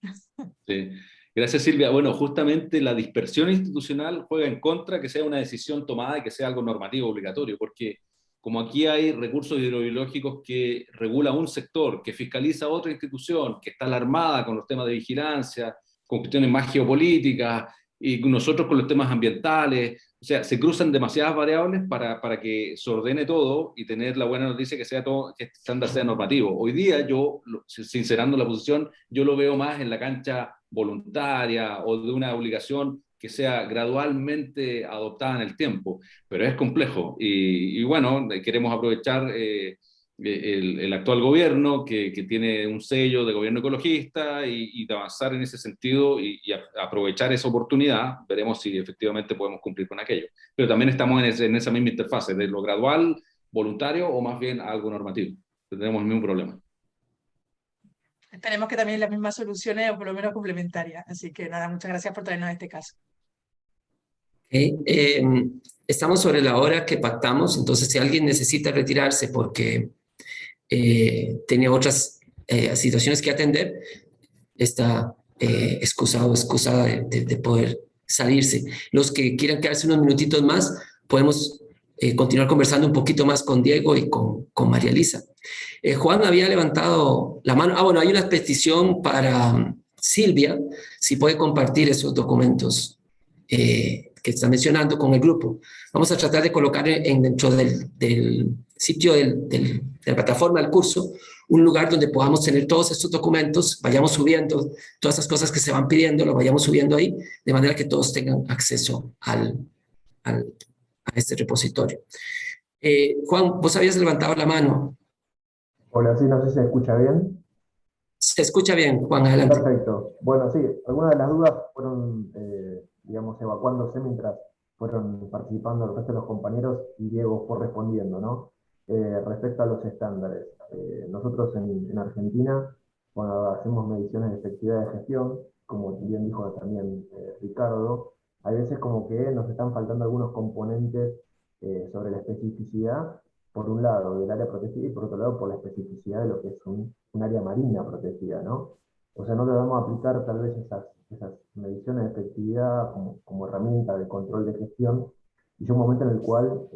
[SPEAKER 17] Sí. Gracias, Silvia. Bueno, justamente la dispersión institucional juega en contra que sea una decisión tomada y que sea algo normativo obligatorio, porque como aquí hay recursos hidrobiológicos que regula un sector, que fiscaliza otra institución, que está alarmada con los temas de vigilancia, con cuestiones más geopolíticas, y nosotros con los temas ambientales, o sea, se cruzan demasiadas variables para que se ordene todo y tener la buena noticia que sea todo, que este estándar sea normativo. Hoy día yo, sincerando la posición, yo lo veo más en la cancha voluntaria o de una obligación que sea gradualmente adoptada en el tiempo, pero es complejo y bueno, queremos aprovechar el actual gobierno que tiene un sello de gobierno ecologista y de avanzar en ese sentido y aprovechar esa oportunidad. Veremos si efectivamente podemos cumplir con aquello, pero también estamos en esa misma interfase de lo gradual, voluntario o más bien algo normativo. Tenemos el mismo problema.
[SPEAKER 20] Esperemos que también las mismas soluciones o por lo menos complementarias. Así que nada, muchas gracias por traernos este caso.
[SPEAKER 1] Estamos sobre la hora que pactamos, entonces si alguien necesita retirarse porque tenía otras situaciones que atender, está excusada de poder salirse. Los que quieran quedarse unos minutitos más, podemos continuar conversando un poquito más con Diego y con María Elisa. Juan había levantado la mano. Bueno, hay una petición para Silvia, si puede compartir esos documentos que está mencionando con el grupo. Vamos a tratar de colocar dentro del sitio de la plataforma del curso un lugar donde podamos tener todos estos documentos, vayamos subiendo todas esas cosas que se van pidiendo, lo vayamos subiendo ahí, de manera que todos tengan acceso a este repositorio. Juan, vos habías levantado la mano.
[SPEAKER 21] Hola, sí, no sé si se escucha bien.
[SPEAKER 1] Se escucha bien, Juan, adelante.
[SPEAKER 21] Perfecto. Bueno, sí, algunas de las dudas fueron, digamos, evacuándose mientras fueron participando el resto de los compañeros y Diego fue respondiendo, ¿no? Respecto a los estándares. Nosotros en Argentina, cuando hacemos mediciones de efectividad de gestión, como bien dijo también Ricardo, hay veces como que nos están faltando algunos componentes sobre la especificidad, por un lado, del área protegida y por otro lado, por la especificidad de lo que es un área marina protegida, ¿no? O sea, no debemos aplicar tal vez esas mediciones de efectividad como herramienta de control de gestión, y es un momento en el cual,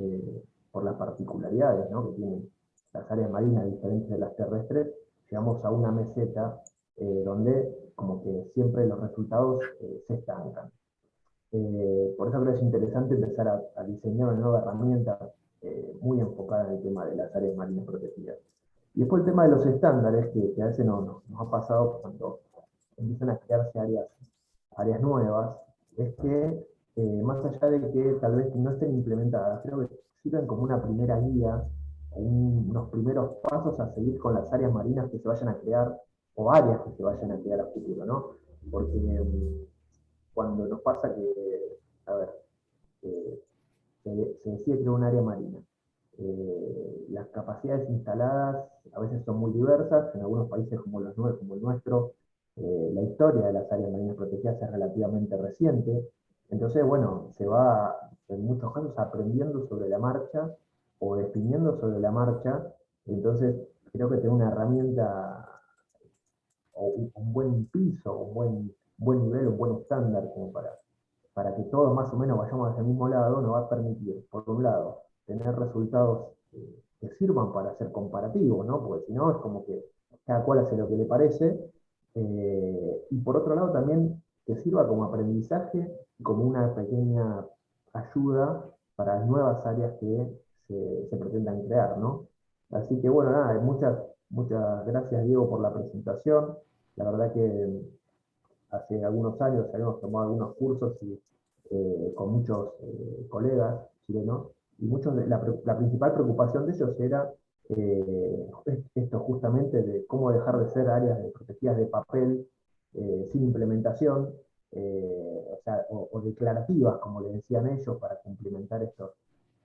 [SPEAKER 21] por las particularidades, ¿no?, que tienen las áreas marinas diferentes de las terrestres, llegamos a una meseta donde como que siempre los resultados se estancan. Por eso creo que es interesante empezar a diseñar una nueva herramienta muy enfocada en el tema de las áreas marinas protegidas. Y después el tema de los estándares, que a veces nos ha pasado cuando empiezan a crearse áreas nuevas, es que más allá de que tal vez no estén implementadas, creo que sirven como una primera guía, unos primeros pasos a seguir con las áreas marinas que se vayan a crear, o áreas que se vayan a crear a futuro, ¿no? Porque cuando nos pasa que, a ver, se decide crear un área marina, las capacidades instaladas a veces son muy diversas, en algunos países como el nuestro, la historia de las áreas marinas protegidas es relativamente reciente, entonces, bueno, se va en muchos casos aprendiendo sobre la marcha o definiendo sobre la marcha, entonces creo que tener una herramienta o un buen piso, un buen nivel, un buen estándar como para que todos más o menos vayamos hacia el mismo lado, nos va a permitir, por un lado, tener resultados que sirvan para ser comparativos, ¿no? Porque si no es como que cada cual hace lo que le parece, y por otro lado también que sirva como aprendizaje, como una pequeña ayuda para las nuevas áreas que se pretendan crear, ¿no? Así que bueno, nada, muchas gracias Diego por la presentación. La verdad que hace algunos años habíamos tomado algunos cursos con muchos colegas chilenos, y la principal preocupación de ellos era esto justamente de cómo dejar de ser áreas protegidas de papel sin implementación, o declarativas, como le decían ellos, para cumplimentar estos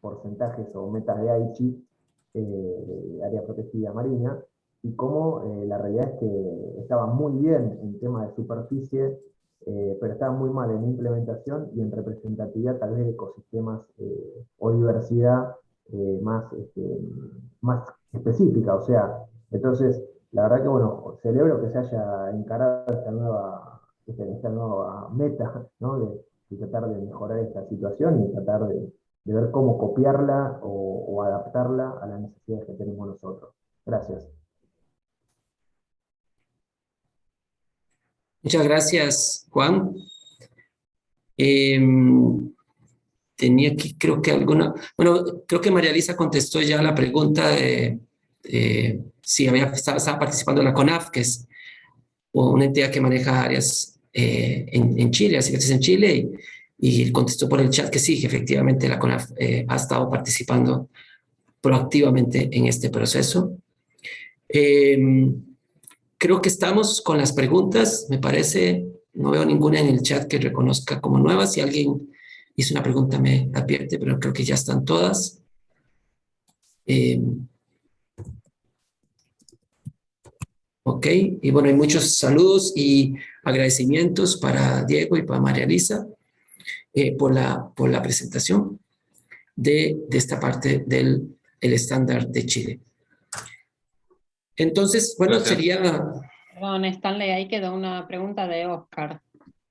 [SPEAKER 21] porcentajes o metas de Aichi, área protegida marina, y cómo la realidad es que estaban muy bien en tema de superficie, pero estaban muy mal en implementación y en representatividad tal vez de ecosistemas o diversidad más específica. O sea, entonces, la verdad que bueno, celebro que se haya encarado esta nueva meta, ¿no?, de tratar de mejorar esta situación y tratar de ver cómo copiarla o adaptarla a las necesidades que tenemos nosotros. Gracias.
[SPEAKER 1] Muchas gracias, Juan. Tenía aquí, creo que María Elisa contestó ya la pregunta de si estaba participando en la CONAF, que es una entidad que maneja áreas en Chile, así que es en Chile, y contestó por el chat que sí, que efectivamente la CONAF ha estado participando proactivamente en este proceso. Creo que estamos con las preguntas, me parece. No veo ninguna en el chat que reconozca como nueva. Si alguien hizo una pregunta me advierte, pero creo que ya están todas. Ok, y bueno, hay muchos saludos y agradecimientos para Diego y para María Elisa por la presentación de esta parte del estándar de Chile. Entonces, bueno,
[SPEAKER 2] Gracias.
[SPEAKER 1] sería...
[SPEAKER 2] Perdón, Stanley, ahí quedó una pregunta de Oscar,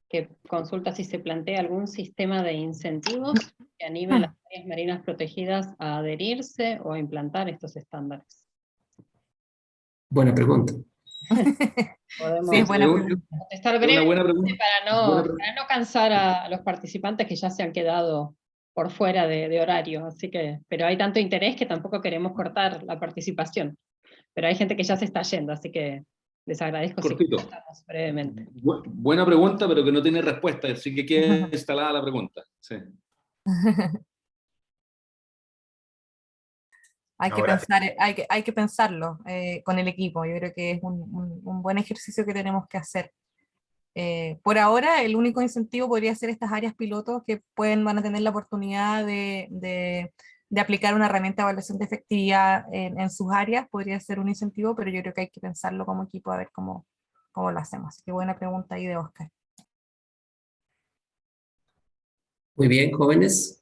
[SPEAKER 2] que consulta si se plantea algún sistema de incentivos que anime a las áreas marinas protegidas a adherirse o a implantar estos estándares.
[SPEAKER 1] Buena pregunta.
[SPEAKER 2] Podemos
[SPEAKER 16] Sí, buena pregunta.
[SPEAKER 2] contestar brevemente para no cansar a los participantes que ya se han quedado por fuera de horario, así que, pero hay tanto interés que tampoco queremos cortar la participación. pero hay gente que ya se está yendo, así que les agradezco si
[SPEAKER 17] Cortito.
[SPEAKER 2] contestamos brevemente.
[SPEAKER 17] Buena pregunta, pero que no tiene respuesta, así que queda instalada la pregunta. Sí.
[SPEAKER 16] Hay que pensarlo con el equipo. Yo creo que es un buen ejercicio que tenemos que hacer. Por ahora, el único incentivo podría ser estas áreas pilotos que van a tener la oportunidad de aplicar una herramienta de evaluación de efectividad en sus áreas. Podría ser un incentivo, pero yo creo que hay que pensarlo como equipo a ver cómo lo hacemos. Así que buena pregunta ahí de Oscar.
[SPEAKER 1] Muy bien, jóvenes.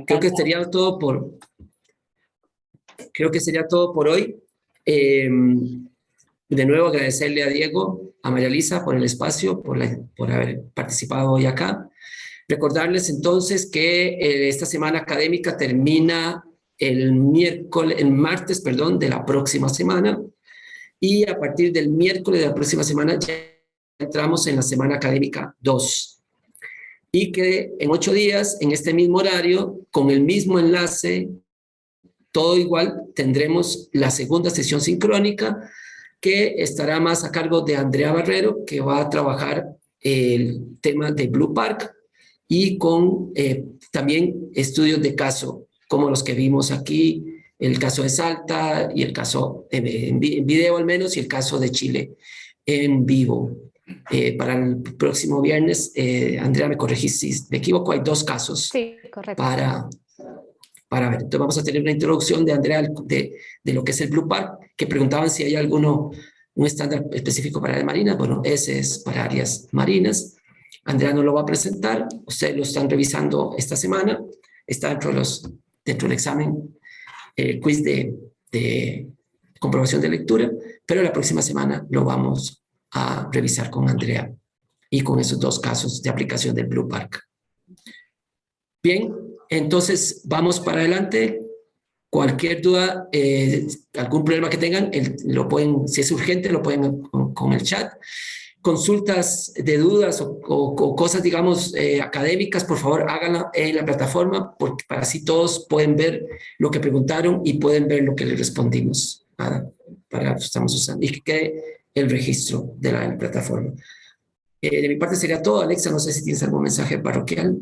[SPEAKER 1] Creo que sería todo por hoy. De nuevo agradecerle a Diego, a María Elisa por el espacio, por haber participado hoy acá. Recordarles entonces que esta semana académica termina el martes de la próxima semana, y a partir del miércoles de la próxima semana ya entramos en la semana académica 2. Y que en 8 días, en este mismo horario, con el mismo enlace, todo igual, tendremos la segunda sesión sincrónica, que estará más a cargo de Andrea Barrero, que va a trabajar el tema de Blue Park, y con también estudios de caso, como los que vimos aquí, el caso de Salta, y el caso en video al menos, y el caso de Chile en vivo. Para el próximo viernes, Andrea, me corregís si me equivoco, hay 2 casos.
[SPEAKER 4] Sí, correcto.
[SPEAKER 1] Para ver. Entonces vamos a tener una introducción de Andrea de lo que es el Blue Park, que preguntaban si hay un estándar específico para áreas marinas. Bueno, ese es para áreas marinas. Andrea nos lo va a presentar, ustedes lo están revisando esta semana, está dentro del examen, quiz de comprobación de lectura, pero la próxima semana lo vamos a revisar con Andrea y con esos 2 casos de aplicación del Blue Park. Bien, entonces vamos para adelante. Cualquier duda, algún problema que tengan, lo pueden, si es urgente, lo pueden con el chat. Consultas de dudas o cosas, digamos, académicas, por favor, háganla en la plataforma, porque para así todos pueden ver lo que preguntaron y pueden ver lo que les respondimos. Estamos usando, y que quede el registro de la plataforma. De mi parte sería todo. Alexa, no sé si tienes algún mensaje parroquial.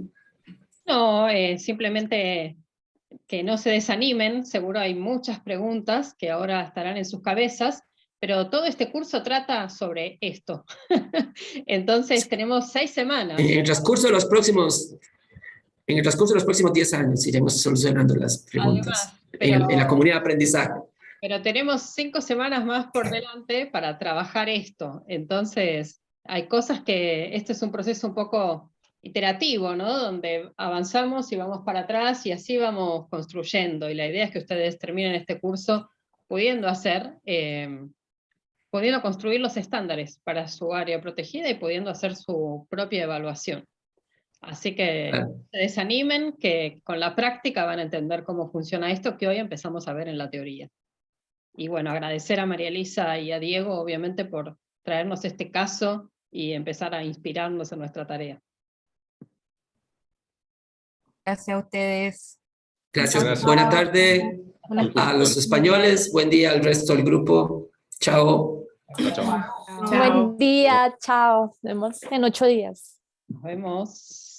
[SPEAKER 2] No, simplemente que no se desanimen, seguro hay muchas preguntas que ahora estarán en sus cabezas, pero todo este curso trata sobre esto. Entonces tenemos 6 semanas.
[SPEAKER 1] En el transcurso de los próximos 10 años iremos solucionando las preguntas. Además, en la comunidad de aprendizaje.
[SPEAKER 2] Pero tenemos 5 semanas más por delante para trabajar esto. Entonces, hay cosas que, este es un proceso un poco iterativo, ¿no? Donde avanzamos y vamos para atrás y así vamos construyendo. Y la idea es que ustedes terminen este curso pudiendo construir los estándares para su área protegida y pudiendo hacer su propia evaluación. Así que se desanimen, que con la práctica van a entender cómo funciona esto que hoy empezamos a ver en la teoría. Y bueno, agradecer a María Elisa y a Diego, obviamente, por traernos este caso y empezar a inspirarnos en nuestra tarea.
[SPEAKER 16] Gracias a ustedes.
[SPEAKER 1] Gracias. Buena tarde a los españoles. Buen día al resto del grupo. Chao.
[SPEAKER 4] Buen día, chao. Nos vemos en 8 días.
[SPEAKER 2] Nos vemos.